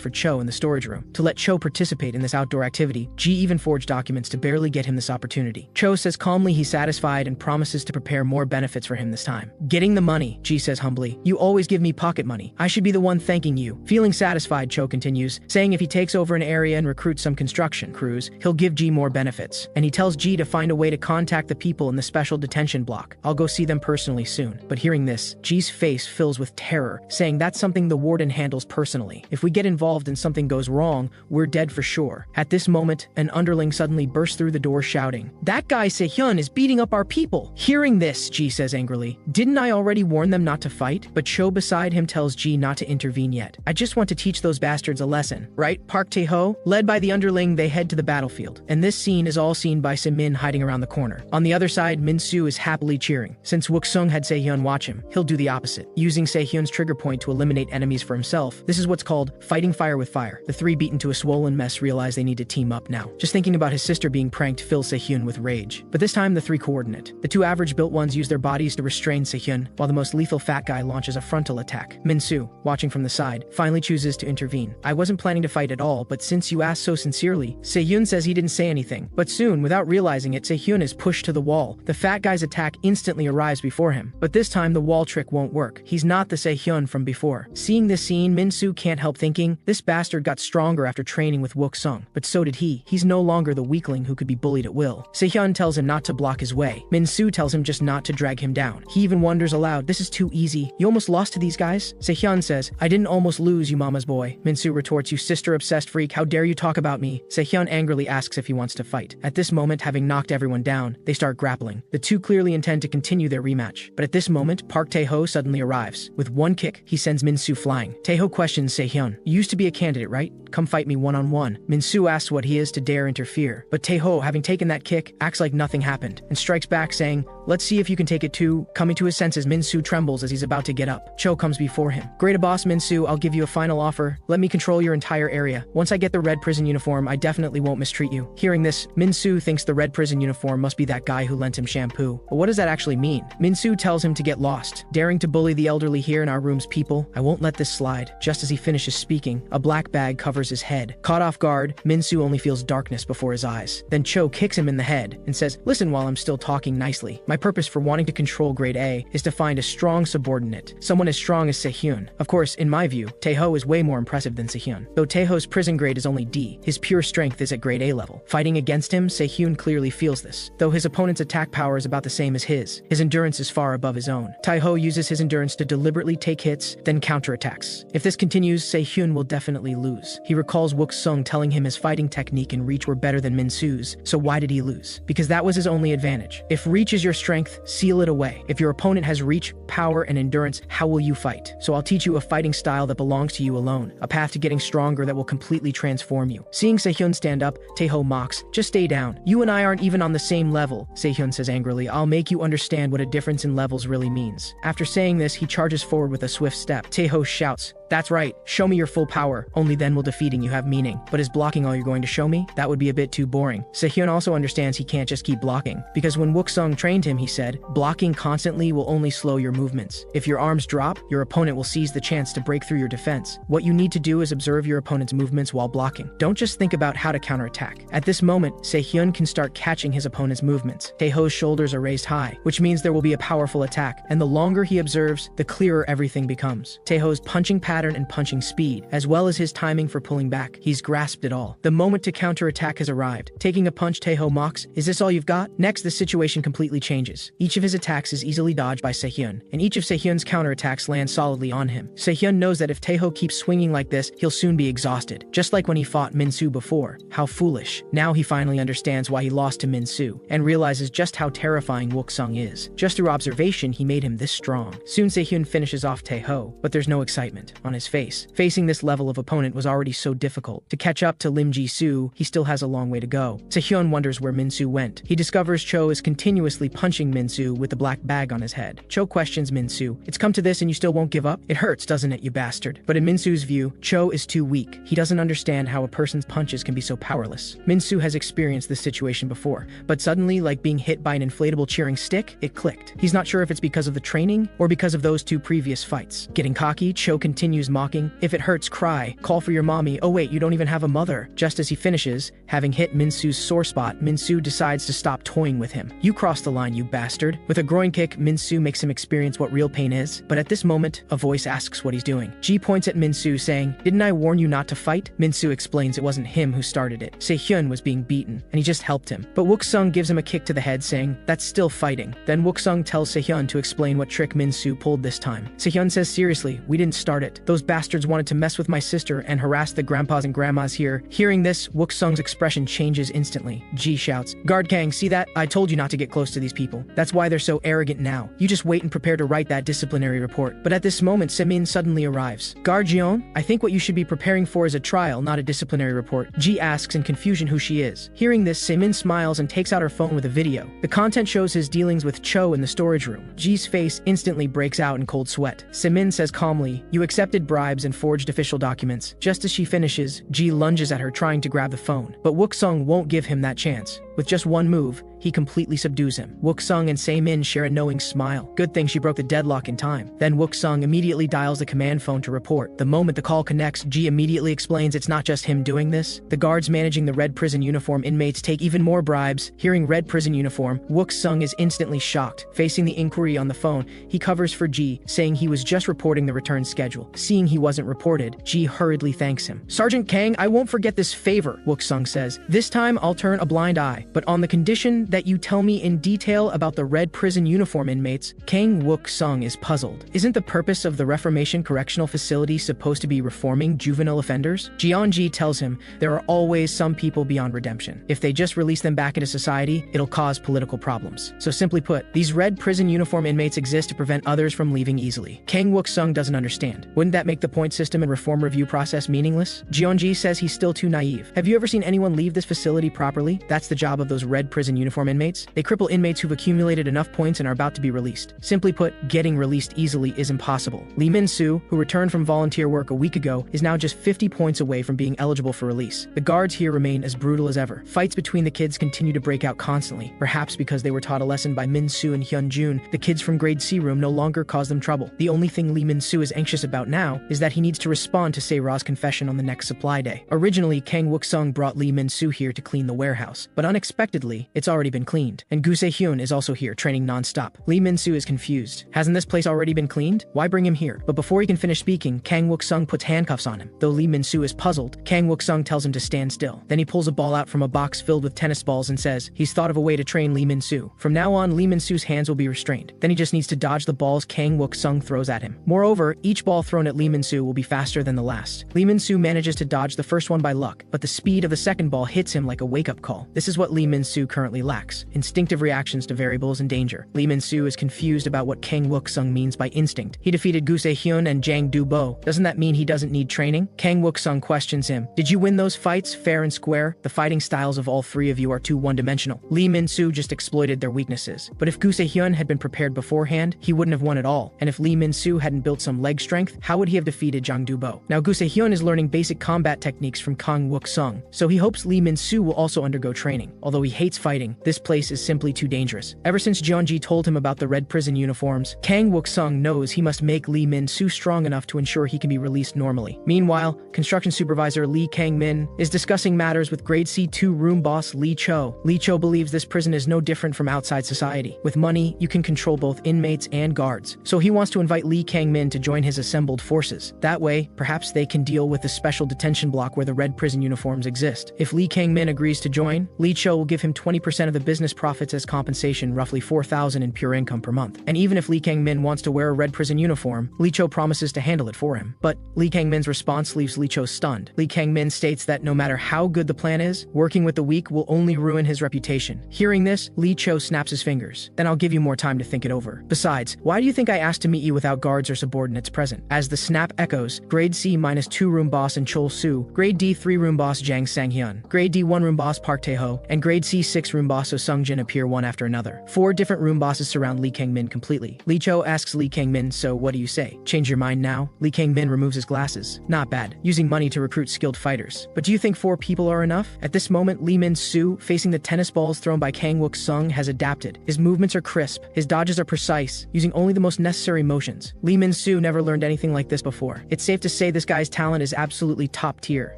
for Cho in the storage room. To let Cho participate in this outdoor activity, G even forged documents to barely get him this opportunity. Cho says calmly he's satisfied and promises to prepare more benefits for him this time. Getting the money, G says humbly. You always give me pocket money. I should be the one thanking you. Feeling satisfied, Cho continues, saying if he takes over an area and recruits some construction crews, he'll give G more benefits. And he tells G to find a way to contact the people in the special detention block. I'll go see them personally soon. But hearing this, G's face fills with terror, saying that's something the warden handles personally. If we get involved and something goes wrong, we're dead for sure. At this moment, an underling suddenly bursts through the door shouting, "That guy Sehyun is beating up our people!" Hearing this, Ji says angrily, "Didn't I already warn them not to fight?" But Cho beside him tells Ji not to intervene yet. "I just want to teach those bastards a lesson, right?" Park Tae-ho, led by the underling, they head to the battlefield. And this scene is all seen by Min hiding around the corner. On the other side, Min-soo is happily cheering. Since Wook-sung had Sehyun watch him, he'll do the opposite. Using Sehyun's trigger point to eliminate enemies for himself, this is what's called fighting fire with fire. The three beaten to a swollen mess realize they need to team up now. Just thinking about his sister being pranked fills Sehyun with rage. But this time the three coordinate. The two average-built ones use their bodies to restrain Sehyun, while the most lethal fat guy launches a frontal attack. Min-soo, watching from the side, finally chooses to intervene. "I wasn't planning to fight at all, but since you asked so sincerely," Sehyun says he didn't say anything. But soon, without realizing it, Sehyun is pushed to the wall. The fat guy's attack instantly arrives before him. But this time the wall trick won't work. He's not the Sehyun from before. Seeing this scene, Min-soo can't help thinking, this bastard got stronger after training with Wook-sung. But so did he. He's no longer the weakling who could be bullied at will. Sehyun tells him not to block his way. Min-soo tells him just not to drag him down. He even wonders aloud, "This is too easy. You almost lost to these guys?" Sehyun says, "I didn't almost lose, you mama's boy." Min-soo retorts, "You sister-obsessed freak, how dare you talk about me?" Sehyun angrily asks if he wants to fight. At this moment, having knocked everyone down, they start grappling. The two clearly intend to continue their rematch. But at this moment, Park Tae-ho suddenly arrives. With one kick, he sends Min-soo flying. Tae-ho questions Sehyun, "You used to be a candidate, right? Come fight me one-on-one." Min-soo asks what he is to dare interfere. But Tae-ho, having taken that kick, acts like nothing happened and strikes back saying, "Let's see if you can take it too." Coming to his senses, Min-soo trembles as he's about to get up. Cho comes before him. "Great boss Min-soo, I'll give you a final offer. Let me control your entire area. Once I get the red prison uniform, I definitely won't mistreat you." Hearing this, Min-soo thinks the red prison uniform must be that guy who lent him shampoo. But what does that actually mean? Min-soo tells him to get lost. "Daring to bully the elderly here in our room's people? I won't let this slide." Just as he finishes speaking, a black bag covers his head. Caught off guard, Min-soo only feels darkness before his eyes. Then Cho kicks him in the head and says, "Listen while I'm still talking nicely. My purpose for wanting to control grade A is to find a strong subordinate, someone as strong as Sehyun." Of course, in my view, Tae-ho is way more impressive than Sehyun. Though Tae-ho's prison grade is only D, his pure strength is at grade A level. Fighting against him, Sehyun clearly feels this. Though his opponent's attack power is about the same as his endurance is far above his own. Tae-ho uses his endurance to deliberately take hits, then counterattacks. If this continues, Sehyun will definitely lose. He recalls Wook-sung telling him his fighting technique and reach were better than Min-soo's, so why did he lose? Because that was his only advantage. If reach is your strength, seal it away. If your opponent has reach, power, and endurance, how will you fight? So I'll teach you a fighting style that belongs to you alone, a path to getting stronger that will completely transform you. Seeing Sehyun stand up, Tae-ho mocks, "Just stay down. You and I aren't even on the same level." Sehyun says angrily, "I'll make you understand what a difference in levels really means." After saying this, he charges forward with a swift step. Tae-ho shouts, "That's right, show me your full power. Only then will defeating you have meaning. But is blocking all you're going to show me? That would be a bit too boring." Sehyun also understands he can't just keep blocking, because when Wook-sung trained him, he said, "Blocking constantly will only slow your movements. If your arms drop, your opponent will seize the chance to break through your defense. What you need to do is observe your opponent's movements while blocking. Don't just think about how to counterattack." At this moment, Sehyun can start catching his opponent's movements. Tae-ho's shoulders are raised high, which means there will be a powerful attack, and the longer he observes, the clearer everything becomes. Tae-ho's punching pattern and punching speed, as well as his timing for pulling back, he's grasped it all. The moment to counterattack has arrived. Taking a punch, Tae-ho mocks, "Is this all you've got?" Next, the situation completely changes. Each of his attacks is easily dodged by Sehyun, and each of Sehyun's counterattacks land solidly on him. Sehyun knows that if Tae-ho keeps swinging like this, he'll soon be exhausted, just like when he fought Min-soo before. How foolish. Now he finally understands why he lost to Min-soo, and realizes just how terrifying Wook-sung is. Just through observation, he made him this strong. Soon Sehyun finishes off Tae-ho, but there's no excitement on his face. Facing this level of opponent was already so difficult. To catch up to Lim Ji-soo, he still has a long way to go. Sehyun wonders where Min-soo went. He discovers Cho is continuously punching Min-soo with the black bag on his head. Cho questions Min-soo, "It's come to this and you still won't give up? It hurts, doesn't it, you bastard?" But in Min-soo's view, Cho is too weak. He doesn't understand how a person's punches can be so powerless. Min-soo has experienced this situation before, but suddenly, like being hit by an inflatable cheering stick, it clicked. He's not sure if it's because of the training or because of those two previous fights. Getting cocky, Cho continues mocking, "If it hurts, cry. Call for your mommy. Oh wait, you don't even have a mother." Just as he finishes, having hit Min-soo's sore spot, Min-soo decides to stop toying with him. "You crossed the line, you bastard." With a groin kick, Min-soo makes him experience what real pain is. But at this moment, a voice asks what he's doing. Ji points at Min-soo saying, "Didn't I warn you not to fight?" Min-soo explains it wasn't him who started it. Sehyun was being beaten, and he just helped him. But Wook-sung gives him a kick to the head saying, "That's still fighting." Then Wook-sung tells Sehyun to explain what trick Min-soo pulled this time. Sehyun says, "Seriously, we didn't start it." Those bastards wanted to mess with my sister and harass the grandpas and grandmas here. Hearing this, Wook Sung's expression changes instantly. Ji shouts, "Guard Kang, see that? I told you not to get close to these people. That's why they're so arrogant now. You just wait and prepare to write that disciplinary report." But at this moment, Semin suddenly arrives. "Guard Jion, I think what you should be preparing for is a trial, not a disciplinary report." Ji asks in confusion who she is. Hearing this, Semin smiles and takes out her phone with a video. The content shows his dealings with Cho in the storage room. Ji's face instantly breaks out in cold sweat. Semin says calmly, "You accepted bribes and forged official documents." Just as she finishes, Ji lunges at her trying to grab the phone. But Wook Sung won't give him that chance. With just one move, he completely subdues him. Wook Sung and Se-min share a knowing smile. Good thing she broke the deadlock in time. Then Wook Sung immediately dials the command phone to report. The moment the call connects, Ji immediately explains it's not just him doing this. The guards managing the red prison uniform inmates take even more bribes. Hearing red prison uniform, Wook Sung is instantly shocked. Facing the inquiry on the phone, he covers for Ji, saying he was just reporting the return schedule. Seeing he wasn't reported, Ji hurriedly thanks him. "Sergeant Kang, I won't forget this favor," Wook Sung says. "This time I'll turn a blind eye. But on the condition that you tell me in detail about the red prison uniform inmates." Kang Wook Sung is puzzled. Isn't the purpose of the Reformation Correctional Facility supposed to be reforming juvenile offenders? Ji tells him there are always some people beyond redemption. If they just release them back into society, it'll cause political problems. So simply put, these red prison uniform inmates exist to prevent others from leaving easily. Kang Wook Sung doesn't understand. Wouldn't that make the point system and reform review process meaningless? Ji says he's still too naive. Have you ever seen anyone leave this facility properly? That's the job of those red prison uniform inmates. They cripple inmates who've accumulated enough points and are about to be released. Simply put, getting released easily is impossible. Lee Min-soo, who returned from volunteer work a week ago, is now just 50 points away from being eligible for release. The guards here remain as brutal as ever. Fights between the kids continue to break out constantly, perhaps because they were taught a lesson by Min-soo and Hyun-jun. The kids from grade C room no longer cause them trouble. The only thing Lee Min-soo is anxious about now is that he needs to respond to Se-ra's confession on the next supply day. Originally, Kang Wook Sung brought Lee Min-soo here to clean the warehouse, but unexpectedly, it's already been cleaned. And Gu Se-hyun is also here, training non-stop. Lee Min-soo is confused. Hasn't this place already been cleaned? Why bring him here? But before he can finish speaking, Kang Wook Sung puts handcuffs on him. Though Lee Min-soo is puzzled, Kang Wook Sung tells him to stand still. Then he pulls a ball out from a box filled with tennis balls and says he's thought of a way to train Lee Min-soo. From now on, Lee Min-soo's hands will be restrained. Then he just needs to dodge the balls Kang Wook Sung throws at him. Moreover, each ball thrown at Lee Min-soo will be faster than the last. Lee Min-soo manages to dodge the first one by luck, but the speed of the second ball hits him like a wake-up call. This is what Lee Min-soo currently lacks: instinctive reactions to variables and danger. Lee Min-soo is confused about what Kang Wook Sung means by instinct. He defeated Gu Se-hyun and Jang Do-bo. Doesn't that mean he doesn't need training? Kang Wook Sung questions him. Did you win those fights fair and square? The fighting styles of all three of you are too one-dimensional. Lee Min-soo just exploited their weaknesses. But if Gu Se-hyun had been prepared beforehand, he wouldn't have won at all. And if Lee Min-soo hadn't built some leg strength, how would he have defeated Jang Do-bo? Now Gu Se-hyun is learning basic combat techniques from Kang Wook Sung, so he hopes Lee Min-soo will also undergo training. Although he hates fighting, this place is simply too dangerous. Ever since Jeonji told him about the red prison uniforms, Kang Wook Sung knows he must make Lee Min-soo strong enough to ensure he can be released normally. Meanwhile, construction supervisor Lee Kang-min is discussing matters with grade C2 room boss Lee Cho. Lee Cho believes this prison is no different from outside society. With money, you can control both inmates and guards. So he wants to invite Lee Kang-min to join his assembled forces. That way, perhaps they can deal with the special detention block where the red prison uniforms exist. If Lee Kang-min agrees to join, Lee Cho will give him 20% of the business profits as compensation, roughly 4,000 in pure income per month. And even if Lee Kang-min wants to wear a red prison uniform, Lee Cho promises to handle it for him. But Lee Kang-min's response leaves Lee Cho stunned. Lee Kang-min states that no matter how good the plan is, working with the weak will only ruin his reputation. Hearing this, Lee Cho snaps his fingers. Then I'll give you more time to think it over. Besides, why do you think I asked to meet you without guards or subordinates present? As the snap echoes, grade C-2 room boss and Chol Soo, grade D3 room boss Jang Sang-hyun, grade D1 room boss Park Tae-ho, and grade C6 room boss Oh Sung-jin appear one after another. 4 different room bosses surround Lee Kang-min completely. Lee Cho asks Lee Kang-min, so what do you say? Change your mind now? Lee Kang-min removes his glasses. Not bad, using money to recruit skilled fighters. But do you think 4 people are enough? At this moment, Lee Min-soo, facing the tennis balls thrown by Kang Wook Sung, has adapted. His movements are crisp, his dodges are precise, using only the most necessary motions. Lee Min-soo never learned anything like this before. It's safe to say this guy's talent is absolutely top tier.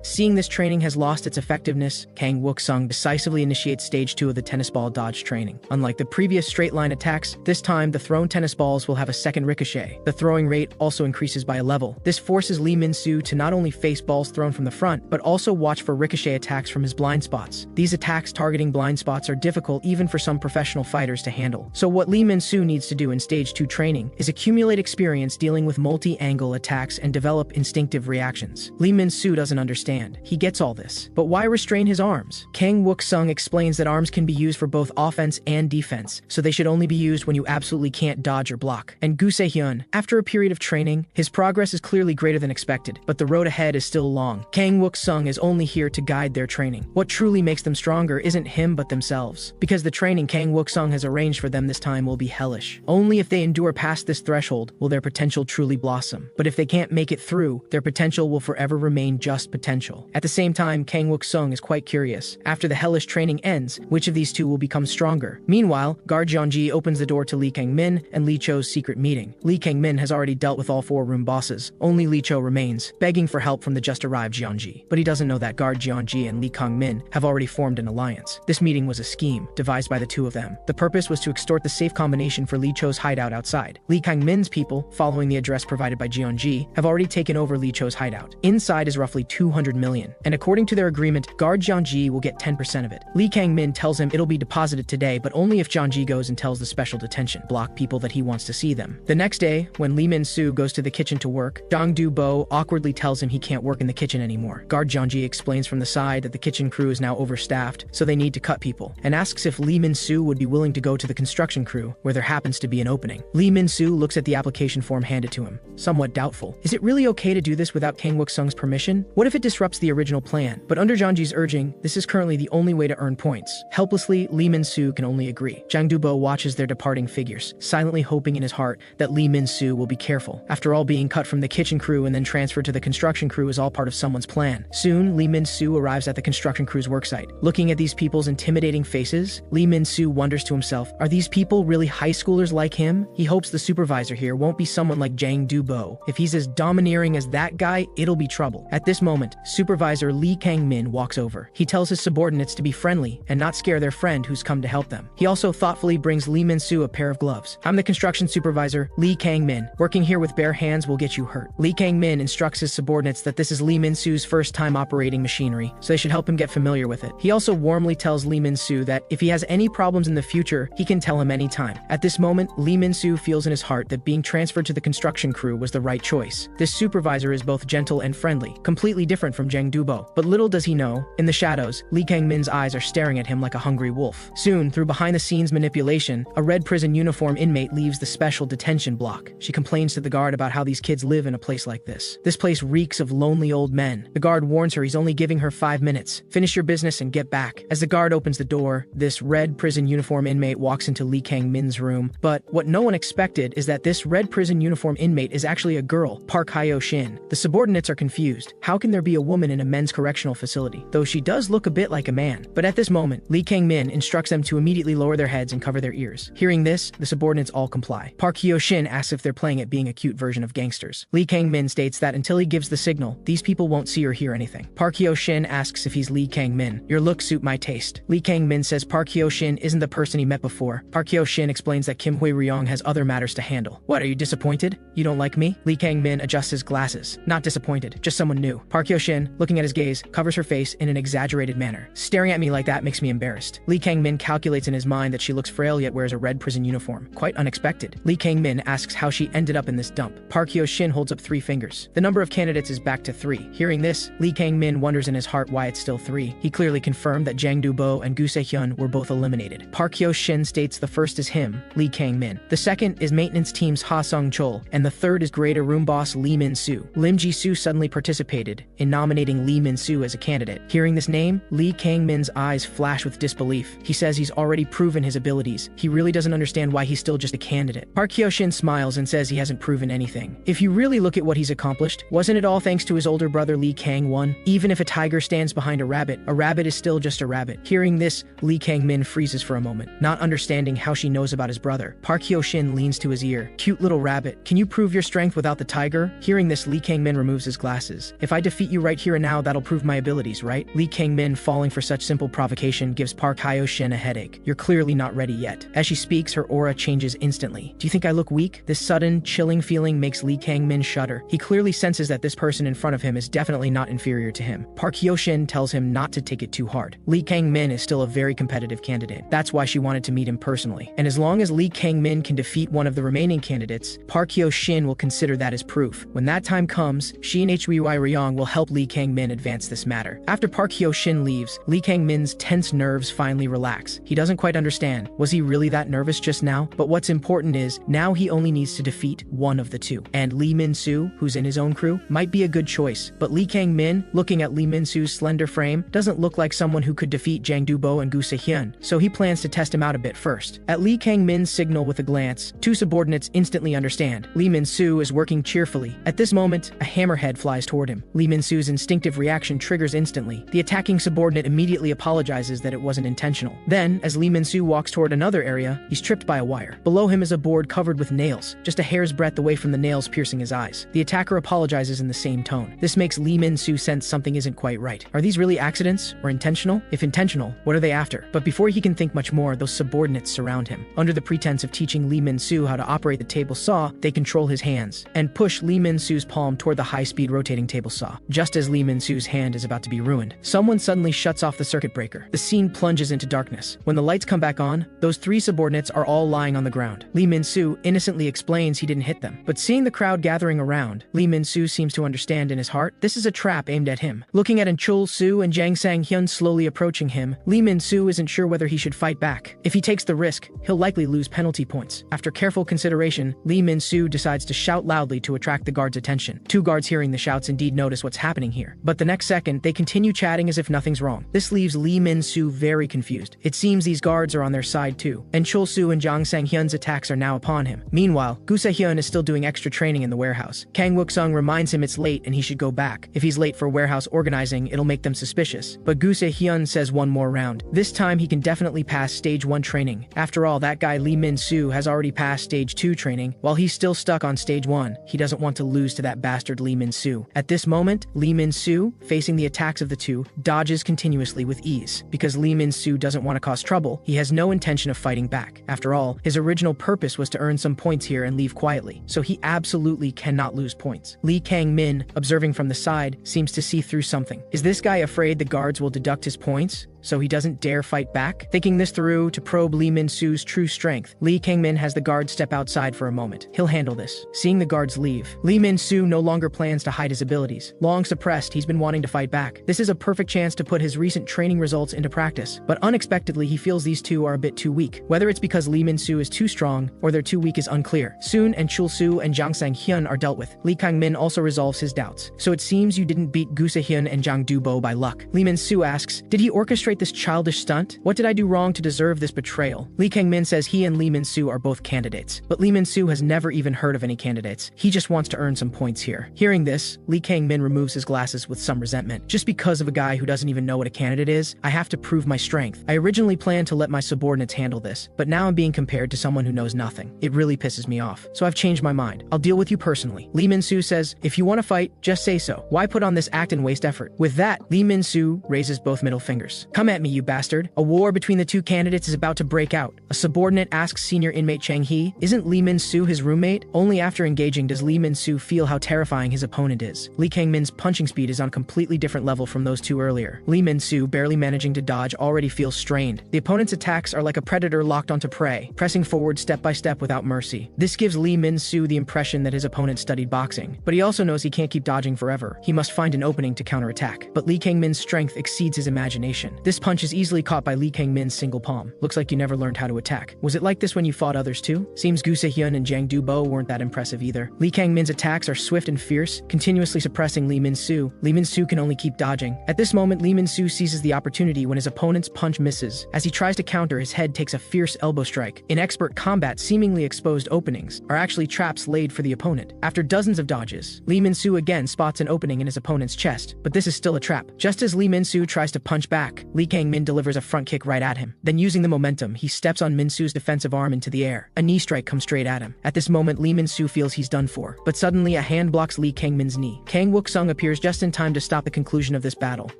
Seeing this training has lost its effectiveness, Kang Wook Sung decisively initiated initiates stage 2 of the tennis ball dodge training. Unlike the previous straight line attacks, this time the thrown tennis balls will have a second ricochet. The throwing rate also increases by a level. This forces Lee Min-soo to not only face balls thrown from the front, but also watch for ricochet attacks from his blind spots. These attacks targeting blind spots are difficult even for some professional fighters to handle. So what Lee Min-soo needs to do in stage 2 training is accumulate experience dealing with multi-angle attacks and develop instinctive reactions. Lee Min-soo doesn't understand. He gets all this. But why restrain his arms? Kang Wook-sung explains that arms can be used for both offense and defense, so they should only be used when you absolutely can't dodge or block. And Gu Se-hyun, after a period of training, his progress is clearly greater than expected, but the road ahead is still long. Kang Wook-sung is only here to guide their training. What truly makes them stronger isn't him but themselves, because the training Kang Wook-sung has arranged for them this time will be hellish. Only if they endure past this threshold will their potential truly blossom. But if they can't make it through, their potential will forever remain just potential. At the same time, Kang Wook-sung is quite curious. After the hellish training ends, which of these two will become stronger? Meanwhile, guard Jeonji opens the door to Lee Kang-min and Lee Cho's secret meeting. Lee Kang-min has already dealt with all 4 room bosses. Only Lee Cho remains, begging for help from the just-arrived Jeonji. But he doesn't know that guard Jeonji and Lee Kang-min have already formed an alliance. This meeting was a scheme, devised by the two of them. The purpose was to extort the safe combination for Lee Cho's hideout outside. Lee Kang-min's people, following the address provided by Jeonji, have already taken over Lee Cho's hideout. Inside is roughly 200 million, and according to their agreement, guard Jeonji will get 10% of it. Lee Kang-min tells him it'll be deposited today, but only if Jeonji goes and tells the special detention block people that he wants to see them. The next day, when Lee Min-soo goes to the kitchen to work, Dong Do-bo awkwardly tells him he can't work in the kitchen anymore. Guard Jeonji explains from the side that the kitchen crew is now overstaffed, so they need to cut people, and asks if Lee Min-soo would be willing to go to the construction crew, where there happens to be an opening. Lee Min-soo looks at the application form handed to him, somewhat doubtful. Is it really okay to do this without Kang Wook-sung's permission? What if it disrupts the original plan? But under Jeonji's urging, this is currently the only way to earn points. Helplessly, Lee Min-soo can only agree. Jang Do-bo watches their departing figures, silently hoping in his heart that Lee Min-soo will be careful. After all, being cut from the kitchen crew and then transferred to the construction crew is all part of someone's plan. Soon, Lee Min-soo arrives at the construction crew's worksite. Looking at these people's intimidating faces, Lee Min-soo wonders to himself, are these people really high schoolers like him? He hopes the supervisor here won't be someone like Jang Do-bo. If he's as domineering as that guy, it'll be trouble. At this moment, Supervisor Lee Kang-min walks over. He tells his subordinates to be friendly and not scare their friend who's come to help them. He also thoughtfully brings Lee Min-soo a pair of gloves. I'm the construction supervisor, Lee Kang-min. Working here with bare hands will get you hurt. Lee Kang-min instructs his subordinates that this is Lee Min-soo's first time operating machinery, so they should help him get familiar with it. He also warmly tells Lee Min-soo that if he has any problems in the future, he can tell him anytime. At this moment, Lee Min-soo feels in his heart that being transferred to the construction crew was the right choice. This supervisor is both gentle and friendly, completely different from Jang Do-bo. But little does he know, in the shadows, Lee Kang-min's eyes are staring at him like a hungry wolf. Soon, through behind-the-scenes manipulation, a red prison uniform inmate leaves the special detention block. She complains to the guard about how these kids live in a place like this. This place reeks of lonely old men. The guard warns her he's only giving her 5 minutes. Finish your business and get back. As the guard opens the door, this red prison uniform inmate walks into Lee Kang-min's room. But what no one expected is that this red prison uniform inmate is actually a girl, Park Hyo-shin. The subordinates are confused. How can there be a woman in a men's correctional facility? Though she does look a bit like a man. But at this moment, Lee Kang-min instructs them to immediately lower their heads and cover their ears. Hearing this, the subordinates all comply. Park Hyo-shin asks if they're playing at being a cute version of gangsters. Lee Kang-min states that until he gives the signal, these people won't see or hear anything. Park Hyo-shin asks if he's Lee Kang-min. Your looks suit my taste. Lee Kang-min says Park Hyo-shin isn't the person he met before. Park Hyo-shin explains that Kim Hwee-ryong has other matters to handle. What, are you disappointed? You don't like me? Lee Kang-min adjusts his glasses. Not disappointed, just someone new. Park Hyo-shin, looking at his gaze, covers her face in an exaggerated manner. Staring at me like that makes me embarrassed. Lee Kang-min calculates in his mind that she looks frail yet wears a red prison uniform. Quite unexpected. Lee Kang-min asks how she ended up in this dump. Park Hyo-shin holds up 3 fingers. The number of candidates is back to 3. Hearing this, Lee Kang-min wonders in his heart why it's still 3. He clearly confirmed that Jang Do-bo and Gu Se-hyun were both eliminated. Park Hyo-shin states the first is him, Lee Kang-min. The second is maintenance team's Ha Sung-chol, and the third is grade room boss Lee Min-soo. Lim Ji-soo suddenly participated in nominating Lee Min-soo as a candidate. Hearing this name, Lee Kang-min's eyes flash with disbelief. He says he's already proven his abilities. He really doesn't understand why he's still just a candidate. Park Hyo-shin smiles and says he hasn't proven anything. If you really look at what he's accomplished, wasn't it all thanks to his older brother Lee Kang-won? Even if a tiger stands behind a rabbit is still just a rabbit. Hearing this, Lee Kang-min freezes for a moment, not understanding how she knows about his brother. Park Hyo-shin leans to his ear. Cute little rabbit, can you prove your strength without the tiger? Hearing this, Lee Kang-min removes his glasses. If I defeat you right here and now, that'll prove my abilities, right? Lee Kang-min, falling for such simple provocation gives Park Hyo-shin a headache. You're clearly not ready yet. As she speaks, her aura changes instantly. Do you think I look weak? This sudden, chilling feeling makes Lee Kang-min shudder. He clearly senses that this person in front of him is definitely not inferior to him. Park Hyo-shin tells him not to take it too hard. Lee Kang-min is still a very competitive candidate. That's why she wanted to meet him personally. And as long as Lee Kang-min can defeat one of the remaining candidates, Park Hyo-shin will consider that as proof. When that time comes, she and Hui Ryong will help Lee Kang-min advance this matter. After Park Hyo-shin leaves, Lee Kang-min's tense nerves finally relax. He doesn't quite understand. Was he really that nervous just now? But what's important is, now he only needs to defeat one of the two. And Lee Min-soo, who's in his own crew, might be a good choice. But Lee Kang-min, looking at Lee Min-soo's slender frame, doesn't look like someone who could defeat Jang Du-bo and Gu Se-hyun, so he plans to test him out a bit first. At Lee Kang-min's signal with a glance, two subordinates instantly understand. Lee Min-soo is working cheerfully. At this moment, a hammerhead flies toward him. Lee Min-soo's instinctive reaction triggers instantly. The attacking subordinate immediately apologizes that it wasn't intentional. Then, as Lee Min-soo walks toward another area, he's tripped by a wire. Below him is a board covered with nails, just a hair's breadth away from the nails piercing his eyes. The attacker apologizes in the same tone. This makes Lee Min-soo sense something isn't quite right. Are these really accidents or intentional? If intentional, what are they after? But before he can think much more, those subordinates surround him. Under the pretense of teaching Lee Min-soo how to operate the table saw, they control his hands and push Lee Min-soo's palm toward the high-speed rotating table saw. Just as Lee Min-soo's hand is about to be ruined, someone suddenly shuts off the circuit breaker. The scene plunges into darkness. When the lights come back on, those three subordinates are all lying on the ground. Lee Min-soo innocently explains he didn't hit them. But seeing the crowd gathering around, Lee Min-soo seems to understand in his heart this is a trap aimed at him. Looking at Chul-soo and Jang Sang-hyun slowly approaching him, Lee Min-soo isn't sure whether he should fight back. If he takes the risk, he'll likely lose penalty points. After careful consideration, Lee Min-soo decides to shout loudly to attract the guards' attention. Two guards hearing the shouts indeed notice what's happening here. But the next second, they continue chatting as if nothing's wrong. This leaves Lee Min-soo very confused. It seems these guards are on their side too, and Chul-soo and Jang Sang-hyun's attacks are now upon him. Meanwhile, Gu Se-hyun is still doing extra training in the warehouse. Kang Wook-sung reminds him it's late and he should go back. If he's late for warehouse organizing, it'll make them suspicious. But Gu Se-hyun says one more round. This time he can definitely pass stage 1 training. After all, that guy Lee Min-soo has already passed stage 2 training, while he's still stuck on stage 1. He doesn't want to lose to that bastard Lee Min-soo. At this moment, Lee Min-soo, facing the attacks of the two, dodges continuously with ease. Because Lee Min-soo doesn't want to cause trouble, he has no intention of fighting back. After all, his original purpose was to earn some points here and leave quietly, so he absolutely cannot lose points. Lee Kang-min, observing from the side, seems to see through something. Is this guy afraid the guards will deduct his points, so he doesn't dare fight back? Thinking this through to probe Lee Min-soo's true strength, Lee Kang-min has the guards step outside for a moment. He'll handle this. Seeing the guards leave, Lee Min-soo no longer plans to hide his abilities. Long suppressed, he's been wanting to fight back. This is a perfect chance to put his recent training results into practice. But unexpectedly, he feels these two are a bit too weak. Whether it's because Lee Min-soo is too strong or they're too weak is unclear. Soon, and Chul-soo and Jang Sang-hyun are dealt with. Lee Kang-min also resolves his doubts. So it seems you didn't beat Gu Se-hyun and Jang Du-bo by luck. Lee Min-soo asks, did he orchestrate this childish stunt? What did I do wrong to deserve this betrayal? Lee Kang-min says he and Lee Min-soo are both candidates. But Lee Min-soo has never even heard of any candidates. He just wants to earn some points here. Hearing this, Lee Kang-min removes his glasses with some resentment. Just because of a guy who doesn't even know what a candidate is, I have to prove my strength. I originally planned to let my subordinates handle this, but now I'm being compared to someone who knows nothing. It really pisses me off. So I've changed my mind. I'll deal with you personally. Lee Min-soo says, if you want to fight, just say so. Why put on this act and waste effort? With that, Lee Min-soo raises both middle fingers. Come at me, you bastard. A war between the two candidates is about to break out. A subordinate asks senior inmate Chang Hee, isn't Lee Min-soo his roommate? Only after engaging does Lee Min-soo feel how terrifying his opponent is. Lee Kang-min's punching speed is on a completely different level from those two earlier. Lee Min-soo, barely managing to dodge, already feels strained. The opponent's attacks are like a predator locked onto prey, pressing forward step by step without mercy. This gives Lee Min-soo the impression that his opponent studied boxing, but he also knows he can't keep dodging forever. He must find an opening to counterattack. But Lee Kang-min's strength exceeds his imagination. This punch is easily caught by Lee Kang-min's single palm. Looks like you never learned how to attack. Was it like this when you fought others too? Seems Gu Se-hyun and Jang Du-bo weren't that impressive either. Lee Kang-min's attacks are swift and fierce, continuously suppressing Lee Min-soo. Lee Min-soo can only keep dodging. At this moment, Lee Min-soo seizes the opportunity when his opponent's punch misses. As he tries to counter, his head takes a fierce elbow strike. In expert combat, seemingly exposed openings are actually traps laid for the opponent. After dozens of dodges, Lee Min-soo again spots an opening in his opponent's chest, but this is still a trap. Just as Lee Min-soo tries to punch back, Lee Kang-min delivers a front kick right at him. Then using the momentum, he steps on Min-soo's defensive arm into the air. A knee strike comes straight at him. At this moment, Lee Min-soo feels he's done for. But suddenly, a hand blocks Lee Kang-min's knee. Kang Wook-sung appears just in time to stop the conclusion of this battle.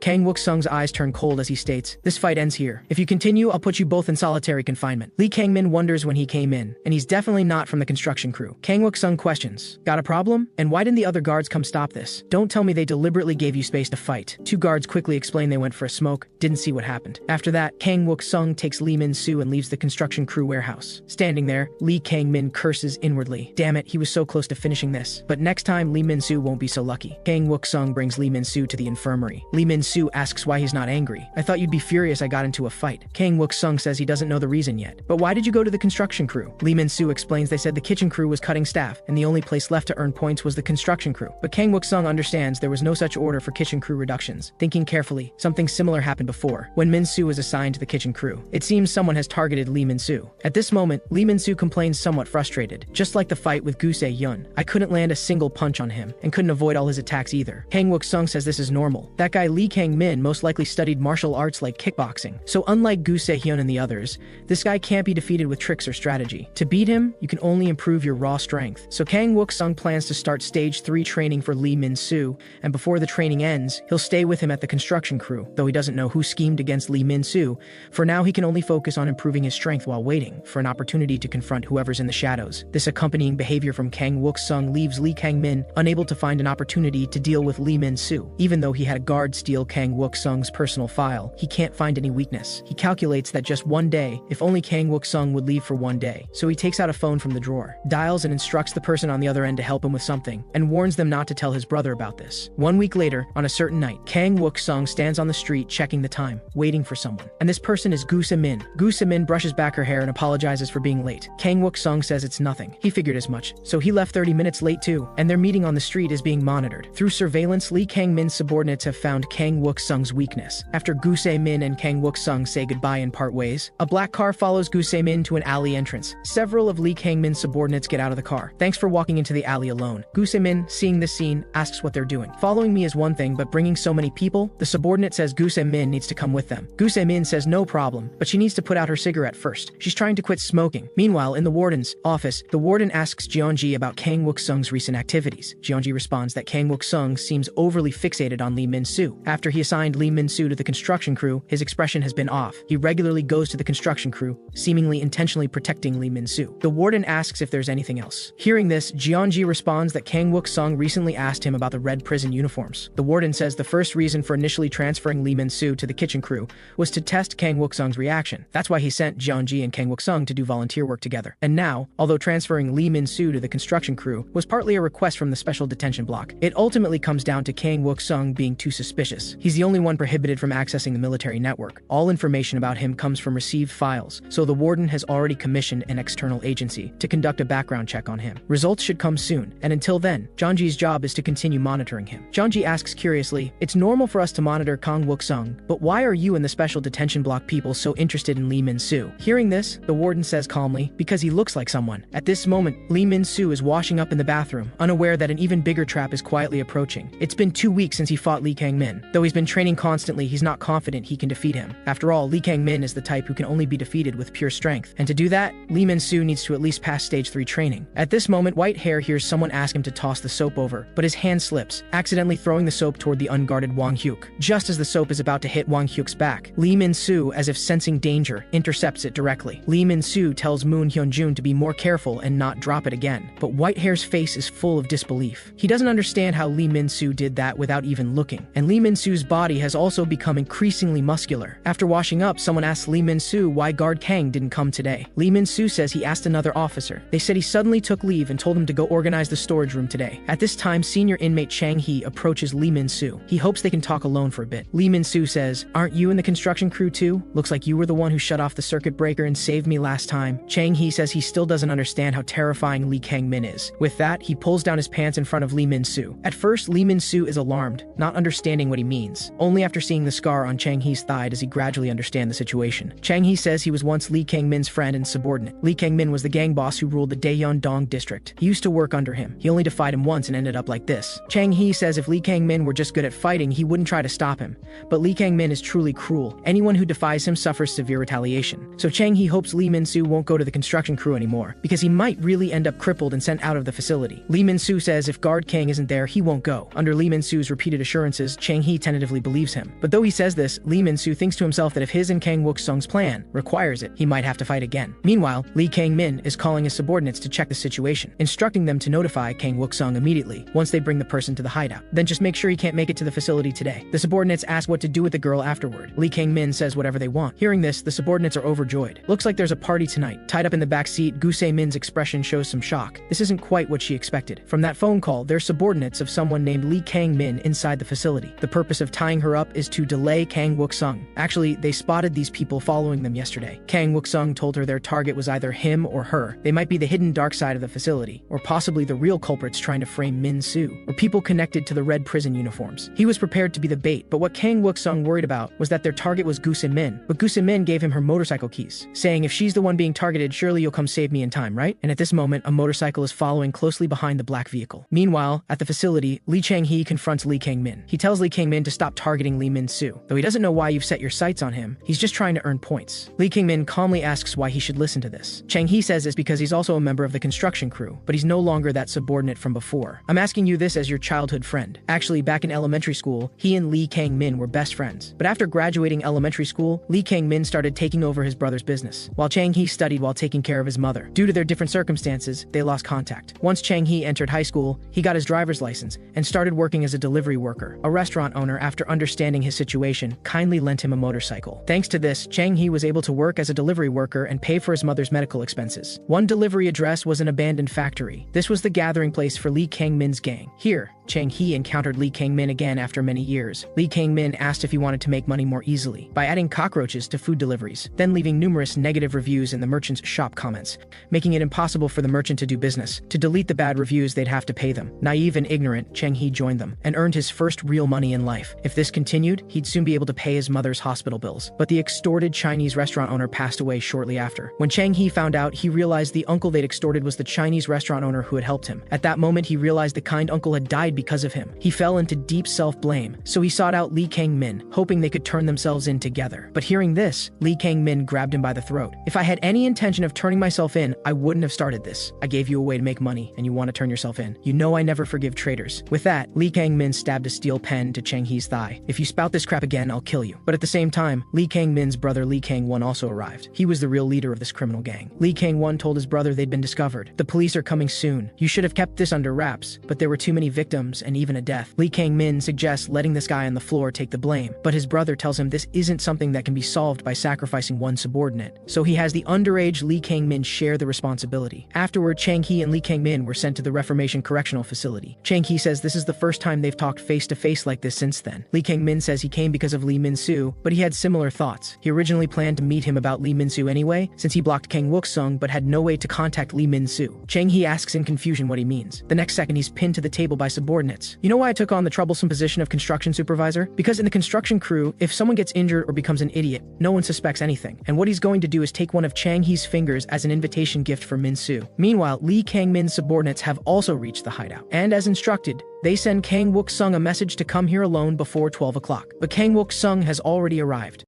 Kang Wook-sung's eyes turn cold as he states, "This fight ends here. If you continue, I'll put you both in solitary confinement." Lee Kang-min wonders when he came in, and he's definitely not from the construction crew. Kang Wook-sung questions, "Got a problem? And why didn't the other guards come stop this? Don't tell me they deliberately gave you space to fight." Two guards quickly explain they went for a smoke, didn't see what happened. After that, Kang Wook-sung takes Lee Min-soo and leaves the construction crew warehouse. Standing there, Lee Kang-min curses inwardly. Damn it, he was so close to finishing this. But next time, Lee Min-soo won't be so lucky. Kang Wook-sung brings Lee Min-soo to the infirmary. Lee Min-soo asks why he's not angry. "I thought you'd be furious I got into a fight." Kang Wook-sung says he doesn't know the reason yet. "But why did you go to the construction crew?" Lee Min-soo explains they said the kitchen crew was cutting staff, and the only place left to earn points was the construction crew. But Kang Wook-sung understands there was no such order for kitchen crew reductions. Thinking carefully, something similar happened before, when Min-soo was assigned to the kitchen crew. It seems someone has targeted Lee Min-soo. At this moment, Lee Min-soo complains somewhat frustrated. "Just like the fight with Gu Se-yeon, I couldn't land a single punch on him, and couldn't avoid all his attacks either." Kang Wook-sung says this is normal. That guy Lee Kang-min most likely studied martial arts like kickboxing. So unlike Gu Se-yeon and the others, this guy can't be defeated with tricks or strategy. To beat him, you can only improve your raw strength. So Kang Wook-sung plans to start stage 3 training for Lee Min-soo, and before the training ends, he'll stay with him at the construction crew, though he doesn't know who schemed against Lee Min-soo. For now, he can only focus on improving his strength while waiting for an opportunity to confront whoever's in the shadows. This accompanying behavior from Kang Wook-sung leaves Lee Kang-min unable to find an opportunity to deal with Lee Min-soo. Even though he had a guard steal Kang Wook-sung's personal file, he can't find any weakness. He calculates that just one day, if only Kang Wook-sung would leave for one day. So he takes out a phone from the drawer, dials and instructs the person on the other end to help him with something, and warns them not to tell his brother about this. 1 week later, on a certain night, Kang Wook-sung stands on the street checking the time, waiting for someone. And this person is Gu Se-min. Gu Se-min brushes back her hair and apologizes for being late. Kang Wook-sung says it's nothing. He figured as much. So he left 30 minutes late too, and their meeting on the street is being monitored. Through surveillance, Lee Kang-min's subordinates have found Kang Wook-sung's weakness. After Gu Se-min and Kang Wook-sung say goodbye and part ways, a black car follows Gu Se-min to an alley entrance. Several of Lee Kang-min's subordinates get out of the car. "Thanks for walking into the alley alone." Gu Se-min, seeing this scene, asks what they're doing. "Following me is one thing, but bringing so many people?" The subordinate says Gu Se-min needs to come with them. Gu Se-min says no problem, but she needs to put out her cigarette first. She's trying to quit smoking. Meanwhile, in the warden's office, the warden asks Jeonji about Kang Wook-sung's recent activities. Jeonji responds that Kang Wook-sung seems overly fixated on Lee Min-soo. After he assigned Lee Min-soo to the construction crew, his expression has been off. He regularly goes to the construction crew, seemingly intentionally protecting Lee Min-soo. The warden asks if there's anything else. Hearing this, Jeonji responds that Kang Wook-sung recently asked him about the red prison uniforms. The warden says the first reason for initially transferring Lee Min-soo to the kitchen crew was to test Kang Wook-sung's reaction. That's why he sent Jeonji and Kang Wook-sung to do volunteer work together. And now, although transferring Lee Min-soo to the construction crew was partly a request from the special detention block, it ultimately comes down to Kang Wook-sung being too suspicious. He's the only one prohibited from accessing the military network. All information about him comes from received files, so the warden has already commissioned an external agency to conduct a background check on him. Results should come soon, and until then, Jeonji's job is to continue monitoring him. Jeonji asks curiously, "It's normal for us to monitor Kang Wook-sung, but why are you and the special detention block people so interested in Lee Min-soo?" Hearing this, the warden says calmly, "Because he looks like someone." At this moment, Lee Min-soo is washing up in the bathroom, unaware that an even bigger trap is quietly approaching. It's been 2 weeks since he fought Lee Kang-min. Though he's been training constantly, he's not confident he can defeat him. After all, Lee Kang-min is the type who can only be defeated with pure strength. And to do that, Lee Min-soo needs to at least pass stage 3 training. At this moment, White Hair hears someone ask him to toss the soap over, but his hand slips, accidentally throwing the soap toward the unguarded Wang Hyuk. Just as the soap is about to hit Wang Hyuk's back, Lee Min-soo, as if sensing danger, intercepts it directly. Lee Min-soo tells Moon Hyun-jun to be more careful and not drop it again, but White Hair's face is full of disbelief. He doesn't understand how Lee Min-soo did that without even looking, and Lee Min-soo's body has also become increasingly muscular. After washing up, someone asks Lee Min-soo why guard Kang didn't come today. Lee Min-soo says he asked another officer. They said he suddenly took leave and told him to go organize the storage room today. At this time, senior inmate Chang Hee approaches Lee Min-soo. He hopes they can talk alone for a bit. Lee Min-soo says, "Aren't you in the construction crew too? Looks like you were the one who shut off the circuit breaker and saved me last time." Chang Hee says he still doesn't understand how terrifying Lee Kang-min is. With that, he pulls down his pants in front of Lee Min-soo. At first, Lee Min-soo is alarmed, not understanding what he means. Only after seeing the scar on Chang Hee's thigh does he gradually understand the situation. Chang Hee says he was once Lee Kang-min's friend and subordinate. Lee Kang-min was the gang boss who ruled the Daeyeon-dong district. He used to work under him. He only defied him once and ended up like this. Chang Hee says if Lee Kang-min were just good at fighting, he wouldn't try to stop him. But Lee Kang-min is truly cruel. Anyone who defies him suffers severe retaliation. So Chang Hee hopes Lee Min-soo won't go to the construction crew anymore, because he might really end up crippled and sent out of the facility. Lee Min-soo says if guard Kang isn't there, he won't go. Under Lee Min-soo's repeated assurances, Chang Hee tentatively believes him. But though he says this, Lee Min-soo thinks to himself that if his and Kang Wook-sung's plan requires it, he might have to fight again. Meanwhile, Lee Kang-min is calling his subordinates to check the situation, instructing them to notify Kang Wook-sung immediately once they bring the person to the hideout. Then just make sure he can't make it to the facility today. The subordinates ask what to do with the girl afterward. Lee Kang-min says whatever they want. Hearing this, the subordinates are overjoyed. Looks like there's a party tonight. Tied up in the back seat, Gu Se-min's expression shows some shock. This isn't quite what she expected. From that phone call, they're subordinates of someone named Lee Kang-min inside the facility. The purpose of tying her up is to delay Kang Wook-sung. Actually, they spotted these people following them yesterday. Kang Wook-sung told her their target was either him or her. They might be the hidden dark side of the facility, or possibly the real culprits trying to frame Min-soo, or people connected to the red prison uniforms. He was prepared to be the bait, but what Kang Wook-sung worried about was that their target was Gu Se-min, but Gu Se-min gave him her motorcycle keys, saying if she's the one being targeted, surely you'll come save me in time, right? And at this moment, a motorcycle is following closely behind the black vehicle. Meanwhile, at the facility, Lee Chang-hee confronts Lee Kang-min. He tells Lee Kang-min to stop targeting Lee Min-soo. Though he doesn't know why you've set your sights on him, he's just trying to earn points. Lee Kang-min calmly asks why he should listen to this. Chang-hee says it's because he's also a member of the construction crew, but he's no longer that subordinate from before. I'm asking you this as your childhood friend. Actually, back in elementary school, he and Lee Kang-min were best friends. But after graduating elementary school, Lee Kang-min started taking over his brother's business, while Chang-hee studied while taking care of his mother. Due to their different circumstances, they lost contact. Once Chang-hee entered high school, he got his driver's license and started working as a delivery worker. A restaurant owner, after understanding his situation, kindly lent him a motorcycle. Thanks to this, Chang-hee was able to work as a delivery worker and pay for his mother's medical expenses. One delivery address was an abandoned factory. This was the gathering place for Lee Kang-min's gang. Here, Chang-hee encountered Lee Kang-min again after many years. Lee Kang-min asked if he wanted to make money more easily by adding cockroaches to food deliveries, then leaving numerous negative reviews in the merchant's shop comments, making it impossible for the merchant to do business. To delete the bad reviews, they'd have to pay them. Naive and ignorant, Chang-hee joined them and earned his first real money in life. If this continued, he'd soon be able to pay his mother's hospital bills. But the extorted Chinese restaurant owner passed away shortly after. When Chang-hee found out, he realized the uncle they'd extorted was the Chinese restaurant owner who had helped him. At that moment, he realized the kind uncle had died because of him. He fell into deep self-blame, so he sought out Lee Kang-min, hoping they could turn themselves in together. But hearing this, Lee Kang-min grabbed him by the throat. If I had any intention of turning myself in, I wouldn't have started this. I gave you a way to make money, and you want to turn yourself in. You know I never forgive traitors. With that, Lee Kang-min stabbed a steel pen to Chang-hee's thigh. If you spout this crap again, I'll kill you. But at the same time, Lee Kang-min's brother Lee Kang-won also arrived. He was the real leader of this criminal gang. Lee Kang-won told his brother they'd been discovered. The police are coming soon. You should have kept this under wraps, but there were too many victims and even a death. Lee Kang-min suggests letting this guy on the floor take the blame, but his brother tells him this isn't something that can be solved by sacrificing one subordinate. So he has the underage Lee Kang-min share the responsibility. Afterward, Chang-hee and Lee Kang-min were sent to the Reformation Correctional Facility. Chang-hee says this is the first time they've talked face-to-face like this since then. Lee Kang-min says he came because of Lee Min-soo, but he had similar thoughts. He originally planned to meet him about Lee Min-soo anyway, since he blocked Kang Wook-sung but had no way to contact Lee Min-soo. Chang-hee asks in confusion what he means. The next second, he's pinned to the table by subordinates. You know why I took on the troublesome position of construction supervisor? Because in the construction crew, if someone gets injured or becomes an idiot, no one suspects anything. And what he's going to do is take one of Chang-hee's fingers as an invitation gift for Min-soo. Meanwhile, Lee Kang-min's subordinates have also reached the hideout. And as instructed, they send Kang Wook-sung a message to come here alone before 12 o'clock. But Kang Wook-sung has already arrived.